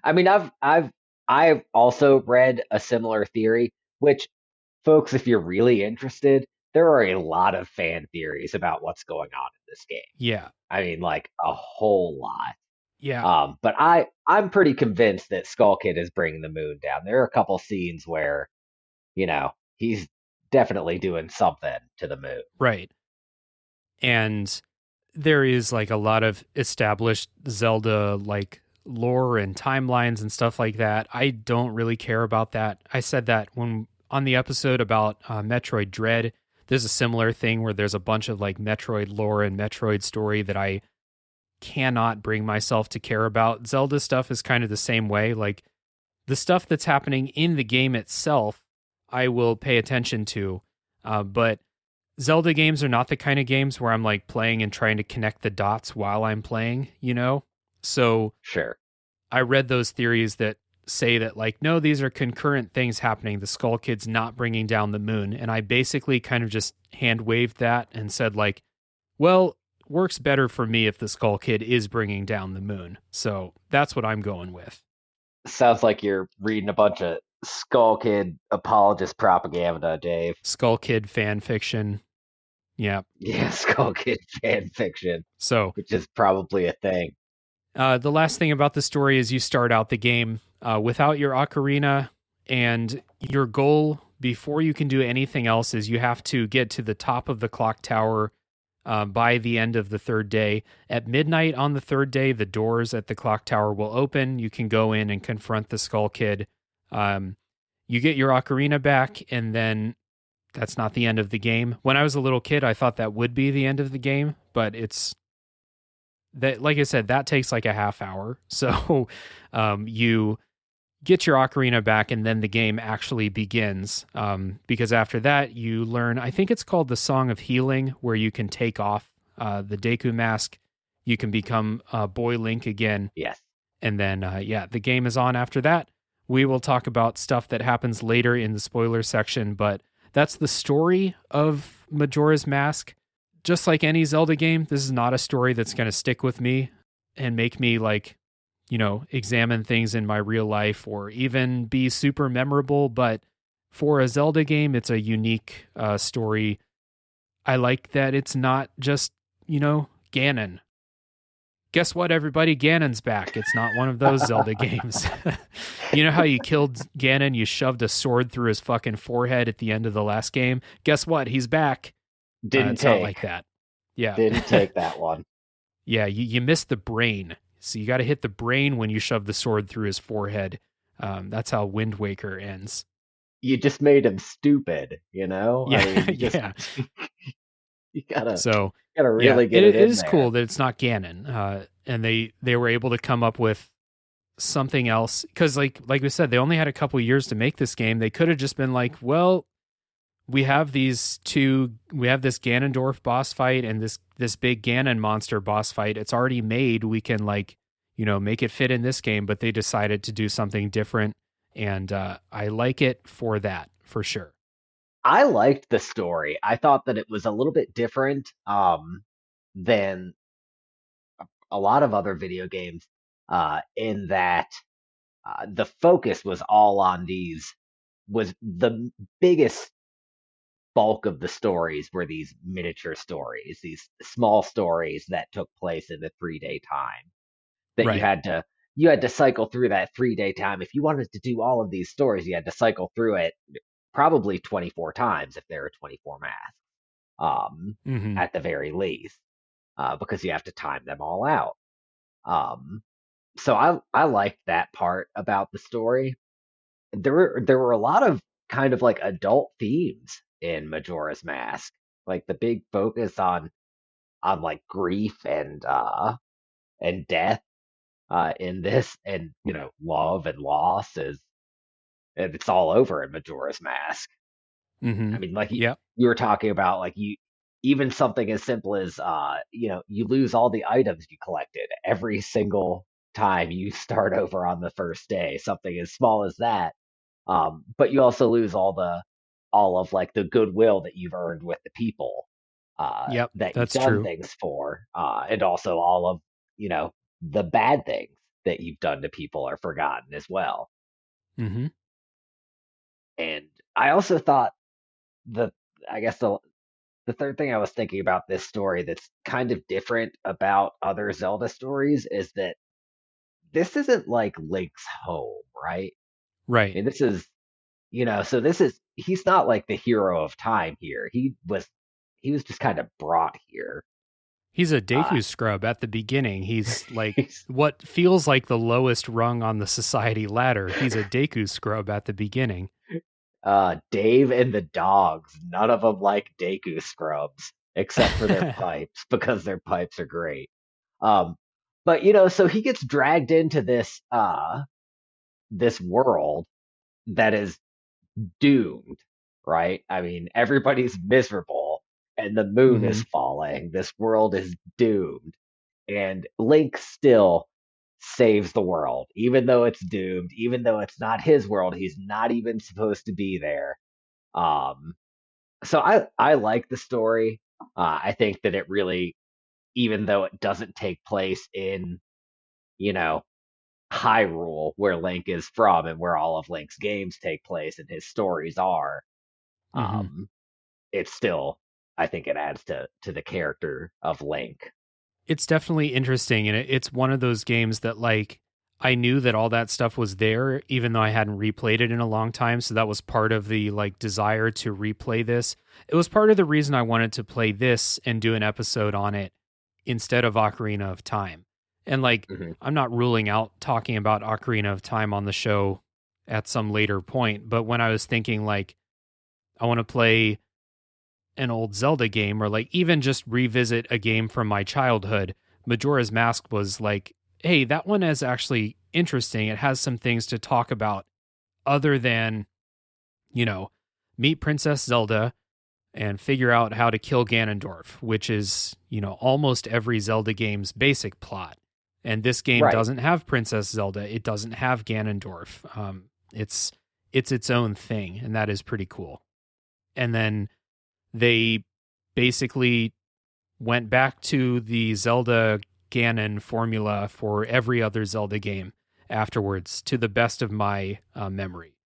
S2: I mean, I've also read a similar theory, which, folks, if you're really interested, there are a lot of fan theories about what's going on in this game.
S1: Yeah.
S2: I mean, like a whole lot.
S1: Yeah.
S2: But I'm pretty convinced that Skull Kid is bringing the moon down. There are a couple scenes where, he's definitely doing something to the moon.
S1: Right. And there is like a lot of established Zelda like lore and timelines and stuff like that. I don't really care about that. I said that when on the episode about Metroid Dread, there's a similar thing where there's a bunch of like Metroid lore and Metroid story that I cannot bring myself to care about. Zelda stuff is kind of the same way. Like the stuff that's happening in the game itself, I will pay attention to. But Zelda games are not the kind of games where I'm like playing and trying to connect the dots while I'm playing, you know? So
S2: Sure.
S1: I read those theories that say that, like, no, these are concurrent things happening. The Skull Kid's not bringing down the moon. And I basically kind of just hand waved that and said, like, well, works better for me if the Skull Kid is bringing down the moon. So that's what I'm going with.
S2: Sounds like you're reading a bunch of Skull Kid apologist propaganda, Dave.
S1: Skull Kid fan fiction. Yeah.
S2: Yeah, Skull Kid fan fiction,
S1: So
S2: which is probably a thing.
S1: the last thing about the story is you start out the game without your ocarina, and your goal before you can do anything else is you have to get to the top of the clock tower by the end of the third day. At midnight on the third day, the doors at the clock tower will open. You can go in and confront the Skull Kid. You get your ocarina back, and then that's not the end of the game. When I was a little kid, I thought that would be the end of the game, but it's that, like I said, that takes like a half hour. So you get your ocarina back, and then the game actually begins. Because after that, you learn, I think it's called the Song of Healing, where you can take off the Deku mask. You can become Boy Link again.
S2: Yes.
S1: And then, the game is on after that. We will talk about stuff that happens later in the spoiler section, but that's the story of Majora's Mask. Just like any Zelda game, this is not a story that's going to stick with me and make me like, examine things in my real life or even be super memorable. But for a Zelda game, it's a unique story. I like that it's not just, Ganon. Guess what, everybody? Ganon's back. It's not one of those Zelda games. You know how you killed Ganon? You shoved a sword through his fucking forehead at the end of the last game? Guess what? He's back.
S2: It's
S1: not like that. Yeah.
S2: Didn't take that one.
S1: Yeah, you missed the brain. So you got to hit the brain when you shove the sword through his forehead. That's how Wind Waker ends.
S2: You just made him stupid, Yeah.
S1: Yeah,
S2: I mean,
S1: yeah.
S2: You gotta
S1: yeah,
S2: really get it in
S1: it is
S2: there.
S1: cool that it's not Ganon. And they were able to come up with something else. Because like we said, they only had a couple years to make this game. They could have just been like, well, we have this Ganondorf boss fight and this big Ganon monster boss fight. It's already made. We can like make it fit in this game, but they decided to do something different. And I like it for that, for sure.
S2: I liked the story. I thought that it was a little bit different than a lot of other video games in that the focus was all on was the biggest bulk of the stories were these miniature stories, these small stories that took place in the 3 day time that
S1: Right.
S2: you had to cycle through that 3 day time. If you wanted to do all of these stories, you had to cycle through it probably 24 times if there are 24 masks,
S1: Mm-hmm.
S2: at the very least, because you have to time them all out. Um, so I liked that part about the story. There were a lot of kind of like adult themes in Majora's Mask, like the big focus on like grief and death in this, and love and loss is and it's all over in Majora's Mask.
S1: Mm-hmm.
S2: I mean, like
S1: Yep.
S2: you were talking about, like you even something as simple as you lose all the items you collected every single time you start over on the first day. Something as small as that. But you also lose all of like the goodwill that you've earned with the people
S1: Yep.
S2: that you've
S1: That's
S2: done
S1: true.
S2: things for, and also all of the bad things that you've done to people are forgotten as well.
S1: Mm-hmm.
S2: And I also thought the I guess the third thing I was thinking about this story that's kind of different about other Zelda stories is that this isn't like Link's home, right? I
S1: Right.
S2: mean, this is, so this is, he's not like the hero of time here. He was just kind of brought here.
S1: He's a
S2: Uh,
S1: Deku scrub at the beginning. He's like
S2: he's,
S1: what feels like the lowest rung on the society ladder. He's a Deku scrub at the beginning.
S2: Dave and the dogs, none of them like Deku scrubs except for their pipes because their pipes are great. Um, but so he gets dragged into this world that is doomed, right? I mean, everybody's miserable and the moon is
S1: Mm-hmm.
S2: falling. This world is doomed. And Link still saves the world, even though it's doomed, even though it's not his world. He's not even supposed to be there. Um, so I like the story. I think that it really, even though it doesn't take place in, you know, Hyrule, where Link is from and where all of Link's games take place and his stories are,
S1: Mm-hmm.
S2: um, it's still, I think it adds to the character of Link.
S1: It's definitely interesting, and it's one of those games that like I knew that all that stuff was there, even though I hadn't replayed it in a long time. So that was part of the like desire to replay this. It was part of the reason I wanted to play this and do an episode on it instead of Ocarina of Time. And like,
S2: Hmm.
S1: I'm not ruling out talking about Ocarina of Time on the show at some later point, but when I was thinking like I want to play an old Zelda game or like even just revisit a game from my childhood, Majora's Mask was like, hey, that one is actually interesting. It has some things to talk about other than, you know, meet Princess Zelda and figure out how to kill Ganondorf, which is, almost every Zelda game's basic plot. And this game
S2: Right.
S1: doesn't have Princess Zelda. It doesn't have Ganondorf. It's its own thing, and that is pretty cool. And then they basically went back to the Zelda Ganon formula for every other Zelda game afterwards, to the best of my memory.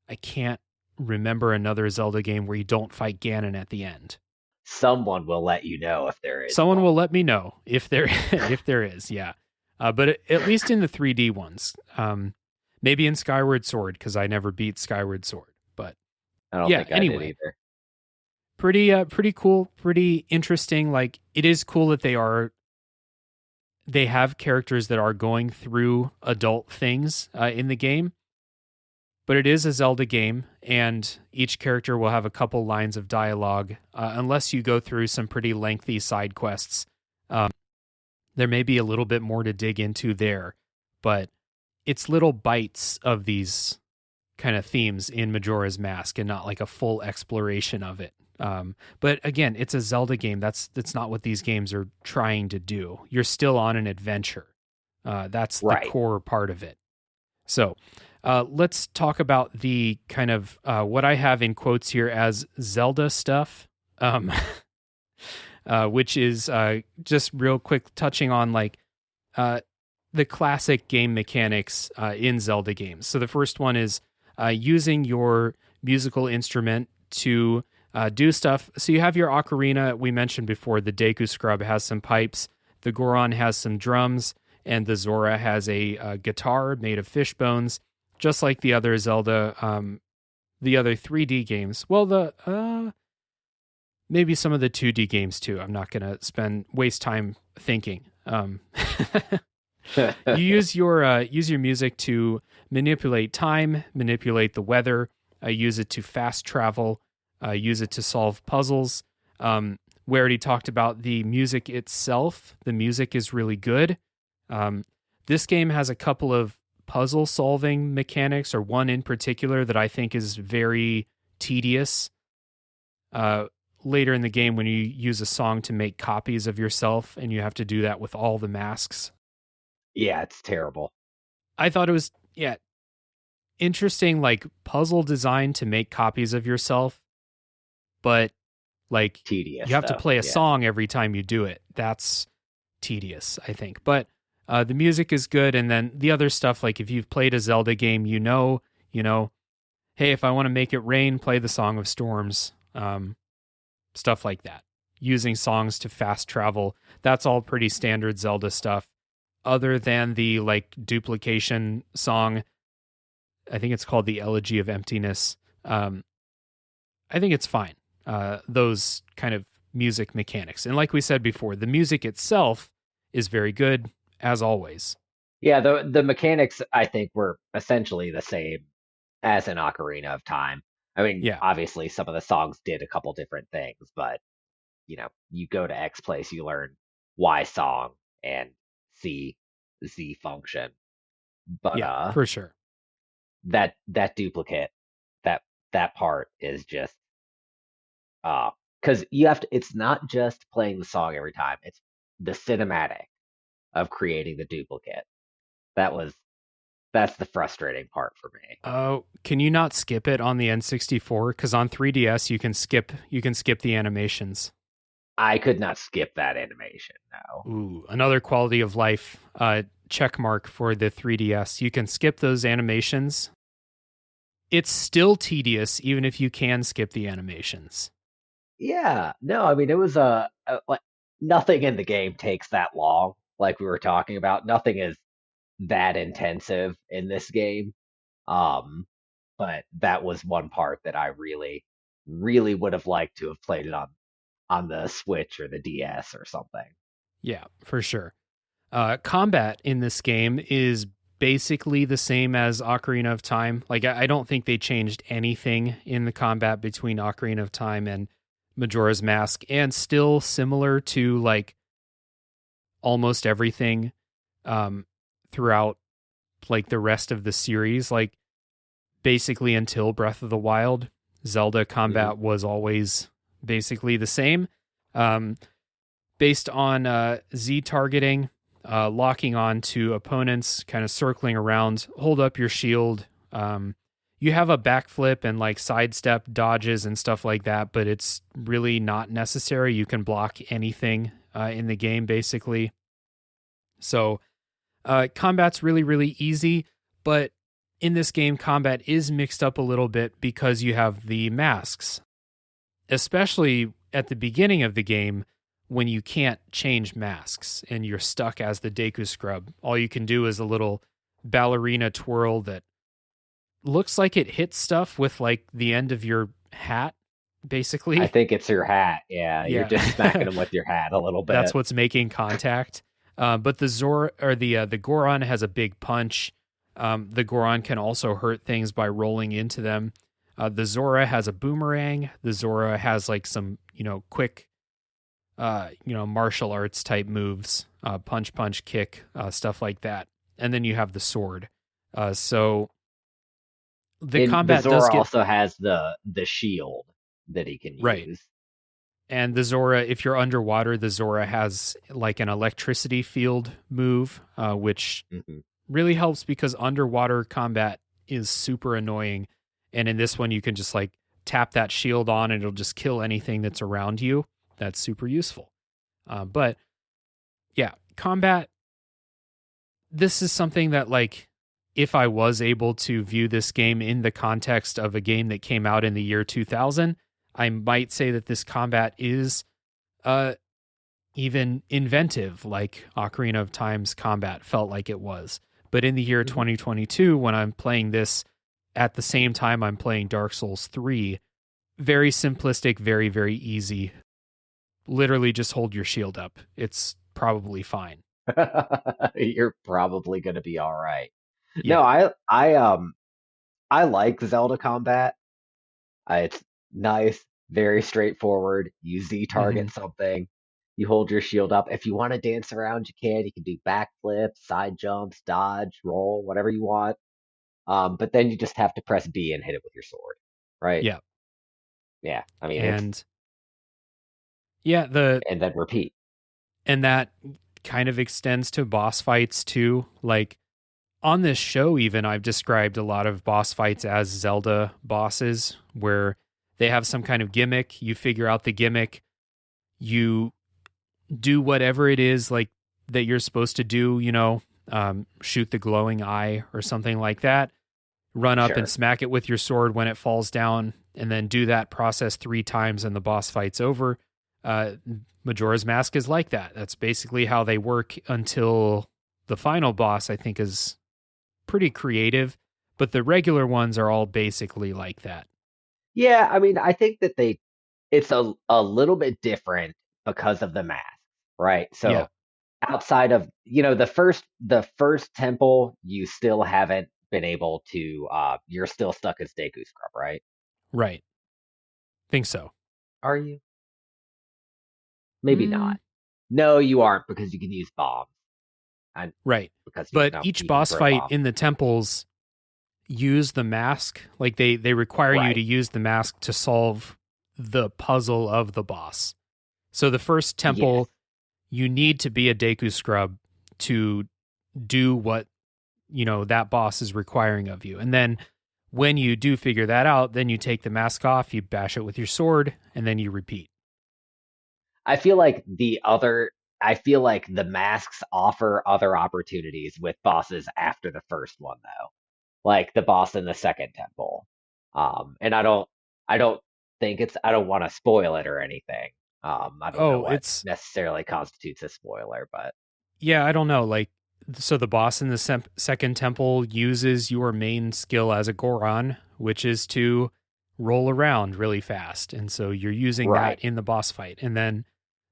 S1: I can't remember another Zelda game where you don't fight Ganon at the end.
S2: Someone will let you know if there is
S1: Someone
S2: one.
S1: will let me know if there if there is, yeah. But at least in the 3D ones, maybe in Skyward Sword because I never beat Skyward Sword. But
S2: I don't
S1: yeah,
S2: think I did
S1: anyway,
S2: either.
S1: pretty cool, pretty interesting. Like it is cool that they have characters that are going through adult things in the game, but it is a Zelda game, and each character will have a couple lines of dialogue, unless you go through some pretty lengthy side quests. Um, there may be a little bit more to dig into there, but it's little bites of these kind of themes in Majora's Mask and not like a full exploration of it. But again, it's a Zelda game. That's not what these games are trying to do. You're still on an adventure. That's the
S2: Right.
S1: core part of it. So let's talk about the kind of what I have in quotes here as Zelda stuff, which is just real quick touching on like the classic game mechanics in Zelda games. So the first one is using your musical instrument to do stuff. So you have your ocarina, we mentioned before, the Deku Scrub has some pipes, the Goron has some drums, and the Zora has a guitar made of fish bones, just like the other Zelda, the other 3D games. Well, the maybe some of the 2D games too. I'm not going to waste time thinking. You use your music to manipulate time, manipulate the weather, use it to fast travel, use it to solve puzzles. We already talked about the music itself. The music is really good. This game has a couple of puzzle solving mechanics, or one in particular that I think is very tedious. Later in the game, when you use a song to make copies of yourself, and you have to do that with all the masks.
S2: Yeah, it's terrible.
S1: I thought it was interesting, like puzzle design to make copies of yourself, but like
S2: tedious.
S1: You have to play a song every time you do it. That's tedious, I think. But the music is good, and then the other stuff, like if you've played a Zelda game, you know, hey, if I want to make it rain, play the Song of Storms, stuff like that. Using songs to fast travel, that's all pretty standard Zelda stuff. Other than the like duplication song, I think it's called the Elegy of Emptiness. I think it's fine. Those kind of music mechanics. And like we said before, the music itself is very good, as always.
S2: Yeah, the mechanics, I think, were essentially the same as in Ocarina of Time. I mean, obviously some of the songs did a couple different things, but you go to X place, you learn Y song and Z function. But
S1: for sure.
S2: That duplicate, that part is just because it's not just playing the song every time, it's the cinematic of creating the duplicate. That's the frustrating part for me.
S1: Oh, can you not skip it on the N64? Because on 3DS you can skip the animations.
S2: I could not skip that animation, no.
S1: Ooh, another quality of life check mark for the 3DS. You can skip those animations. It's still tedious, even if you can skip the animations.
S2: Yeah, no, I mean, it was like nothing in the game takes that long, like we were talking about. Nothing is that intensive in this game. But that was one part that I really, really would have liked to have played it on the Switch or the DS or something.
S1: Yeah, for sure. Combat in this game is basically the same as Ocarina of Time. Like, I don't think they changed anything in the combat between Ocarina of Time and Majora's Mask, and still similar to like almost everything throughout like the rest of the series. Like basically until Breath of the Wild, Zelda combat was always basically the same. Based on Z targeting, locking on to opponents, kind of circling around, hold up your shield. You have a backflip and like sidestep dodges and stuff like that, but it's really not necessary. You can block anything in the game, basically. So combat's really, really easy, but in this game, combat is mixed up a little bit because you have the masks, especially at the beginning of the game when you can't change masks and you're stuck as the Deku Scrub. All you can do is a little ballerina twirl that looks like it hits stuff with like the end of your hat, basically.
S2: I think it's your hat. Yeah. You're just smacking them with your hat a little bit.
S1: That's what's making contact. But the Zora or the Goron has a big punch. The Goron can also hurt things by rolling into them. The Zora has a boomerang. The Zora has like some, quick, martial arts type moves, punch, kick, stuff like that. And then you have the sword. So the combat
S2: the Zora
S1: does get...
S2: also has the shield that he can use.
S1: Right. And the Zora, if you're underwater, the Zora has like an electricity field move, which
S2: Hmm.
S1: really helps because underwater combat is super annoying. And in this one, you can just like tap that shield on and it'll just kill anything that's around you. That's super useful. But yeah, combat, this is something that like, if I was able to view this game in the context of a game that came out in the year 2000, I might say that this combat is uh, even inventive, like Ocarina of Time's combat felt like it was. But in the year
S2: Hmm.
S1: 2022, when I'm playing this at the same time I'm playing Dark Souls 3, very simplistic, very, very easy. Literally just hold your shield up. It's probably fine.
S2: You're probably gonna be all right. No,
S1: Yeah.
S2: I like Zelda combat. It's nice, very straightforward. You Z
S1: Hmm.
S2: target something, you hold your shield up. If you want to dance around, you can. You can do backflips, side jumps, dodge, roll, whatever you want. But then you just have to press B and hit it with your sword, right?
S1: Yeah.
S2: Yeah, I mean it's
S1: And yeah,
S2: and then repeat.
S1: and that kind of extends to boss fights too. Like on this show, even I've described a lot of boss fights as Zelda bosses where they have some kind of gimmick. You figure out the gimmick, you do whatever it is like that you're supposed to do, shoot the glowing eye or something like that, run up and
S2: Sure.
S1: smack it with your sword when it falls down, and then do that process 3 times and the boss fight's over. Uh, Majora's Mask is like that. That's basically how they work until the final boss, I think, is pretty creative, but the regular ones are all basically like that.
S2: Yeah, I mean I think that it's a little bit different because of the math, right?
S1: Yeah,
S2: So outside of the first temple, you still haven't been able to you're still stuck as Deku Scrub, right?
S1: right. Think so.
S2: Are you? Maybe
S1: Mm,
S2: not. No, you aren't because you can use bombs. And
S1: right.
S2: because
S1: But each
S2: you can
S1: boss
S2: throw
S1: fight
S2: bombs.
S1: in the temples use the mask. Like they require you to
S2: Right.
S1: use the mask to solve the puzzle of the boss. So the first
S2: Yes.
S1: temple, you need to be a Deku Scrub to do what, that boss is requiring of you. And then when you do figure that out, then you take the mask off, you bash it with your sword, and then you repeat.
S2: I feel like I feel like the masks offer other opportunities with bosses after the first one though. Like the boss in the second temple. And I don't think I don't want to spoil it or anything. I don't know
S1: Oh,
S2: what
S1: it's
S2: necessarily constitutes a spoiler, but
S1: yeah, I don't know. Like, so the boss in the second temple uses your main skill as a Goron, which is to roll around really fast. And so you're using that
S2: right.
S1: in the boss fight. And then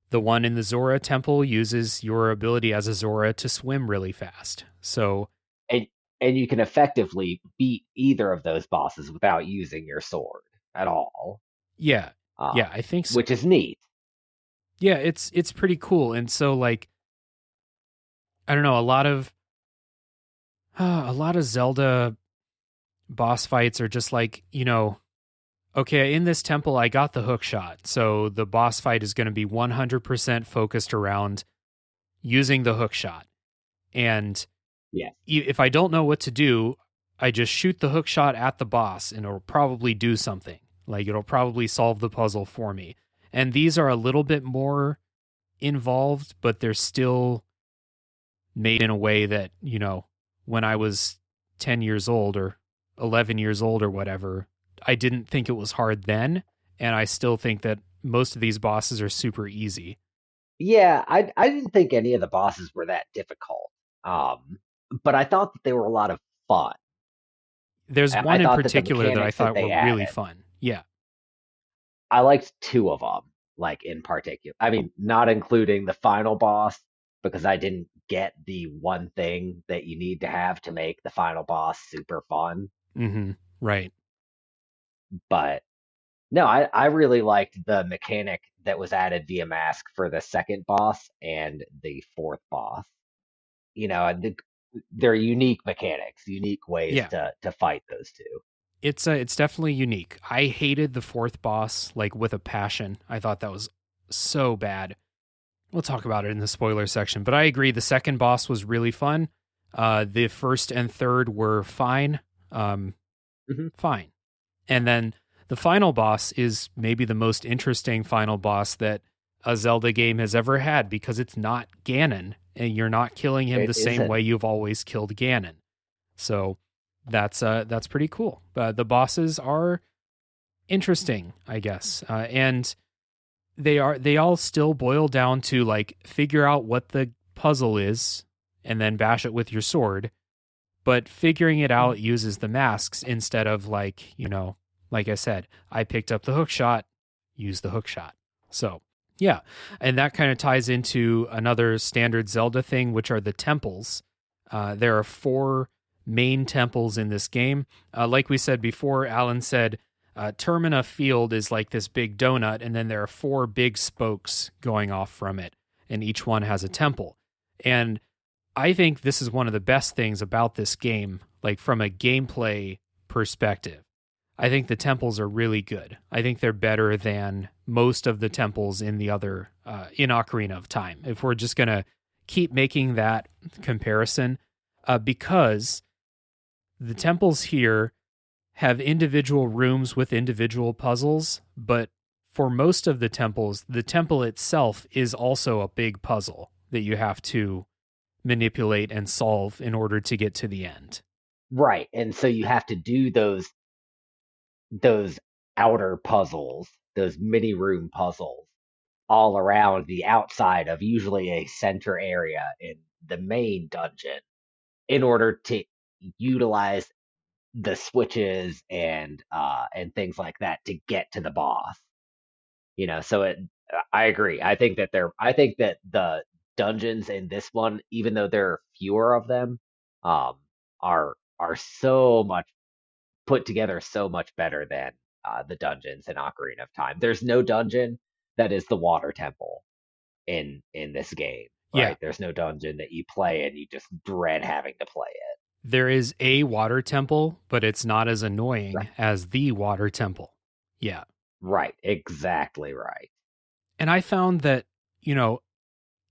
S1: the one in the Zora temple uses your ability as a Zora to swim really fast. So,
S2: And and you can effectively beat either of those bosses without using your sword at all.
S1: yeah. Yeah,
S2: Um,
S1: I think so.
S2: which is neat.
S1: Yeah, it's pretty cool. And so like I don't know, a lot of Zelda boss fights are just like, okay, in this temple, I got the hook shot. So the boss fight is going to be 100% focused around using the hook shot. And
S2: Yes.
S1: if I don't know what to do, I just shoot the hook shot at the boss and it'll probably do something. Like it'll probably solve the puzzle for me. And these are a little bit more involved, but they're still made in a way that, when I was 10 years old or 11 years old or whatever, I didn't think it was hard then. And I still think that most of these bosses are super easy.
S2: Yeah, I didn't think any of the bosses were that difficult. Um, but I thought that they were a lot of fun.
S1: There's
S2: I
S1: one in
S2: thought that the
S1: particular that I
S2: mechanics that
S1: thought were
S2: they
S1: really
S2: added,
S1: fun. Yeah.
S2: I liked two of them, like in particular. I mean, not including the final boss, because I didn't get the one thing that you need to have to make the final boss super fun.
S1: Mm-hmm. Right.
S2: But no, I really liked the mechanic that was added via mask for the second boss and the fourth boss. And they're unique mechanics, unique ways
S1: Yeah.
S2: to fight those two.
S1: It's definitely unique. I hated the fourth boss like with a passion. I thought that was so bad. We'll talk about it in the spoiler section, but I agree. The second boss was really fun. The first and third were fine. Fine. And then the final boss is maybe the most interesting final boss that a Zelda game has ever had, because it's not Ganon and you're not killing him
S2: It
S1: the same
S2: isn't.
S1: way you've always killed Ganon. So that's pretty cool. The bosses are interesting, I guess. And they all still boil down to like figure out what the puzzle is and then bash it with your sword. But figuring it out uses the masks instead of like, like I said, I picked up the hook shot, use the hook shot. So yeah. And that kind of ties into another standard Zelda thing, which are the temples. There are 4 main temples in this game. Like we said before, Alan said Termina Field is like this big donut, and then there are 4 big spokes going off from it, and each one has a temple. And I think this is one of the best things about this game, like from a gameplay perspective. I think the temples are really good. I think they're better than most of the temples in the other, in Ocarina of Time. If we're just going to keep making that comparison, because the temples here have individual rooms with individual puzzles, but for most of the temples, the temple itself is also a big puzzle that you have to manipulate and solve in order to get to the end.
S2: Right. And so you have to do those outer puzzles, those mini room puzzles all around the outside of usually a center area in the main dungeon in order to utilize the switches and things like that to get to the boss. So I agree. I think that the dungeons in this one, even though there are fewer of them, um, are so much put together, so much better than the dungeons in Ocarina of Time. There's no dungeon that is the water temple in this game,
S1: Yeah,
S2: right? There's no dungeon that you play and you just dread having to play it.
S1: there is a water temple, but it's not as annoying
S2: Right.
S1: as the water temple. Yeah.
S2: Right. Exactly right.
S1: And I found that,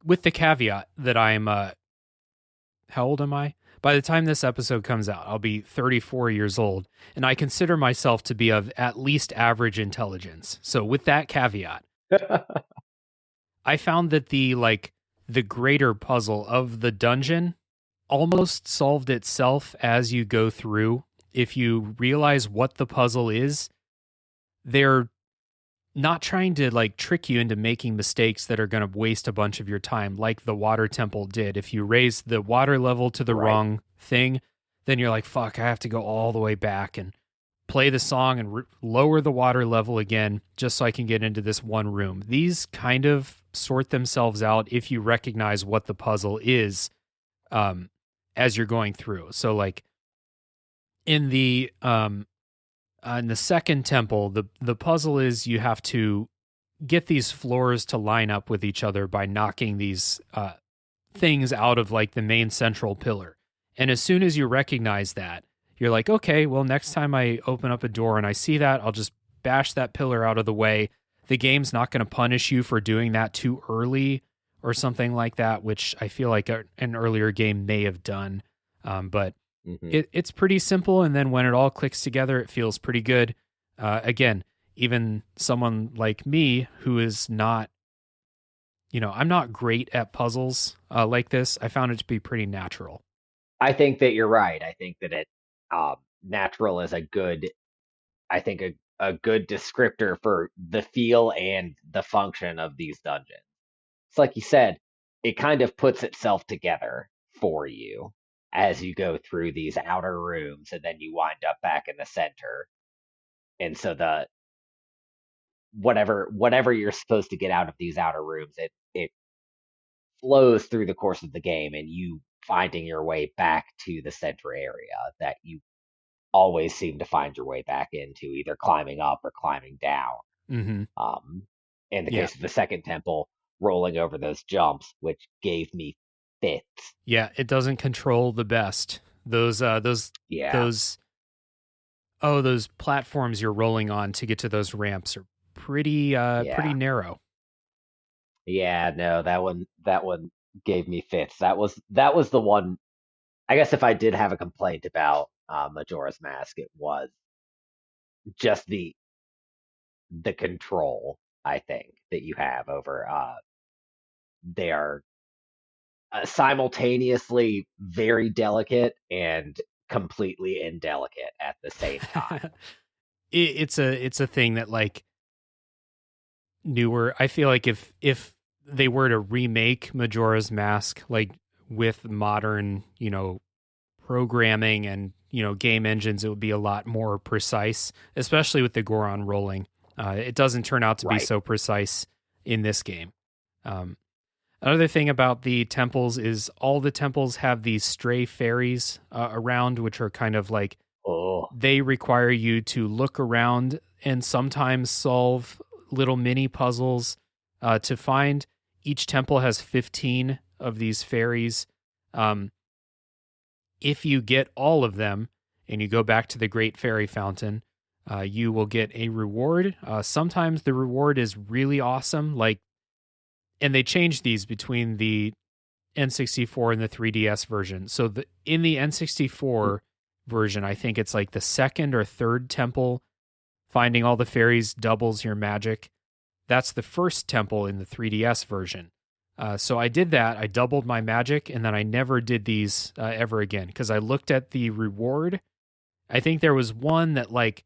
S1: with the caveat that I'm, how old am I? By the time this episode comes out, I'll be 34 years old, and I consider myself to be of at least average intelligence. So with that caveat, I found that the greater puzzle of the dungeon almost solved itself as you go through. If you realize what the puzzle is, they're not trying to like trick you into making mistakes that are going to waste a bunch of your time, like the water temple did. If you raise the water level to the
S2: Right.
S1: wrong thing, then you're like, fuck, I have to go all the way back and play the song and lower the water level again just so I can get into this one room. These kind of sort themselves out if you recognize what the puzzle is, as you're going through. So like in the second temple, the puzzle is you have to get these floors to line up with each other by knocking these things out of like the main central pillar. And as soon as you recognize that, you're like, okay, well, next time I open up a door and I see that, I'll just bash that pillar out of the way. The game's not going to punish you for doing that too early or something like that, which I feel like an earlier game may have done. But
S2: Hmm.
S1: it's pretty simple. And then when it all clicks together, it feels pretty good. Again, even someone like me who is not, I'm not great at puzzles like this. I found it to be pretty natural.
S2: I think that you're right. I think that natural is I think a good descriptor for the feel and the function of these dungeons. It's like you said, it kind of puts itself together for you as you go through these outer rooms and then you wind up back in the center. And so the whatever you're supposed to get out of these outer rooms, it flows through the course of the game and you finding your way back to the center area that you always seem to find your way back into, either climbing up or climbing down.
S1: Mm-hmm.
S2: Um, in the
S1: Yeah.
S2: case of the second temple, rolling over those jumps, which gave me fits.
S1: Yeah. It doesn't control the best.
S2: Yeah,
S1: Those, those platforms you're rolling on to get to those ramps are pretty
S2: yeah.
S1: narrow.
S2: Yeah, no, that one gave me fits. That was the one. I guess if I did have a complaint about Majora's Mask, it was just the control, I think, that you have over they are simultaneously very delicate and completely indelicate at the same time.
S1: It's a thing that like newer. I feel like if they were to remake Majora's Mask like with modern, programming and game engines, it would be a lot more precise, especially with the Goron rolling. It doesn't turn out to be
S2: Right.
S1: so precise in this game. Um, Another thing about the temples is all the temples have these stray fairies around, which are kind of like
S2: Oh,
S1: they require you to look around and sometimes solve little mini puzzles to find. Each temple has 15 of these fairies. Um, if you get all of them and you go back to the Great Fairy Fountain, you will get a reward. Sometimes the reward is really awesome, like, and they change these between the N64 and the 3DS version. So in the N64 version, I think it's like the second or third temple, finding all the fairies doubles your magic. That's the first temple in the 3DS version. So I did that. I doubled my magic, and then I never did these ever again because I looked at the reward. I think there was one that like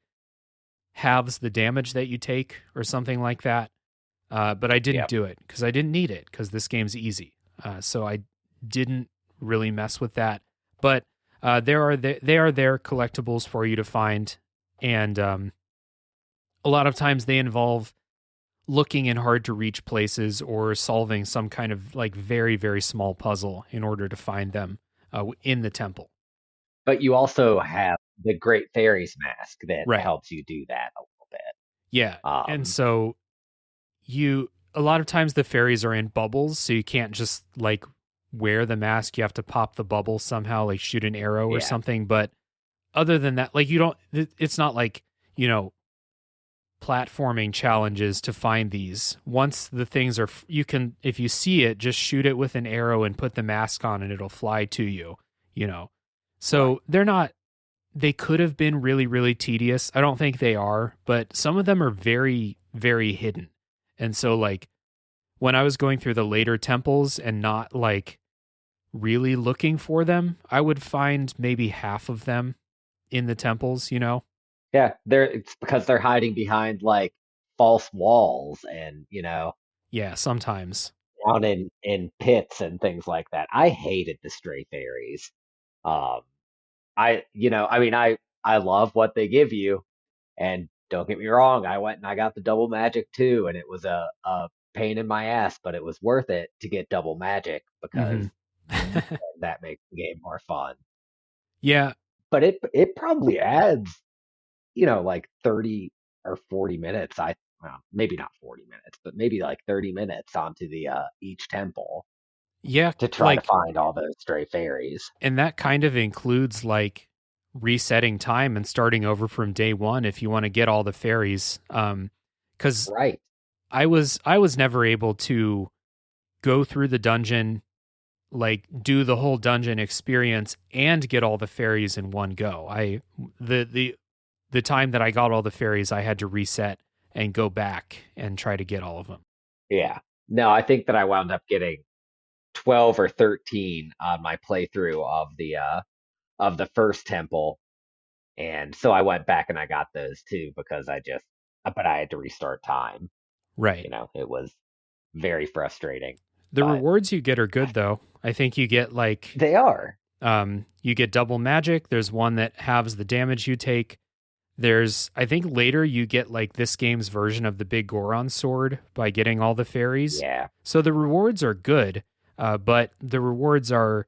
S1: halves the damage that you take or something like that. But I didn't
S2: yep.
S1: do it because I didn't need it because this game's easy. So I didn't really mess with that. But they are there collectibles for you to find, and a lot of times they involve looking in hard to reach places or solving some kind of like very very small puzzle in order to find them in the temple.
S2: But you also have the Great Fairies Mask that
S1: Right.
S2: helps you do that a little bit.
S1: Yeah. And
S2: Um,
S1: so you a lot of times the fairies are in bubbles, so you can't just like wear the mask. You have to pop the bubble somehow, like shoot an arrow or
S2: yeah,
S1: something. But other than that, like you don't. It's not like platforming challenges to find these. Once the things are, you can, if you see it, just shoot it with an arrow and put the mask on, and it'll fly to you. You know,
S2: right.
S1: so they're not. They could have been really really tedious. I don't think they are, but some of them are very very hidden. And so like when I was going through the later temples and not like really looking for them, I would find maybe half of them in the temples.
S2: Yeah, it's because they're hiding behind like false walls and
S1: Yeah, sometimes.
S2: down in pits and things like that. I hated the stray fairies. Um, I mean, I love what they give you, and don't get me wrong, I went and I got the double magic too, and it was a pain in my ass, but it was worth it to get double magic because
S1: Mhm.
S2: that makes the game more fun.
S1: Yeah.
S2: But it probably adds, like 30 or 40 minutes. Well, maybe not 40 minutes, but maybe like 30 minutes onto the each temple
S1: Yeah,
S2: to try to
S1: like
S2: find all those stray fairies.
S1: and that kind of includes like resetting time and starting over from day 1 if you want to get all the fairies. Cuz
S2: Right.
S1: I was never able to go through the dungeon, like do the whole dungeon experience and get all the fairies in one go. The time that I got all the fairies, I had to reset and go back and try to get all of them.
S2: Yeah. No, I think that I wound up getting 12 or 13 on my playthrough of the first temple. And so I went back and I got those too because but I had to restart time.
S1: Right.
S2: It was very frustrating,
S1: The
S2: but
S1: rewards you get are good though. I think you get like
S2: they are.
S1: you get double magic. There's one that halves the damage you take. I think later you get like this game's version of the big Goron sword by getting all the fairies.
S2: Yeah.
S1: So the rewards are good, but the rewards are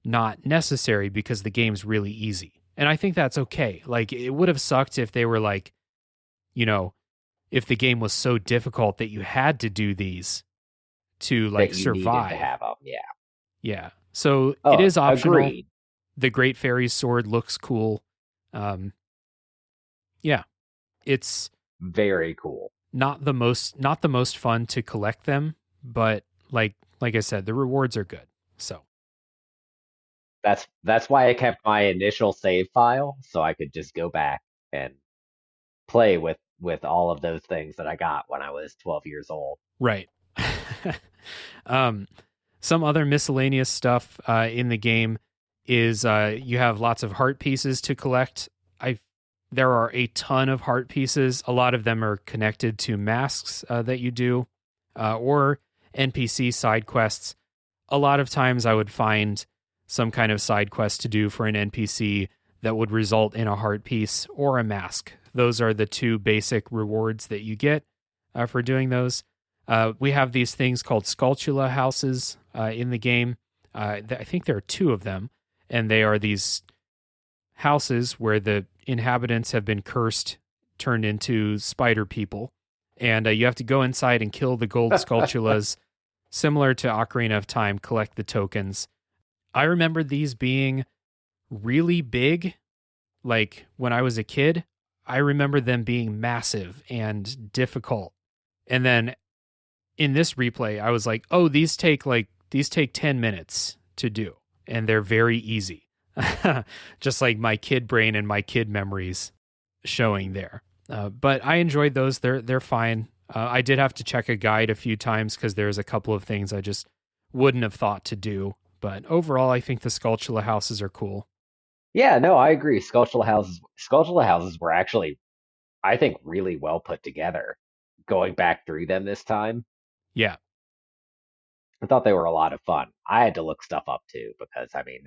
S1: not necessary because the game's really easy. And I think that's okay. Like it would have sucked if they were like, you know, if the game was so difficult that you had to do these to
S2: That
S1: like
S2: you needed to
S1: survive.
S2: have them. Yeah.
S1: Yeah. So it
S2: Oh,
S1: is optional.
S2: agreed.
S1: The Great Fairy's sword looks cool. Um, yeah, it's
S2: Very cool.
S1: not the most fun to collect them, but like I said, the rewards are good. So
S2: That's why I kept my initial save file so I could just go back and play with all of those things that I got when I was 12 years old.
S1: right. um, some other miscellaneous stuff in the game is you have lots of heart pieces to collect. There are a ton of heart pieces. A lot of them are connected to masks that you do or NPC side quests. A lot of times I would find some kind of side quest to do for an NPC that would result in a heart piece or a mask. Those are the two basic rewards that you get for doing those. We have these things called Skulltula houses in the game. I think there are two of them, and they are these houses where the inhabitants have been cursed, turned into spider people, and you have to go inside and kill the gold Skulltulas, similar to Ocarina of Time, collect the tokens. I remember these being really big. Like when I was a kid, I remember them being massive and difficult. And then in this replay, I was like, oh, these take 10 minutes to do, and they're very easy. Just like my kid brain and my kid memories showing there. But I enjoyed those. They're fine. I did have to check a guide a few times because there's a couple of things I just wouldn't have thought to do. But overall, I think the Skulltula houses are cool.
S2: Yeah, no, I agree. Skulltula houses were actually, I think, really well put together. Going back through them this time,
S1: Yeah.
S2: I thought they were a lot of fun. I had to look stuff up too because I mean,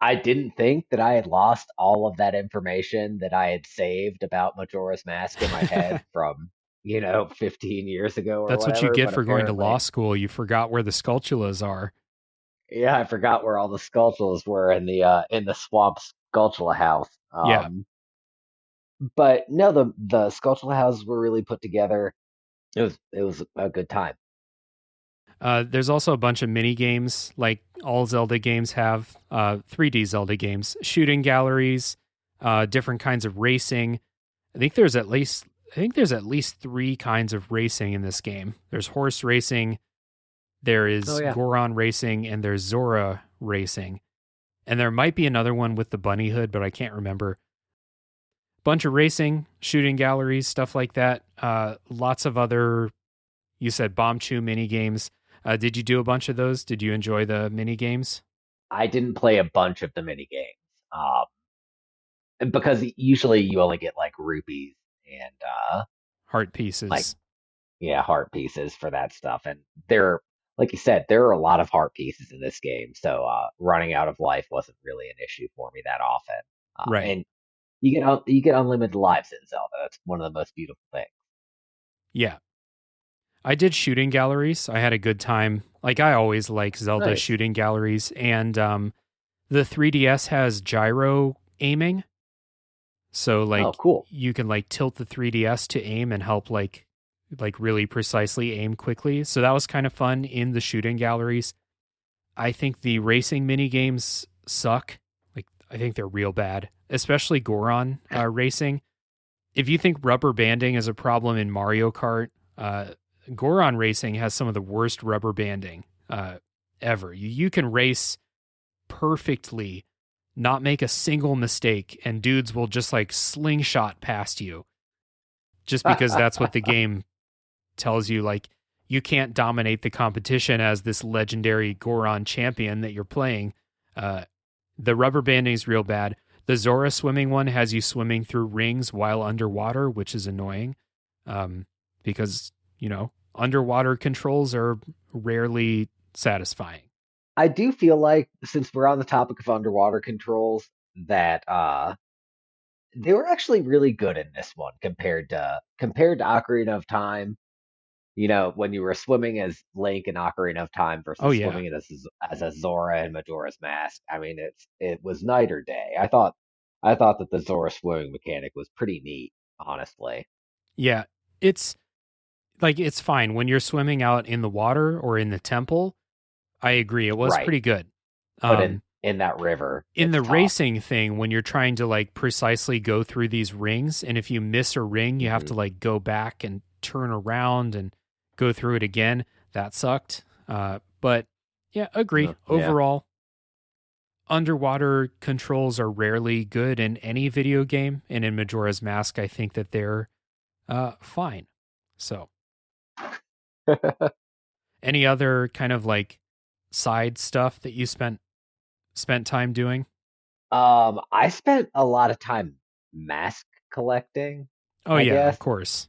S2: I didn't think that I had lost all of that information that I had saved about Majora's Mask in my head from, 15 years ago or
S1: That's what you
S2: whatever,
S1: get
S2: but
S1: for going to law
S2: apparently,
S1: school. You forgot where the Skulltulas are.
S2: yeah, I forgot where all the Skulltulas were in the swamp Skulltula house.
S1: Yeah.
S2: But no, the Skulltula houses were really put together. It was a good time.
S1: There's also a bunch of mini games, like all Zelda games have, 3D Zelda games, shooting galleries, different kinds of racing. I think there's at least three kinds of racing in this game. There's horse racing, there
S2: Oh
S1: is
S2: yeah.
S1: Goron racing, and there's Zora racing. And there might be another one with the bunny hood, but I can't remember. Bunch of racing, shooting galleries, stuff like that. Lots of other, you said Bomb Chew mini games. Did you do a bunch of those? Did you enjoy the mini games?
S2: I didn't play a bunch of the mini games. Because usually you only get like rupees and
S1: Heart
S2: like
S1: pieces.
S2: yeah, heart pieces for that stuff. And there, like you said, there are a lot of heart pieces in this game, so running out of life wasn't really an issue for me that often.
S1: Right.
S2: And you get unlimited lives in Zelda. That's one of the most beautiful things.
S1: Yeah. I did shooting galleries. I had a good time. Like I always like Zelda
S2: Nice.
S1: shooting galleries. And the 3DS has gyro aiming. So
S2: Oh,
S1: like
S2: cool.
S1: you can like tilt the 3DS to aim and help like really precisely aim quickly. So that was kind of fun in the shooting galleries. I think the racing mini games suck. Like I think they're real bad, especially Goron racing. If you think rubber banding is a problem in Mario Kart, Goron racing has some of the worst rubber banding ever. You can race perfectly, not make a single mistake, and dudes will just like slingshot past you just because that's what the game tells you. Like, you can't dominate the competition as this legendary Goron champion that you're playing. The rubber banding is real bad. The Zora swimming one has you swimming through rings while underwater, which is annoying because, underwater controls are rarely satisfying.
S2: I do feel like since we're on the topic of underwater controls, that they were actually really good in this one compared to Ocarina of Time. When you were swimming as Link in Ocarina of Time
S1: Oh,
S2: versus
S1: yeah.
S2: swimming as a Zora in Majora's Mask. I mean, it was night or day. I thought that the Zora swimming mechanic was pretty neat, honestly.
S1: Yeah. It's it's fine when you're swimming out in the water or in the temple. I agree. It was
S2: Right.
S1: pretty good.
S2: But in that river,
S1: In
S2: it's
S1: the
S2: tough.
S1: racing thing, when you're trying to like precisely go through these rings, and if you miss a ring, you have
S2: Hmm.
S1: to like go back and turn around and go through it again. That sucked. But yeah, agree.
S2: Yeah.
S1: Overall, underwater controls are rarely good in any video game, and in Majora's Mask, I think that they're fine. So, any other kind of like side stuff that you spent time doing?
S2: I spent a lot of time mask collecting,
S1: Oh
S2: I
S1: yeah, of
S2: guess.
S1: course.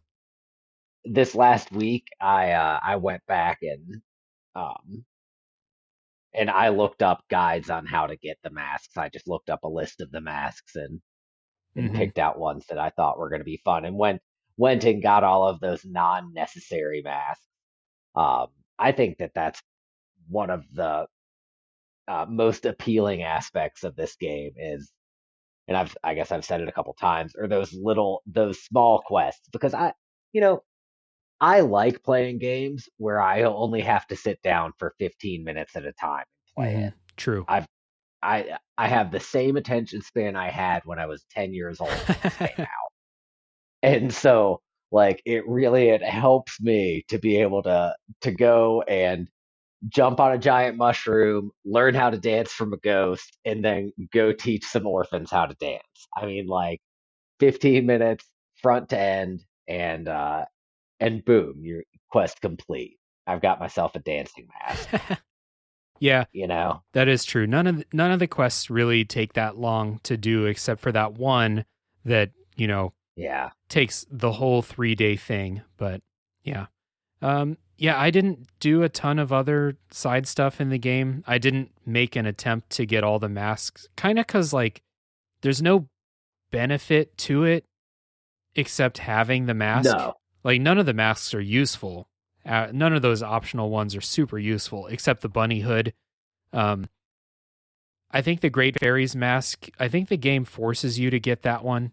S2: This last week I went back um and I looked up guides on how to get the masks. I just looked up a list of the masks and
S1: Mm-hmm.
S2: picked out ones that I thought were going to be fun and went and got all of those non-necessary masks. Um I think that that's one of the most appealing aspects of this game is, and I guess I've said it a couple times, or those small quests, because you know, I like playing games where I only have to sit down for 15 minutes at a time and play
S1: Mm-hmm.
S2: it.
S1: True.
S2: I have the same attention span I had when I was 10 years old when this came out. And so like it helps me to be able to go and jump on a giant mushroom, learn how to dance from a ghost, and then go teach some orphans how to dance. I mean, like 15 minutes front to end, and boom, your quest complete. I've got myself a dancing mask,
S1: Yeah,
S2: you know?
S1: that is true. None of the quests really take that long to do, except for that one that
S2: Yeah.
S1: takes the whole 3 day thing. But yeah, yeah, I didn't do a ton of other side stuff in the game. I didn't make an attempt to get all the masks, kind of because like there's no benefit to it except having the mask.
S2: No.
S1: Like none of the masks are useful. None of those optional ones are super useful, except the bunny hood. Um, I think the Great Fairy's mask. I think the game forces you to get that one.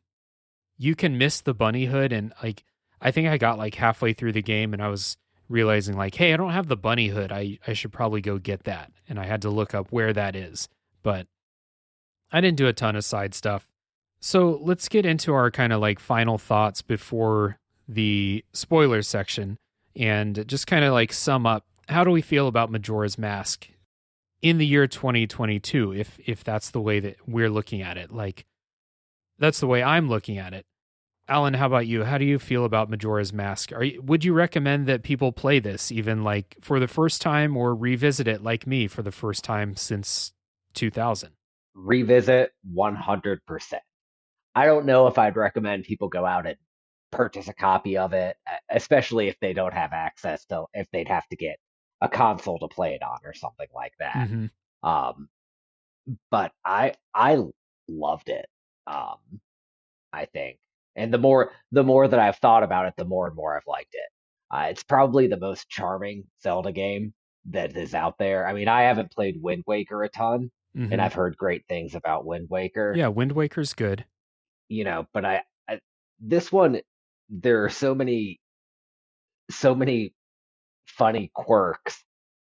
S1: You can miss the bunny hood, and like I think I got like halfway through the game, and I was realizing like, hey, I don't have the bunny hood. I should probably go get that, and I had to look up where that is. But I didn't do a ton of side stuff. So let's get into our kind of like final thoughts before the spoiler section and just kind of like sum up how do we feel about Majora's Mask in the year 2022 if that's the way that we're looking at it. Like that's the way I'm looking at it. Alan, how about you? How do you feel about Majora's Mask? Would you recommend that people play this even like for the first time or revisit it like me for the first time since 2000?
S2: Revisit 100%. I don't know if I'd recommend people go out and purchase a copy of it, especially if they don't have access to, if they'd have to get a console to play it on or something like that.
S1: Mm-hmm.
S2: Um, but I loved it. I think, and the more that I've thought about it, the more and more I've liked it. It's probably the most charming Zelda game that is out there. I mean, I haven't played Wind Waker a ton, and
S1: Mm-hmm.
S2: I've heard great things about Wind Waker.
S1: Yeah, Wind Waker's good.
S2: But I this one, there are so many funny quirks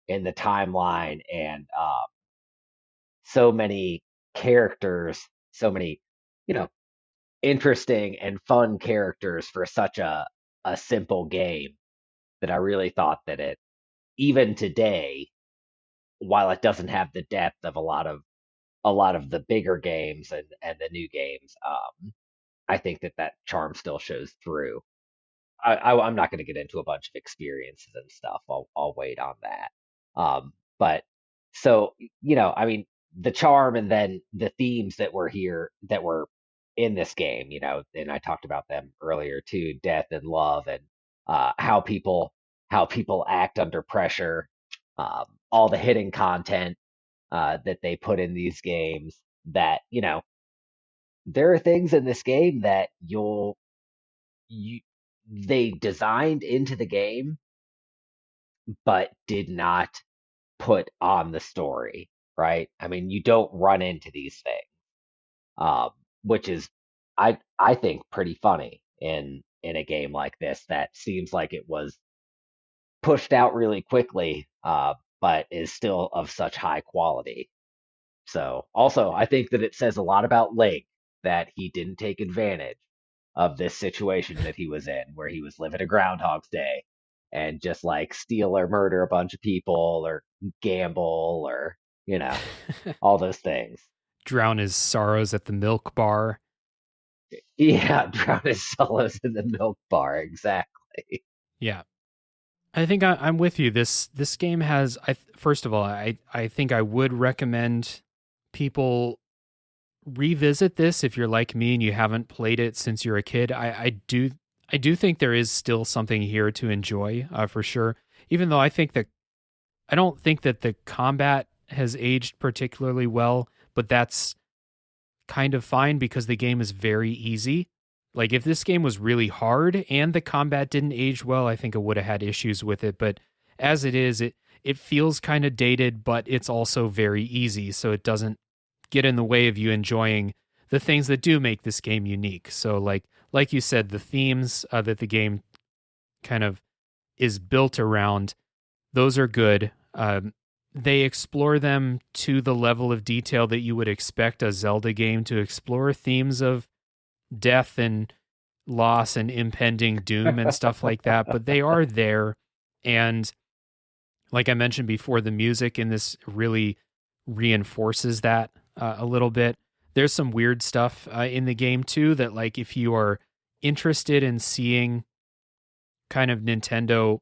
S2: in the timeline, and so many characters, so many you know interesting and fun characters for such a simple game, that I really thought that it, even today, while it doesn't have the depth of a lot of the bigger games and the new games, I think that charm still shows through. I'm not going to get into a bunch of experiences and stuff. I'll wait on that. But so I mean, the charm and then the themes that were here, that were in this game, and I talked about them earlier too: death and love, and how people act under pressure. All the hidden content that they put in these games. That there are things in this game that you they designed into the game but did not put on the story, right? I mean, you don't run into these things, um, which is, I think, pretty funny in a game like this that seems like it was pushed out really quickly, but is still of such high quality. So, also, I think that it says a lot about Link that he didn't take advantage of this situation that he was in, where he was living a Groundhog's Day, and just like steal or murder a bunch of people or gamble or, all those things.
S1: Drown his sorrows at the milk bar.
S2: Yeah, drown his sorrows in the milk bar, exactly.
S1: Yeah. I think I'm with you. This game has, first of all, I think I would recommend people revisit this if you're like me and you haven't played it since you're a kid. I do think there is still something here to enjoy, for sure. Even though I don't think that the combat has aged particularly well, but that's kind of fine because the game is very easy. Like if this game was really hard and the combat didn't age well, I think I would have had issues with it. But as it is, it feels kind of dated, but it's also very easy, so it doesn't get in the way of you enjoying the things that do make this game unique. So like you said, the themes that the game kind of is built around, those are good. They explore them to the level of detail that you would expect a Zelda game to explore, themes of death and loss and impending doom and stuff like that, but they are there. And like I mentioned before, the music in this really reinforces that a little bit. There's some weird stuff in the game too that, like, if you are interested in seeing kind of Nintendo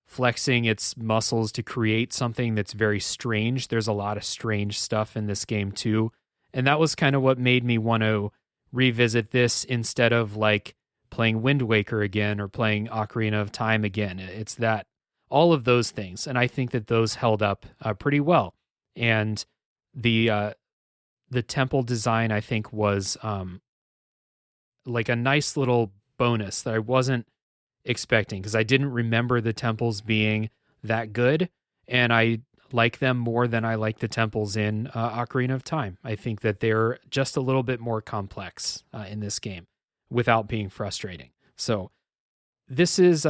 S1: flexing its muscles to create something that's very strange, there's a lot of strange stuff in this game too. And that was kind of what made me want to revisit this instead of like playing Wind Waker again or playing Ocarina of Time again. It's that all of those things, and I think that those held up pretty well. And the temple design, I think, was like a nice little bonus that I wasn't expecting, because I didn't remember the temples being that good, and I like them more than I like the temples in Ocarina of Time. I think that they're just a little bit more complex in this game without being frustrating. So this is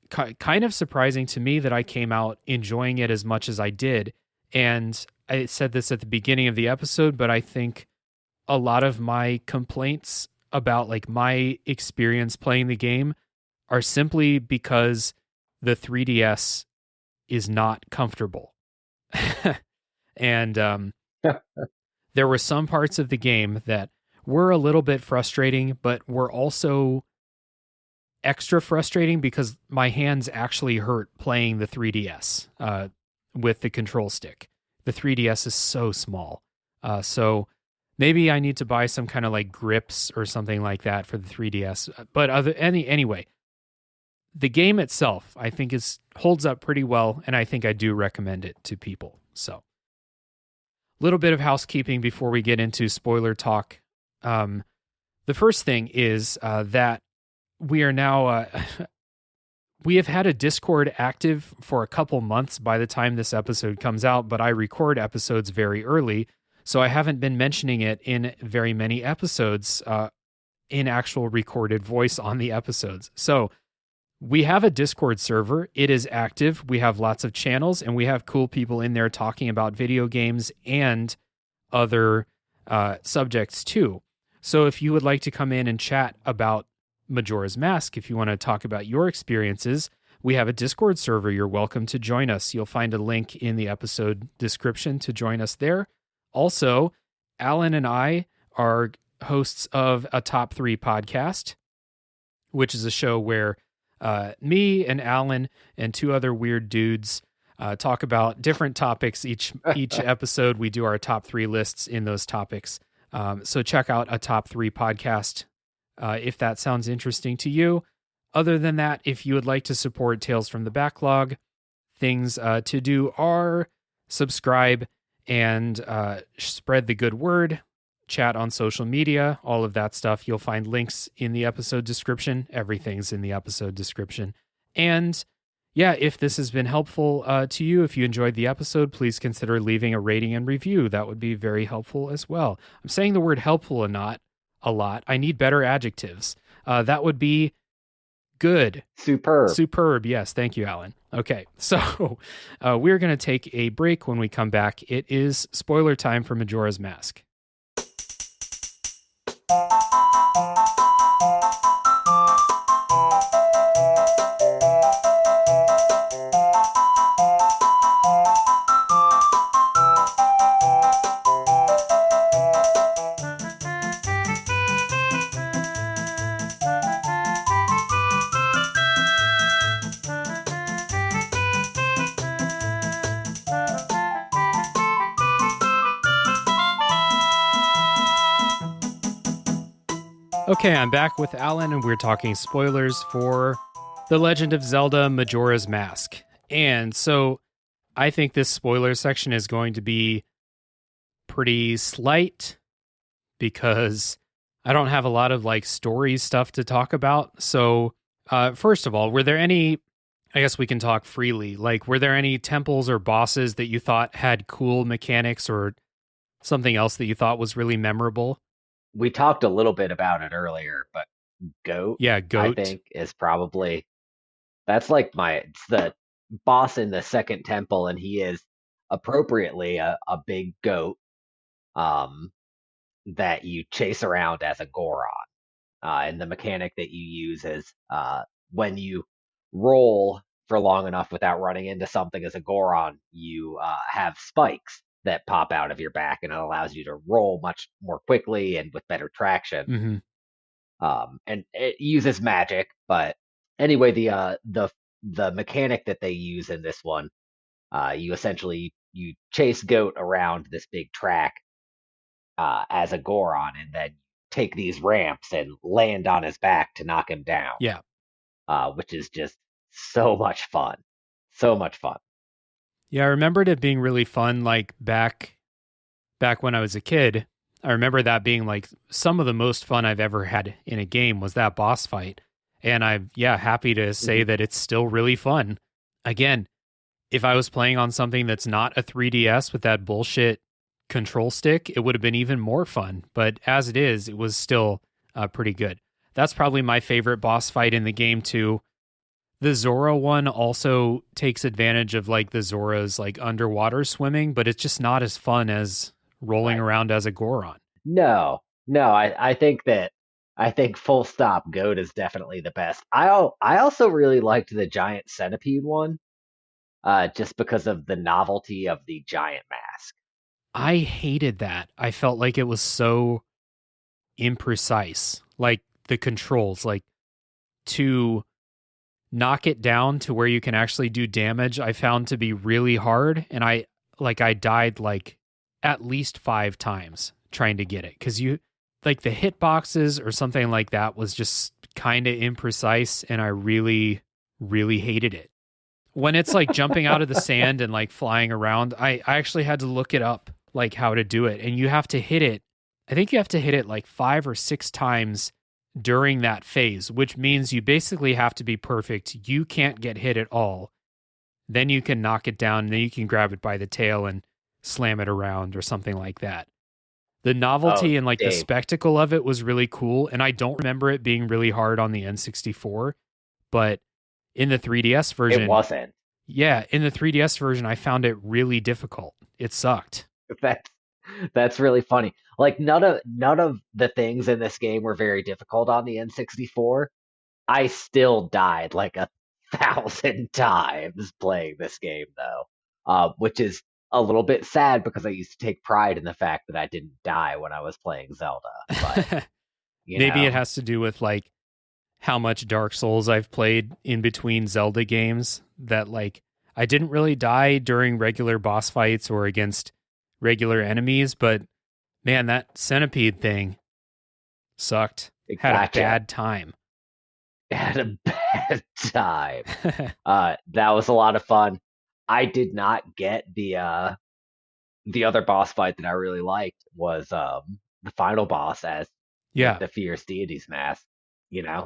S1: kind of surprising to me that I came out enjoying it as much as I did. And I said this at the beginning of the episode, but I think a lot of my complaints about like my experience playing the game are simply because the 3DS is not comfortable. And there were some parts of the game that were a little bit frustrating, but were also extra frustrating because my hands actually hurt playing the 3DS with the control stick. The 3DS is so small. So maybe I need to buy some kind of like grips or something like that for the 3DS. But anyway, the game itself, I think, holds up pretty well, and I think I do recommend it to people. So, a little bit of housekeeping before we get into spoiler talk. The first thing is that we are now we have had a Discord active for a couple months by the time this episode comes out, but I record episodes very early, so I haven't been mentioning it in very many episodes in actual recorded voice on the episodes. So we have a Discord server. It is active. We have lots of channels, and we have cool people in there talking about video games and other subjects too. So if you would like to come in and chat about Majora's Mask, if you want to talk about your experiences, we have a Discord server. You're welcome to join us. You'll find a link in the episode description to join us there. Also, Alan and I are hosts of a Top 3 podcast, which is a show where me and Alan and two other weird dudes talk about different topics. Each episode, we do our top 3 lists in those topics. So check out a Top 3 podcast if that sounds interesting to you. Other than that, if you would like to support Tales from the Backlog, things to do are subscribe and spread the good word, chat on social media, all of that stuff. You'll find links in the episode description. Everything's in the episode description. And yeah, if this has been helpful to you, if you enjoyed the episode, please consider leaving a rating and review. That would be very helpful as well. I'm saying the word helpful and not a lot. I need better adjectives. That would be good. Superb. Yes. Thank you, Alan. Okay. So we're going to take a break. When we come back, it is spoiler time for Majora's Mask. Okay, I'm back with Alan, and we're talking spoilers for The Legend of Zelda Majora's Mask. And so I think this spoiler section is going to be pretty slight because I don't have a lot of like story stuff to talk about. So, first of all, were there any, I guess we can talk freely, like, were there any temples or bosses that you thought had cool mechanics or something else that you thought was really memorable?
S2: We talked a little bit about it earlier, but Goat,
S1: Yeah,
S2: I
S1: Goat.
S2: think, is probably that's like it's the boss in the second temple, and he is appropriately a big goat um, that you chase around as a Goron. And the mechanic that you use is when you roll for long enough without running into something as a Goron, you have spikes that pop out of your back, and it allows you to roll much more quickly and with better traction.
S1: Mm-hmm.
S2: And it uses magic, but anyway, the mechanic that they use in this one, you essentially you chase Goat around this big track as a Goron, and then take these ramps and land on his back to knock him down,
S1: Yeah.
S2: which is just so much fun, so much fun.
S1: Yeah, I remembered it being really fun, like back when I was a kid. I remember that being like some of the most fun I've ever had in a game was that boss fight. And I'm happy to say
S2: Mhm.
S1: that it's still really fun. Again, if I was playing on something that's not a 3DS with that bullshit control stick, it would have been even more fun. But as it is, it was still pretty good. That's probably my favorite boss fight in the game too. The Zora one also takes advantage of like the Zora's like underwater swimming, but it's just not as fun as rolling
S2: Right?
S1: around as a Goron.
S2: No, no. I think full stop. Goat is definitely the best. I also really liked the giant centipede one, just because of the novelty of the giant mask.
S1: I hated that. I felt like it was so imprecise. Like the controls, like to knock it down to where you can actually do damage, I found to be really hard. And I died like at least 5 times trying to get it. Cause you like the hitboxes or something like that was just kind of imprecise. And I really, really hated it. When it's like jumping out of the sand and like flying around, I actually had to look it up, like how to do it. And you have to hit it. I think you have to hit it like 5 or 6 times during that phase, which means you basically have to be perfect. You can't get hit at all. Then you can knock it down, and then you can grab it by the tail and slam it around or something like that. The
S2: Oh,
S1: novelty and like the
S2: Dave,
S1: spectacle of it was really cool. And I don't remember it being really hard on the N64, but in the 3DS
S2: it
S1: version,
S2: wasn't.
S1: in the 3DS version, I found it really difficult. It sucked.
S2: That's that's really funny. Like none of the things in this game were very difficult on the N64. I still died like 1,000 times playing this game though, which is a little bit sad because I used to take pride in the fact that I didn't die when I was playing Zelda. But you
S1: Maybe it
S2: know,
S1: has to do with like how much Dark Souls I've played in between Zelda games that like I didn't really die during regular boss fights or against regular enemies, but man, that centipede thing sucked.
S2: it
S1: Had a
S2: gotcha.
S1: bad time.
S2: Had a bad time. That was a lot of fun. I did not get the other boss fight that I really liked was the final boss as with
S1: Yeah.
S2: the Fierce Deity's mask,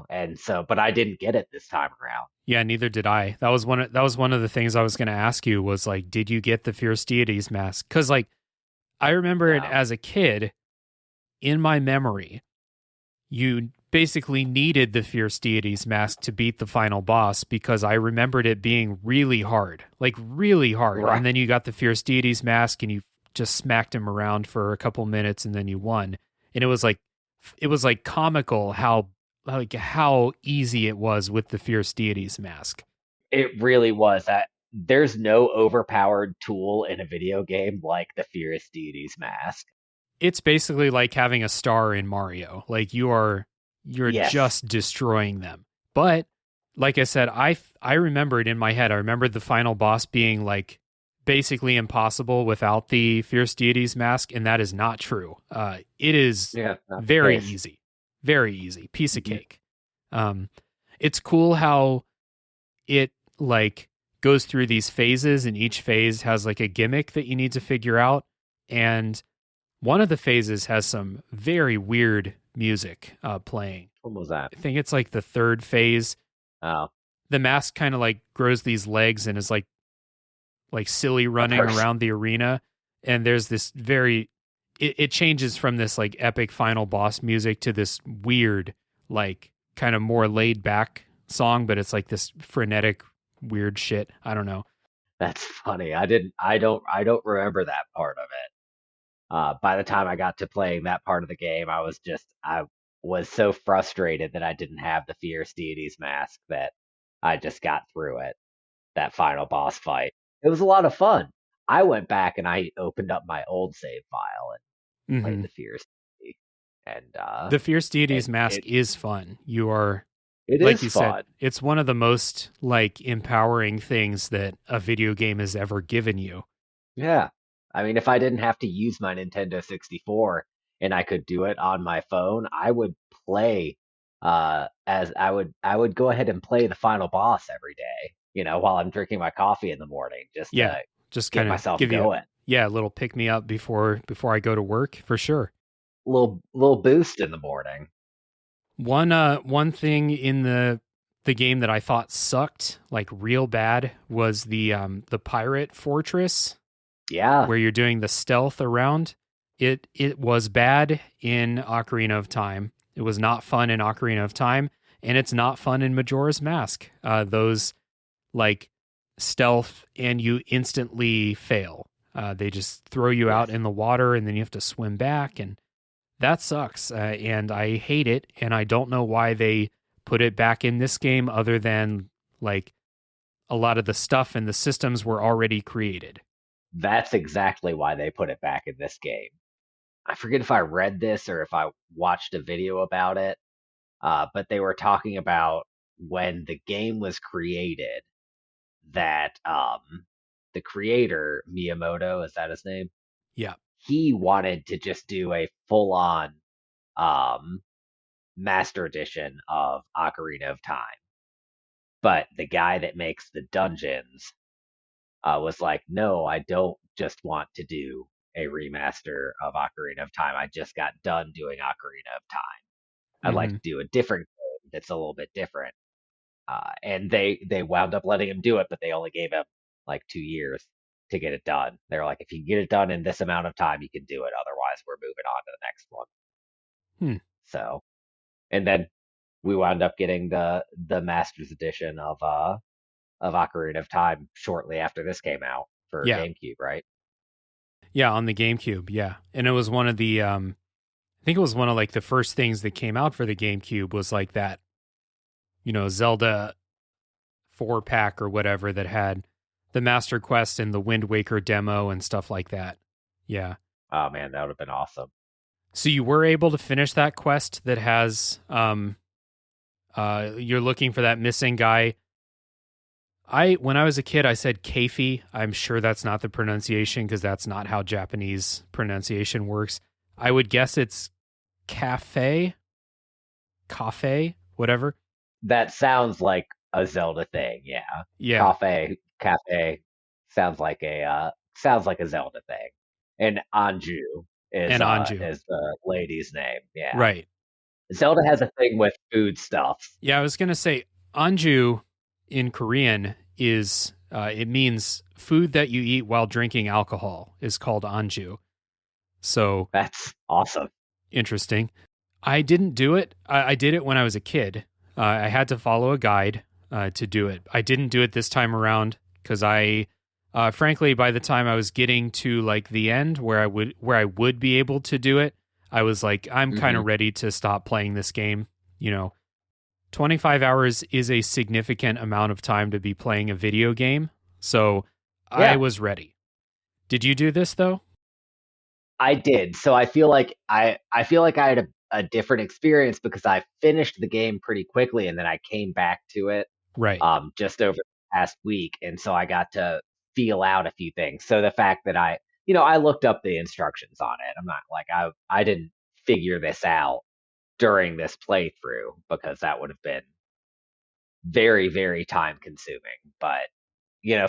S2: and so but I didn't get it this time around.
S1: Yeah, neither did I. That was one of the things I was going to ask you was like, did you get the Fierce Deities mask? Cuz like I remember it
S2: No.
S1: as a kid in my memory. You basically needed the Fierce Deities mask to beat the final boss because I remembered it being really hard, like really hard.
S2: Right.
S1: And then you got the Fierce Deities mask and you just smacked him around for a couple minutes and then you won. And it was like comical how easy it was with the Fierce Deities mask.
S2: It really was that there's no overpowered tool in a video game like the Fierce Deity's mask.
S1: It's basically like having a star in Mario. Like you're
S2: Yes.
S1: just destroying them. But like I said, I remember it in my head. I remember the final boss being like basically impossible without the Fierce Deities mask, and that is not true. It is
S2: Yeah, not the
S1: very
S2: case.
S1: easy. Very easy. Piece of
S2: Mhm.
S1: cake. Um, it's cool how it like goes through these phases, and each phase has like a gimmick that you need to figure out. And one of the phases has some very weird music playing.
S2: What was that?
S1: I think it's like the third phase.
S2: Oh,
S1: The mask kind of like grows these legs and is like silly
S2: a
S1: running
S2: person.
S1: around the arena. And there's this very it changes from this like epic final boss music to this weird, like kind of more laid back song, but it's like this frenetic weird shit. I don't know.
S2: That's funny. I don't remember that part of it. By the time I got to playing that part of the game, I was so frustrated that I didn't have the Fierce Deities mask that I just got through it. That final boss fight. It was a lot of fun. I went back and I opened up my old save file and played
S1: Hmm.
S2: the Fierce Deity,
S1: The Fierce
S2: and
S1: Deities mask is fun. You are,
S2: it
S1: like
S2: is
S1: you said,
S2: fun.
S1: it's one of the most like empowering things that a video game has ever given you.
S2: Yeah. I mean, if I didn't have to use my Nintendo 64 and I could do it on my phone, I would play as I would go ahead and play the final boss every day, while I'm drinking my coffee in the morning just
S1: Yeah,
S2: to
S1: just
S2: get
S1: kind of
S2: myself
S1: give you
S2: going.
S1: yeah, a little pick me up before I go to work for sure.
S2: Little boost in the morning.
S1: One thing in the game that I thought sucked like real bad was the pirate fortress
S2: Yeah,
S1: where you're doing the stealth around. It was bad in Ocarina of Time. It was not fun in Ocarina of Time, and it's not fun in Majora's Mask. Those like stealth and you instantly fail. They just throw you out
S2: yes.
S1: in the water and then you have to swim back, and that sucks. And I hate it. And I don't know why they put it back in this game, other than like a lot of the stuff and the systems were already created.
S2: That's exactly why they put it back in this game. I forget if I read this or if I watched a video about it, but they were talking about when the game was created that the creator, Miyamoto, is that his name?
S1: Yeah.
S2: He wanted to just do a full on um, master edition of Ocarina of Time. But the guy that makes the dungeons was like, no, I don't just want to do a remaster of Ocarina of Time. I just got done doing Ocarina of Time. I'd like
S1: Hmm.
S2: to do a different game that's a little bit different. And they wound up letting him do it, but they only gave him like 2 years to get it done. They're like, if you get it done in this amount of time, you can do it. Otherwise, we're moving on to the next one.
S1: Hmm.
S2: So, and then we wound up getting the Masters edition of Ocarina of Time shortly after this came out for
S1: Yeah.
S2: GameCube, right?
S1: Yeah. On the GameCube. Yeah. And it was one of the, I think it was one of like the first things that came out for the GameCube was like that, Zelda 4 pack or whatever that had the Master Quest and the Wind Waker demo and stuff like that. Yeah.
S2: Oh man, that would have been awesome.
S1: So you were able to finish that quest that has you're looking for that missing guy. When I was a kid I said Keifi. I'm sure that's not the pronunciation because that's not how Japanese pronunciation works. I would guess it's cafe, whatever.
S2: That sounds like a Zelda thing, yeah.
S1: Yeah.
S2: Cafe sounds like a Zelda thing. And Anju
S1: And Anju.
S2: is the lady's name. Yeah.
S1: Right.
S2: Zelda has a thing with food stuff.
S1: Yeah, I was going to say Anju in Korean is it means food that you eat while drinking alcohol is called Anju. So
S2: That's awesome.
S1: interesting. I didn't do it. I did it when I was a kid. I had to follow a guide to do it. I didn't do it this time around because frankly, by the time I was getting to like the end where I would be able to do it, I was like, I'm kind
S2: Hmm.
S1: of ready to stop playing this game. 25 hours is a significant amount of time to be playing a video game. So I
S2: Yeah,
S1: was ready. Did you do this though?
S2: I did. So I feel like I had a different experience because I finished the game pretty quickly and then I came back to it
S1: Right.
S2: just over the past week, and so I got to feel out a few things. So the fact that I looked up the instructions on it. I'm not like I didn't figure this out during this playthrough because that would have been very, very time consuming. But,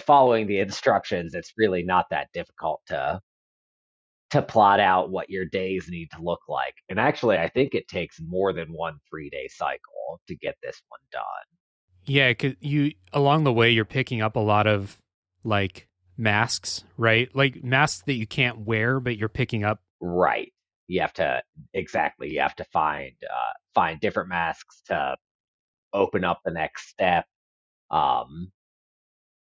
S2: following the instructions, it's really not that difficult to plot out what your days need to look like. And actually, I think it takes more than one 3-day cycle to get this one done.
S1: Yeah, 'cause you along the way you're picking up a lot of like masks, right? Like masks that you can't wear, but you're picking up.
S2: Right. You have to exactly. You have to find different masks to open up the next step. Um,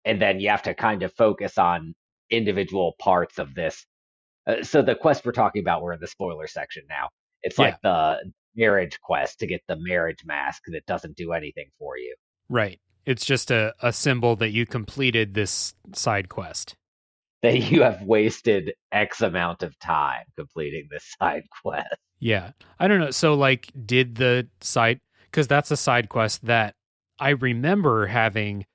S2: and then you have to kind of focus on individual parts of this. So the quest we're talking about, we're in the spoiler section now. It's
S1: Yeah,
S2: like the marriage quest to get the marriage mask that doesn't do anything for you.
S1: right. It's just a symbol that you completed this side quest.
S2: That you have wasted X amount of time completing this side quest.
S1: Yeah. I don't know. So like did the side cuz that's a side quest that I remember having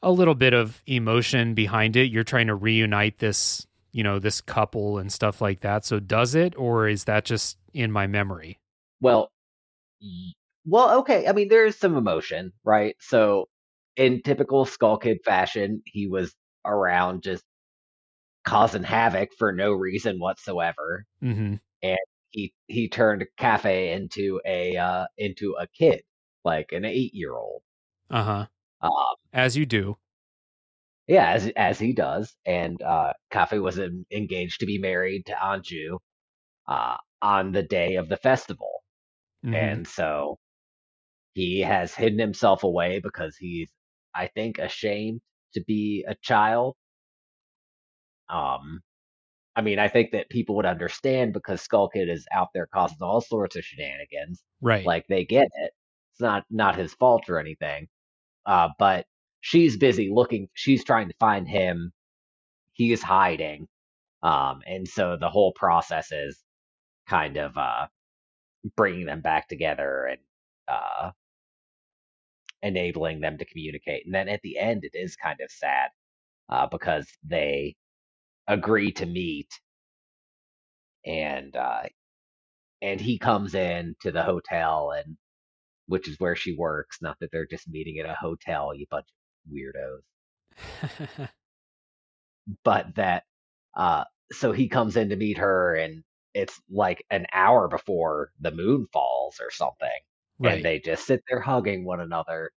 S1: a little bit of emotion behind it. You're trying to reunite this, this couple and stuff like that. So does it, or is that just in my memory?
S2: Well, okay. I mean, there is some emotion, right? So, in typical Skull Kid fashion, he was around just causing havoc for no reason whatsoever,
S1: Mm-hmm.
S2: and he turned Cafe into a kid, like an 8-year-old.
S1: Uh-huh.
S2: Um,
S1: As you do.
S2: yeah, as he does, and Cafe was engaged to be married to Anju on the day of the festival,
S1: Mm-hmm.
S2: and so he has hidden himself away because he's, I think, ashamed to be a child. Um, I mean, I think that people would understand because Skull Kid is out there causing all sorts of shenanigans.
S1: Right.
S2: Like they get it. It's not his fault or anything. But she's busy looking. She's trying to find him. He is hiding. And so the whole process is kind of bringing them back together and uh, enabling them to communicate. And then at the end, it is kind of sad because they agree to meet, and he comes in to the hotel, and which is where she works. Not that they're just meeting at a hotel, you bunch of weirdos, but that so he comes in to meet her, and it's like an hour before the moon falls or something, and
S1: Right.
S2: they just sit there hugging one another,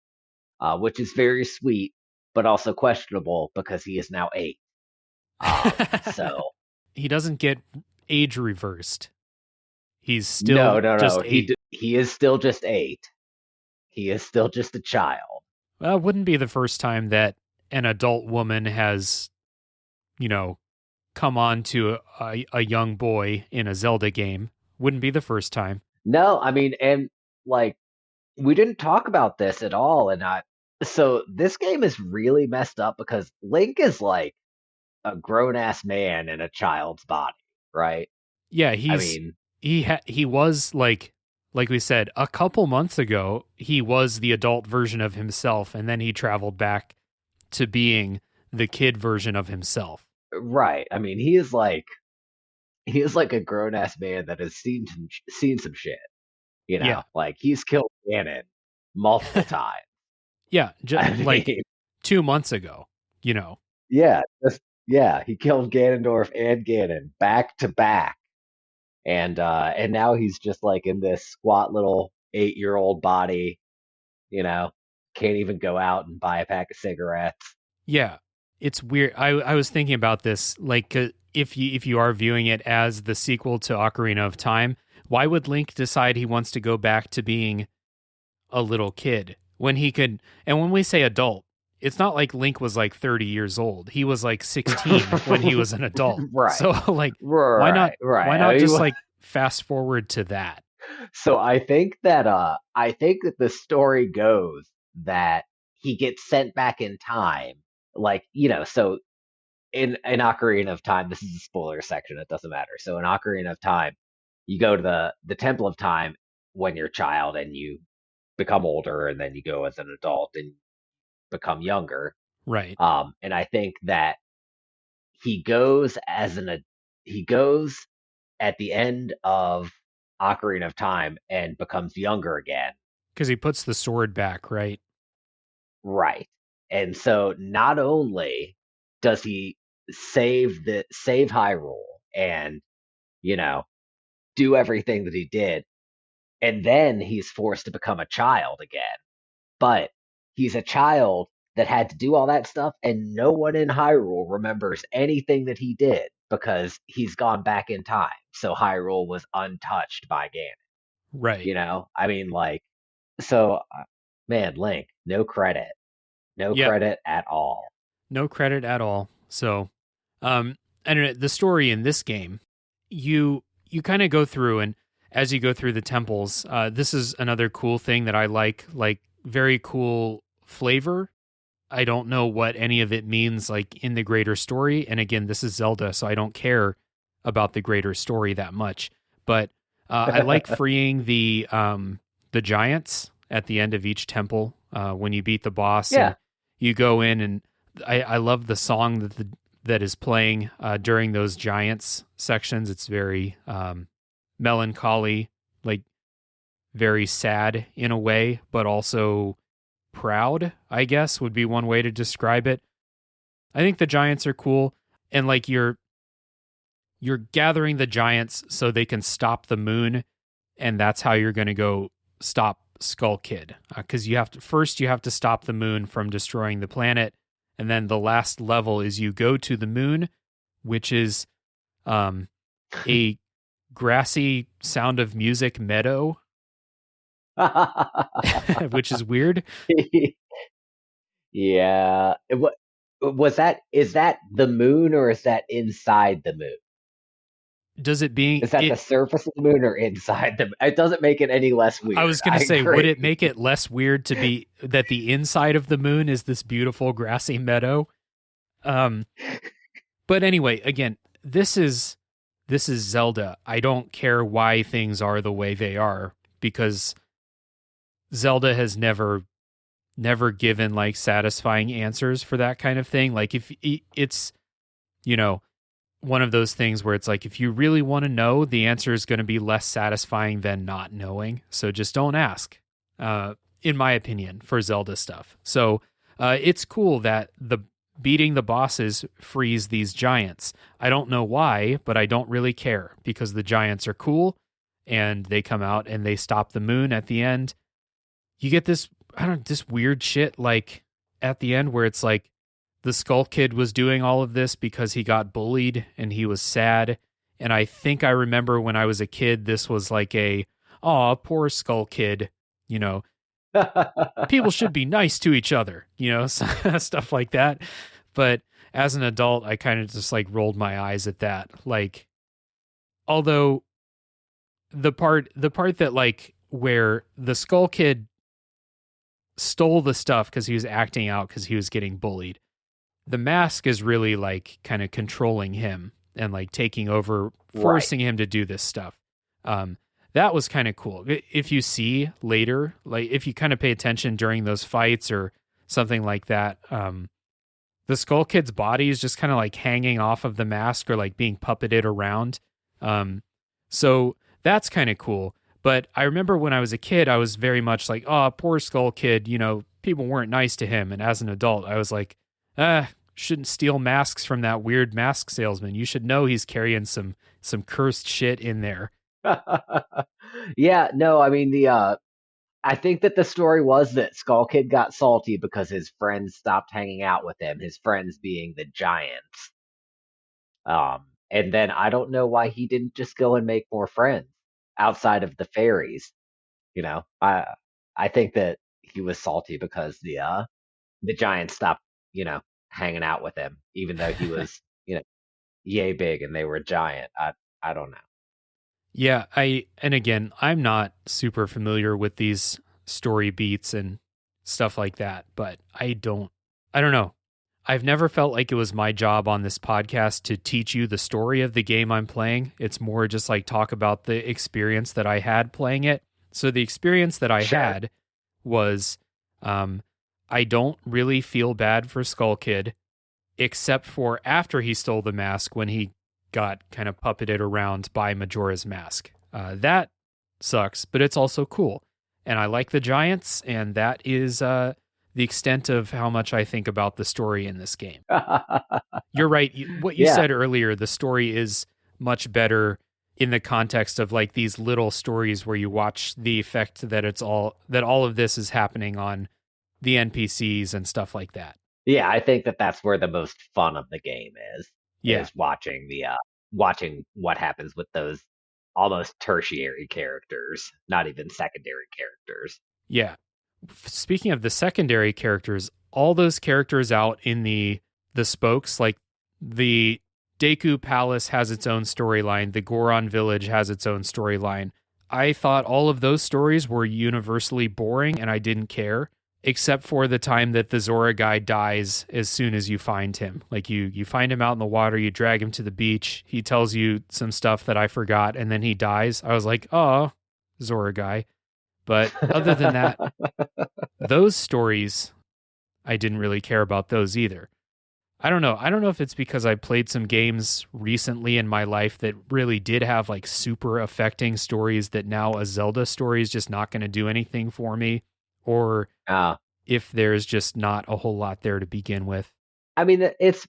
S2: which is very sweet, but also questionable because he is now 8. So
S1: He doesn't get age reversed. He's
S2: no,
S1: still
S2: no,
S1: just
S2: no.
S1: 8.
S2: He is still just 8. He is still just a child.
S1: Well, it wouldn't be the first time that an adult woman has, you know, come on to a young boy in a Zelda game. Wouldn't be the first time.
S2: No, I mean, and like we didn't talk about this at all, and I so this game is really messed up because Link is like a grown ass man in a child's body, right?
S1: Yeah,
S2: I mean,
S1: he was like we said a couple months ago, he was the adult version of himself, and then he traveled back to being the kid version of himself.
S2: right. I mean, he is like a grown ass man that has seen some shit,
S1: Yeah.
S2: Like he's killed Ganon multiple times.
S1: Yeah,
S2: I
S1: like
S2: mean,
S1: 2 months ago, you know.
S2: yeah, yeah, he killed Ganondorf and Ganon back to back. And now he's just like in this squat little 8-year-old body, you know, can't even go out and buy a pack of cigarettes.
S1: Yeah, it's weird. I was thinking about this, like if you are viewing it as the sequel to Ocarina of Time, why would Link decide he wants to go back to being a little kid when he could? And when we say adult, it's not like Link was like 30 years old. He was like 16 when he was an adult.
S2: Right.
S1: So like,
S2: Right, right.
S1: Why
S2: I
S1: not just
S2: mean,
S1: like fast forward to that?
S2: so I think that the story goes that he gets sent back in time. Like, so in Ocarina of Time, this is a spoiler section, it doesn't matter. So in Ocarina of Time, you go to the Temple of Time when you're a child and you become older, and then you go as an adult and become younger.
S1: Right.
S2: And I think that he goes as he goes at the end of Ocarina of Time and becomes younger again.
S1: Because he puts the sword back, right?
S2: Right. And so not only does he save Hyrule and, you know, do everything that he did, and then he's forced to become a child again. But he's a child that had to do all that stuff, and no one in Hyrule remembers anything that he did because he's gone back in time. So Hyrule was untouched by Ganon.
S1: Right.
S2: I mean, like, so, man, Link, no credit. No
S1: Yep.
S2: credit at all.
S1: No credit at all. So, and the story in this game, you kind of go through, and as you go through the temples, this is another cool thing that I like very cool flavor. I don't know what any of it means like in the greater story. And again, this is Zelda, so I don't care about the greater story that much. But I like freeing the giants at the end of each temple when you beat the boss.
S2: Yeah.
S1: And you go in, and I love the song that is playing during those giants sections. It's very melancholy, like very sad in a way, but also proud, I guess, would be one way to describe it. I think the giants are cool, and like you're gathering the giants so they can stop the moon, and that's how you're going to go stop Skull Kid, because you have to stop the moon from destroying the planet, and then the last level is you go to the moon, which is a grassy Sound of Music meadow, which is weird.
S2: Yeah. Is that the moon, or is that inside the moon? Is that the surface of the moon or inside the moon? It doesn't make it any less weird.
S1: I was going to say, would it make it less weird to be that the inside of the moon is this beautiful grassy meadow? But anyway, again, this is Zelda. I don't care why things are the way they are, because Zelda has never given like satisfying answers for that kind of thing. Like if it's, one of those things where it's like, if you really want to know, the answer is going to be less satisfying than not knowing. So just don't ask, in my opinion, for Zelda stuff. So it's cool that the beating the bosses frees these giants. I don't know why, but I don't really care, because the giants are cool and they come out and they stop the moon at the end. You get this, this weird shit like at the end where it's like the Skull Kid was doing all of this because he got bullied and he was sad. And I think I remember when I was a kid, this was like aw, poor Skull Kid, people should be nice to each other, stuff like that. But as an adult, I kind of just like rolled my eyes at that. Like, although the part that like where the Skull Kid stole the stuff because he was acting out because he was getting bullied, the mask is really like kind of controlling him and like taking over, forcing him to do this stuff. That was kind of cool. If you see later, like if you kind of pay attention during those fights or something like that, the Skull Kid's body is just kind of like hanging off of the mask or like being puppeted around. So that's kind of cool. But I remember when I was a kid, I was very much like, oh, poor Skull Kid, people weren't nice to him. And as an adult, I was like, shouldn't steal masks from that weird mask salesman. You should know he's carrying some cursed shit in there.
S2: Yeah, no, I mean I think that the story was that Skull Kid got salty because his friends stopped hanging out with him, his friends being the giants. And then I don't know why he didn't just go and make more friends outside of the fairies. I think that he was salty because the giants stopped, hanging out with him, even though he was, yay big and they were giant. I don't know.
S1: Yeah, and again, I'm not super familiar with these story beats and stuff like that, but I don't know. I've never felt like it was my job on this podcast to teach you the story of the game I'm playing. It's more just like talk about the experience that I had playing it. So the experience that I had was, I don't really feel bad for Skull Kid, except for after he stole the mask when he got kind of puppeted around by Majora's Mask. That sucks, but it's also cool. And I like the giants, and that is the extent of how much I think about the story in this game. You're right. What you
S2: Yeah.
S1: said earlier, the story is much better in the context of like these little stories where you watch the effect that all of this is happening on the NPCs and stuff like that.
S2: Yeah, I think that that's where the most fun of the game
S1: Yeah.
S2: is watching what happens with those almost tertiary characters, not even secondary characters.
S1: Yeah. Speaking of the secondary characters, all those characters out in the spokes, like the Deku Palace has its own storyline, the Goron Village has its own storyline. I thought all of those stories were universally boring and I didn't care, except for the time that the Zora guy dies as soon as you find him. Like you find him out in the water, you drag him to the beach, he tells you some stuff that I forgot, and then he dies. I was like, oh, Zora guy. But other than that, those stories, I didn't really care about those either. I don't know. I don't know if it's because I played some games recently in my life that really did have like super affecting stories that now a Zelda story is just not going to do anything for me, or if there's just not a whole lot there to begin with.
S2: I mean, it's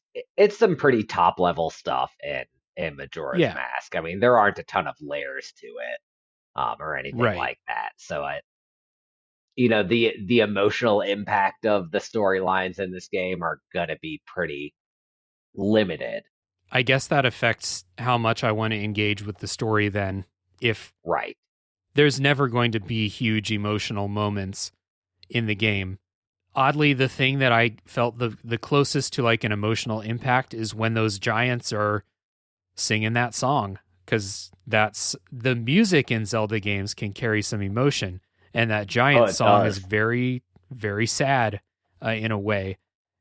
S2: some pretty top level stuff in Majora's Mask. I mean, there aren't a ton of layers to it, or anything like that. So the emotional impact of the storylines in this game are gonna be pretty limited.
S1: I guess that affects how much I want to engage with the story then. If there's never going to be huge emotional moments in the game. Oddly, the thing that I felt the closest to like an emotional impact is when those giants are singing that song, because that's the music in Zelda games can carry some emotion. And that giant song is very, very sad in a way.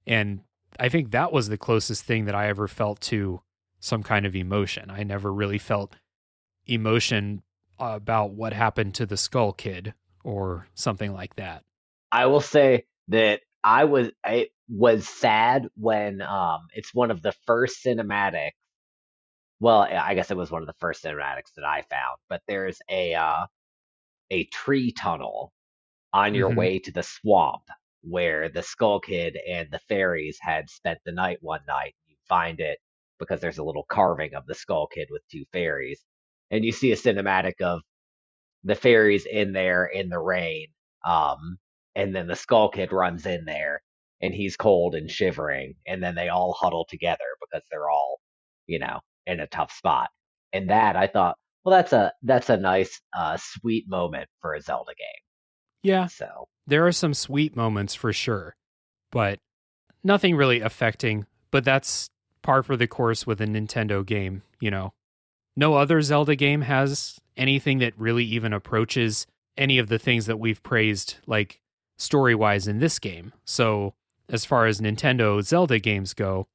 S1: And I think that was the closest thing that I ever felt to some kind of emotion. I never really felt emotion about what happened to the Skull Kid or something like that.
S2: I will say that I was sad when it's one of the first cinematics. Well, I guess it was one of the first cinematics that I found, but there's a tree tunnel on your way to the swamp where the Skull Kid and the fairies had spent the night one night. You find it because there's a little carving of the Skull Kid with two fairies. And you see a cinematic of the fairies in there in the rain. And then the Skull Kid runs in there and he's cold and shivering. And then they all huddle together because they're all, in a tough spot. And that I thought, well, that's a nice, sweet moment for a Zelda game.
S1: Yeah.
S2: So
S1: there are some sweet moments for sure, but nothing really affecting. But that's par for the course with a Nintendo game, No other Zelda game has anything that really even approaches any of the things that we've praised, like story-wise in this game. So as far as Nintendo Zelda games go,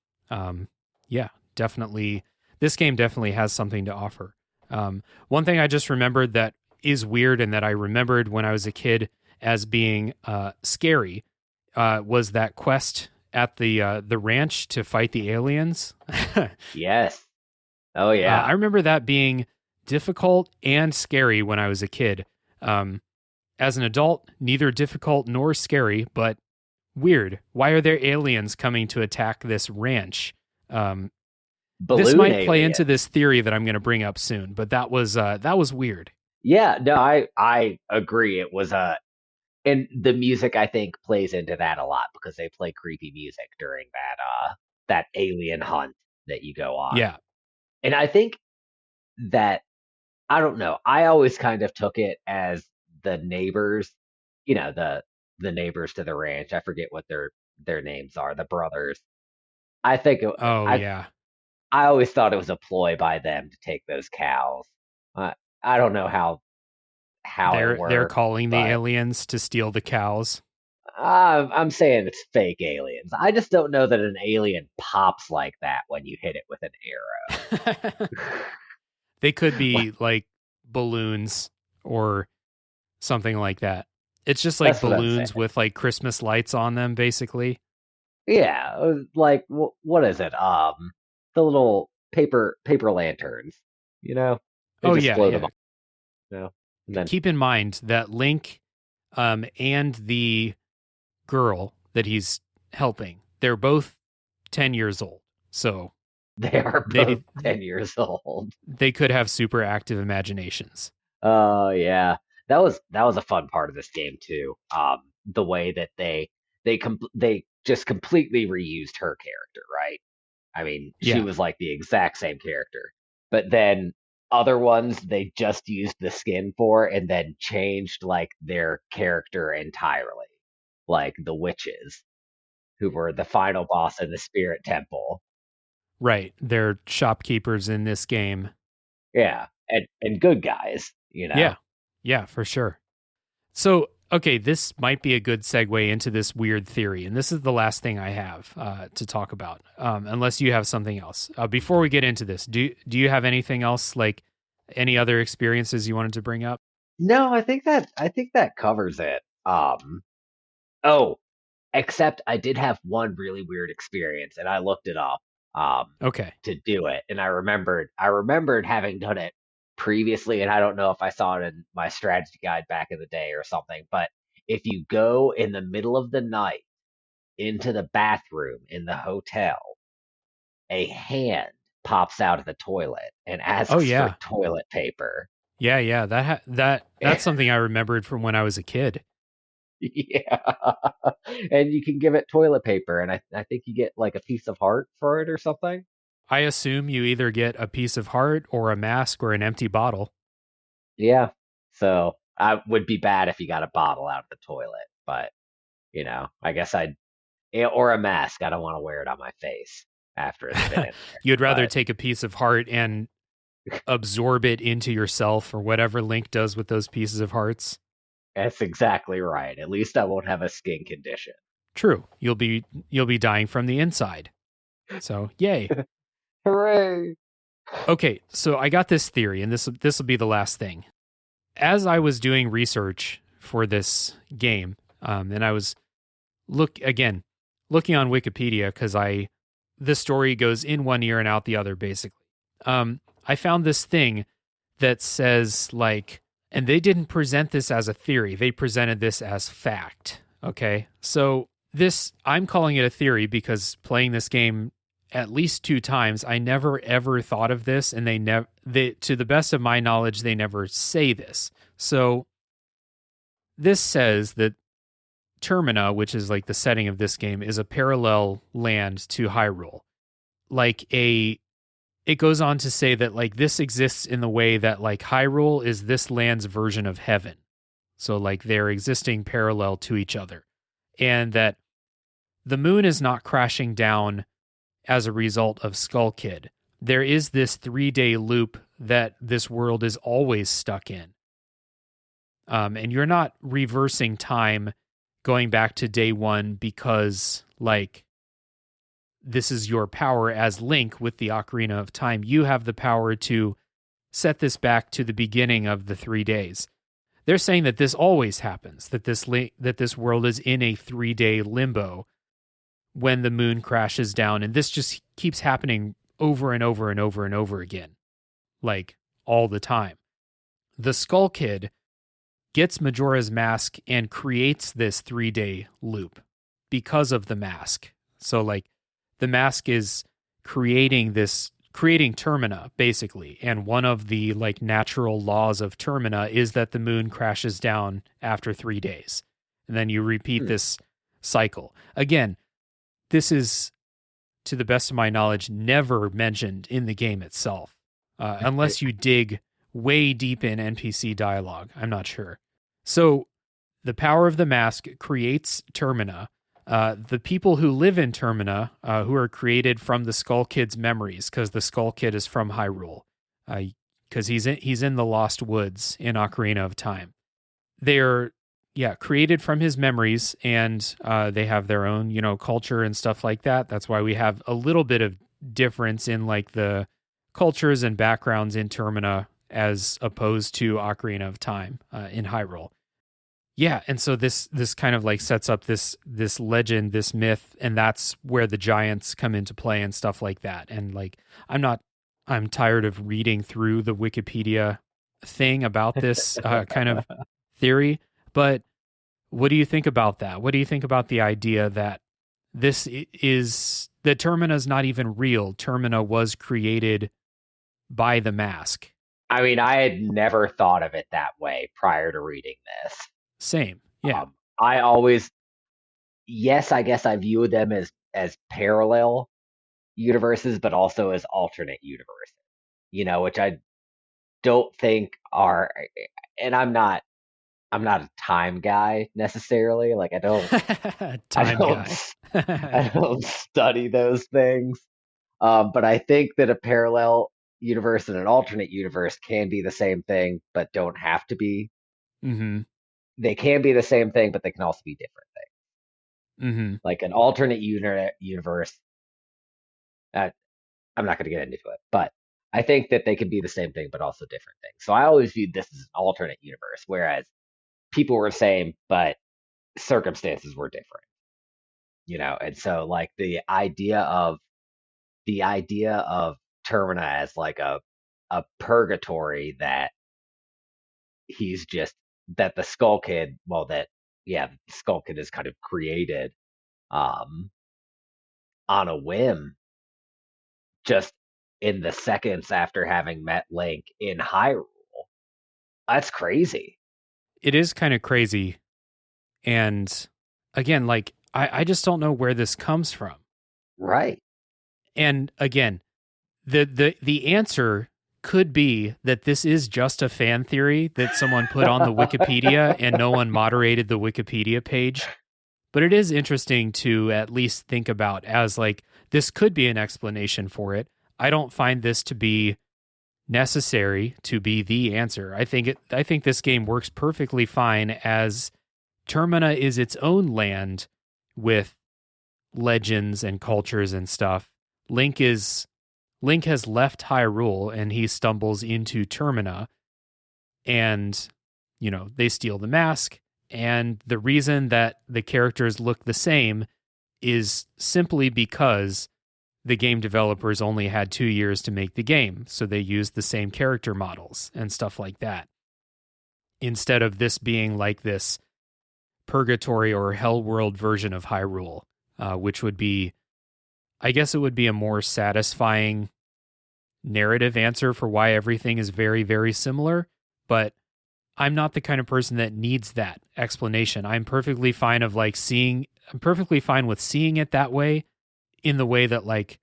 S1: definitely, this game definitely has something to offer. One thing I just remembered that is weird and that I remembered when I was a kid as being scary was that quest at the ranch to fight the aliens.
S2: Yes. Oh yeah.
S1: I remember that being difficult and scary when I was a kid. As an adult, neither difficult nor scary, but weird. Why are there aliens coming to attack this ranch? This might play into this theory that I'm going to bring up soon, but that was weird.
S2: Yeah, no, I agree. It was and the music I think plays into that a lot because they play creepy music during that alien hunt that you go on.
S1: Yeah.
S2: And I think that I don't know. I always kind of took it as the neighbors, the neighbors to the ranch. I forget what their names are, the brothers. I think I always thought it was a ploy by them to take those cows. I don't know how
S1: they're calling the aliens to steal the cows.
S2: I'm saying it's fake aliens. I just don't know that an alien pops like that when you hit it with an arrow.
S1: They could be like balloons or something like that. It's just like balloons with like Christmas lights on them, basically.
S2: Yeah, like what is it? The little paper lanterns. They
S1: just float them
S2: on. And then
S1: keep in mind that Link and the girl that he's helping, they're both 10 years old. So
S2: they are both 10 years old.
S1: They could have super active imaginations.
S2: Oh yeah, that was a fun part of this game too. The way that they just completely reused her character, right? I mean, she
S1: Yeah.
S2: was like the exact same character, but then other ones they just used the skin for and then changed like their character entirely, like the witches who were the final boss in the Spirit Temple.
S1: Right. They're shopkeepers in this game.
S2: Yeah, and good guys, you know.
S1: Yeah. Yeah, for sure. So, okay, this might be a good segue into this weird theory, and this is the last thing I have to talk about, unless you have something else. Before we get into this, do you have anything else, like any other experiences you wanted to bring up?
S2: No, I think that covers it. Oh, except I did have one really weird experience, and I looked it up
S1: Okay.
S2: to do it, and I remembered having done it previously, and I don't know if I saw it in my strategy guide back in the day or something. But if you go in the middle of the night into the bathroom in the hotel, a hand pops out of the toilet and
S1: Oh
S2: asks for
S1: yeah.
S2: toilet paper.
S1: Yeah, yeah. That's something I remembered from when I was a kid.
S2: Yeah. And you can give it toilet paper, and I think you get like a piece of heart for it or something.
S1: I assume you either get a piece of heart or a mask or an empty bottle.
S2: Yeah. So I would be bad if you got a bottle out of the toilet, but I guess or a mask. I don't want to wear it on my face after it's been in there.
S1: You'd rather
S2: But
S1: take a piece of heart and absorb it into yourself or whatever Link does with those pieces of hearts.
S2: that's exactly right. At least I won't have a skin condition.
S1: True. You'll be dying from the inside. So, yay.
S2: Hooray.
S1: Okay, so I got this theory, and this will be the last thing. As I was doing research for this game, and I was looking on Wikipedia because the story goes in one ear and out the other, basically. I found this thing that says like, and they didn't present this as a theory; they presented this as fact. Okay, so I'm calling it a theory because playing this game at least 2 times, I never ever thought of this, and to the best of my knowledge, they never say this. So this says that Termina, which is like the setting of this game, is a parallel land to Hyrule. It goes on to say that like this exists in the way that like Hyrule is this land's version of heaven. So like they're existing parallel to each other. And that the moon is not crashing down as a result of Skull Kid. There is this 3-day loop that this world is always stuck in. And you're not reversing time going back to day 1 because, like, this is your power as Link with the Ocarina of Time. You have the power to set this back to the beginning of the 3 days. They're saying that this always happens, that this world is in a 3-day limbo when the moon crashes down, and this just keeps happening over and over and over and over again, like all the time. The Skull Kid gets Majora's Mask and creates this 3-day loop because of the mask. So like the mask is creating Termina basically, and one of the like natural laws of Termina is that the moon crashes down after 3 days, and then you repeat this cycle again. This is, to the best of my knowledge, never mentioned in the game itself, unless you dig way deep in NPC dialogue. I'm not sure. So the power of the mask creates Termina. The people who live in Termina, who are created from the Skull Kid's memories, because the Skull Kid is from Hyrule, because he's in the Lost Woods in Ocarina of Time. They're created from his memories, and they have their own, culture and stuff like that. That's why we have a little bit of difference in like the cultures and backgrounds in Termina as opposed to Ocarina of Time in Hyrule. Yeah, and so this kind of like sets up this legend, this myth, and that's where the giants come into play and stuff like that. And like I'm tired of reading through the Wikipedia thing about this kind of theory. But what do you think about that? What do you think about the idea that that Termina is not even real? Termina was created by the mask.
S2: I mean, I had never thought of it that way prior to reading this.
S1: Same. Yeah.
S2: I always, yes, I guess I view them as parallel universes, but also as alternate universes, which I don't think are, and I'm not a time guy necessarily. Like I don't,
S1: time guy.
S2: I don't study those things. But I think that a parallel universe and an alternate universe can be the same thing, but don't have to be.
S1: Mm-hmm.
S2: They can be the same thing, but they can also be different things.
S1: Mm-hmm.
S2: Like an alternate universe. I'm not going to get into it, but I think that they can be the same thing, but also different things. So I always viewed this as an alternate universe, whereas people were the same, but circumstances were different. And so like the idea of Termina as like a purgatory that he's just that the Skull Kid, well, that yeah, the Skull Kid is kind of created um on a whim, just in the seconds after having met Link in Hyrule. That's crazy.
S1: It is kind of crazy. And again, like I just don't know where this comes from.
S2: Right.
S1: And again, the answer could be that this is just a fan theory that someone put on the Wikipedia and no one moderated the Wikipedia page. But it is interesting to at least think about as like this could be an explanation for it. I don't find this to be necessary to be the answer. I think this game works perfectly fine as Termina is its own land with legends and cultures and stuff. Link has left Hyrule and he stumbles into Termina, and they steal the mask, and the reason that the characters look the same is simply because the game developers only had 2 years to make the game, so they used the same character models and stuff like that. Instead of this being like this purgatory or hell world version of Hyrule, which would be, I guess it would be a more satisfying narrative answer for why everything is very, very similar. But I'm not the kind of person that needs that explanation. I'm perfectly fine with seeing it that way, in the way that like,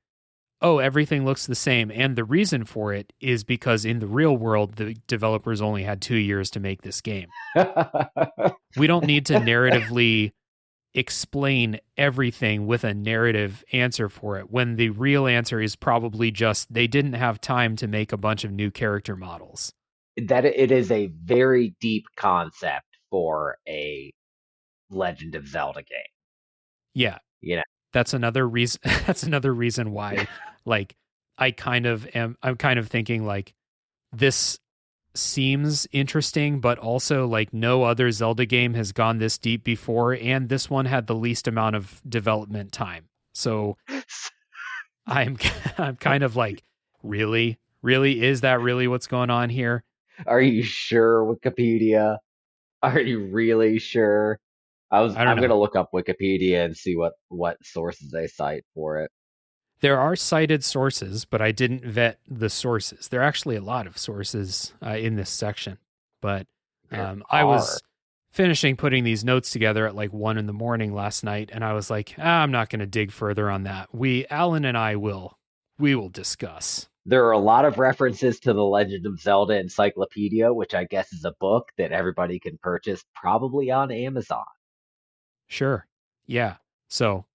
S1: oh, everything looks the same. And the reason for it is because in the real world, the developers only had 2 years to make this game. We don't need to narratively explain everything with a narrative answer for it, when the real answer is probably just they didn't have time to make a bunch of new character models.
S2: That it is a very deep concept for a Legend of Zelda game.
S1: Yeah. That's another reason why like I'm kind of thinking like this seems interesting, but also like no other Zelda game has gone this deep before, and this one had the least amount of development time. So I'm kind of like, really is that really what's going on here?
S2: Are you sure, Wikipedia? Are you really sure? I'm going to look up Wikipedia and see what sources they cite for it.
S1: There are cited sources, but I didn't vet the sources. There are actually a lot of sources in this section, but I was finishing putting these notes together at like 1 a.m. last night, and I was like, I'm not going to dig further on that. Alan and I will discuss.
S2: There are a lot of references to the Legend of Zelda Encyclopedia, which I guess is a book that everybody can purchase probably on Amazon.
S1: Sure. Yeah. So,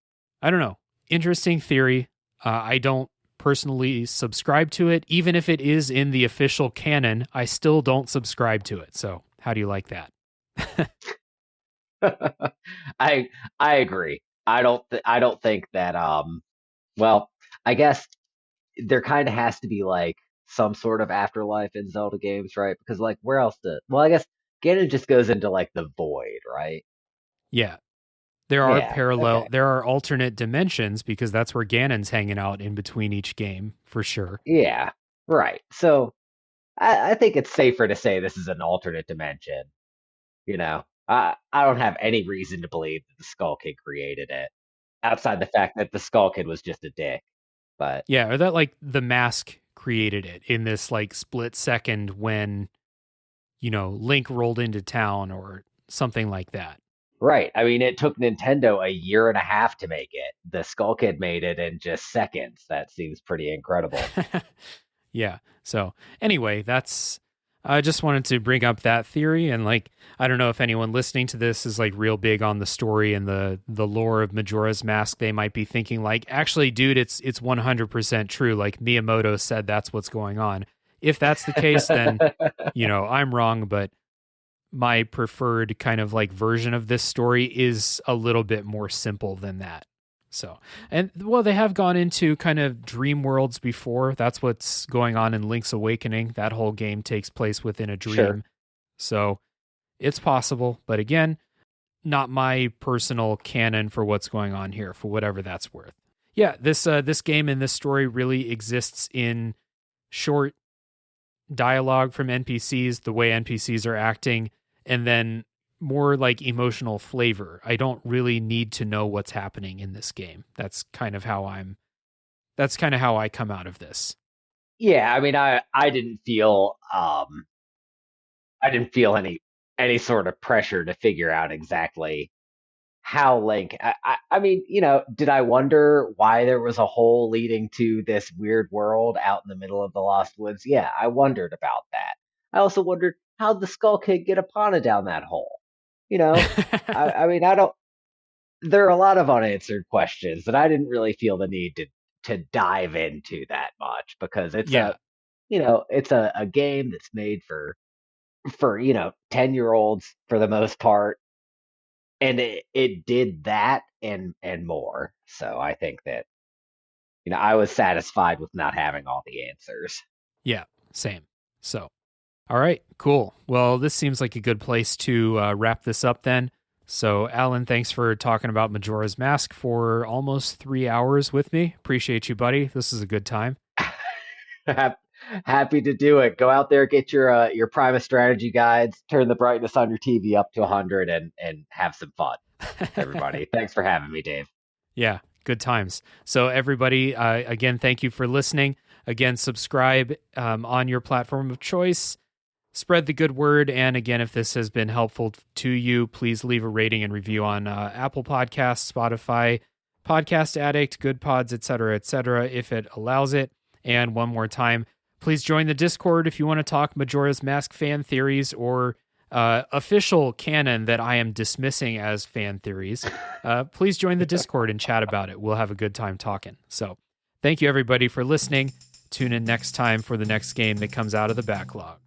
S1: I don't know. Interesting theory. I don't personally subscribe to it. Even if it is in the official canon, I still don't subscribe to it. So, how do you like that?
S2: I agree. I don't think that well, I guess there kind of has to be like some sort of afterlife in Zelda games, right? Because like where else well, I guess Ganon just goes into like the void, right?
S1: Yeah. There are alternate dimensions, because that's where Ganon's hanging out in between each game, for sure.
S2: Yeah, right. So I think it's safer to say this is an alternate dimension. You know, I don't have any reason to believe that the Skull Kid created it, outside the fact that the Skull Kid was just a dick. But
S1: yeah, or that like the mask created it in this like split second when, you know, Link rolled into town or something like that.
S2: right, I mean, it took Nintendo a year and a half to make it. The Skull Kid made it in just seconds. That seems pretty incredible.
S1: Yeah. So anyway, that's I just wanted to bring up that theory, and like I don't know if anyone listening to this is like real big on the story and the lore of Majora's Mask. They might be thinking like, actually, dude, it's 100% true. Like Miyamoto said, that's what's going on. If that's the case, then you know I'm wrong. But my preferred kind of like version of this story is a little bit more simple than that. So, and well, they have gone into kind of dream worlds before. That's what's going on in Link's Awakening. That whole game takes place within a dream.
S2: Sure.
S1: So it's possible, but again, not my personal canon for what's going on here, for whatever that's worth. Yeah, this game and this story really exists in short dialogue from NPCs, the way NPCs are acting, and then more like emotional flavor. I don't really need to know what's happening in this game. That's kind of how I come out of this.
S2: Yeah, I mean, I didn't feel any sort of pressure to figure out exactly how Link. I mean, you know, did I wonder why there was a hole leading to this weird world out in the middle of the Lost Woods? Yeah, I wondered about that. I also wondered how'd the Skull Kid get Epona down that hole. You know, I mean, I don't. There are a lot of unanswered questions that I didn't really feel the need to dive into that much because it's
S1: Yeah.
S2: it's a game that's made for 10-year-olds for the most part, and it did that and more. So I think that I was satisfied with not having all the answers.
S1: Yeah, same. So, all right, cool. Well, this seems like a good place to wrap this up then. So, Alan, thanks for talking about Majora's Mask for almost 3 hours with me. Appreciate you, buddy. This is a good time.
S2: Happy to do it. Go out there, get your Prima strategy guides, turn the brightness on your TV up to 100, and have some fun. Everybody, thanks for having me, Dave.
S1: Yeah, good times. So, everybody, again, thank you for listening. Again, subscribe on your platform of choice. Spread the good word. And again, if this has been helpful to you, please leave a rating and review on Apple Podcasts, Spotify, Podcast Addict, Good Pods, etc., if it allows it. And one more time, please join the Discord if you want to talk Majora's Mask fan theories or official canon that I am dismissing as fan theories. Please join the Discord and chat about it. We'll have a good time talking. So thank you, everybody, for listening. Tune in next time for the next game that comes out of the backlog.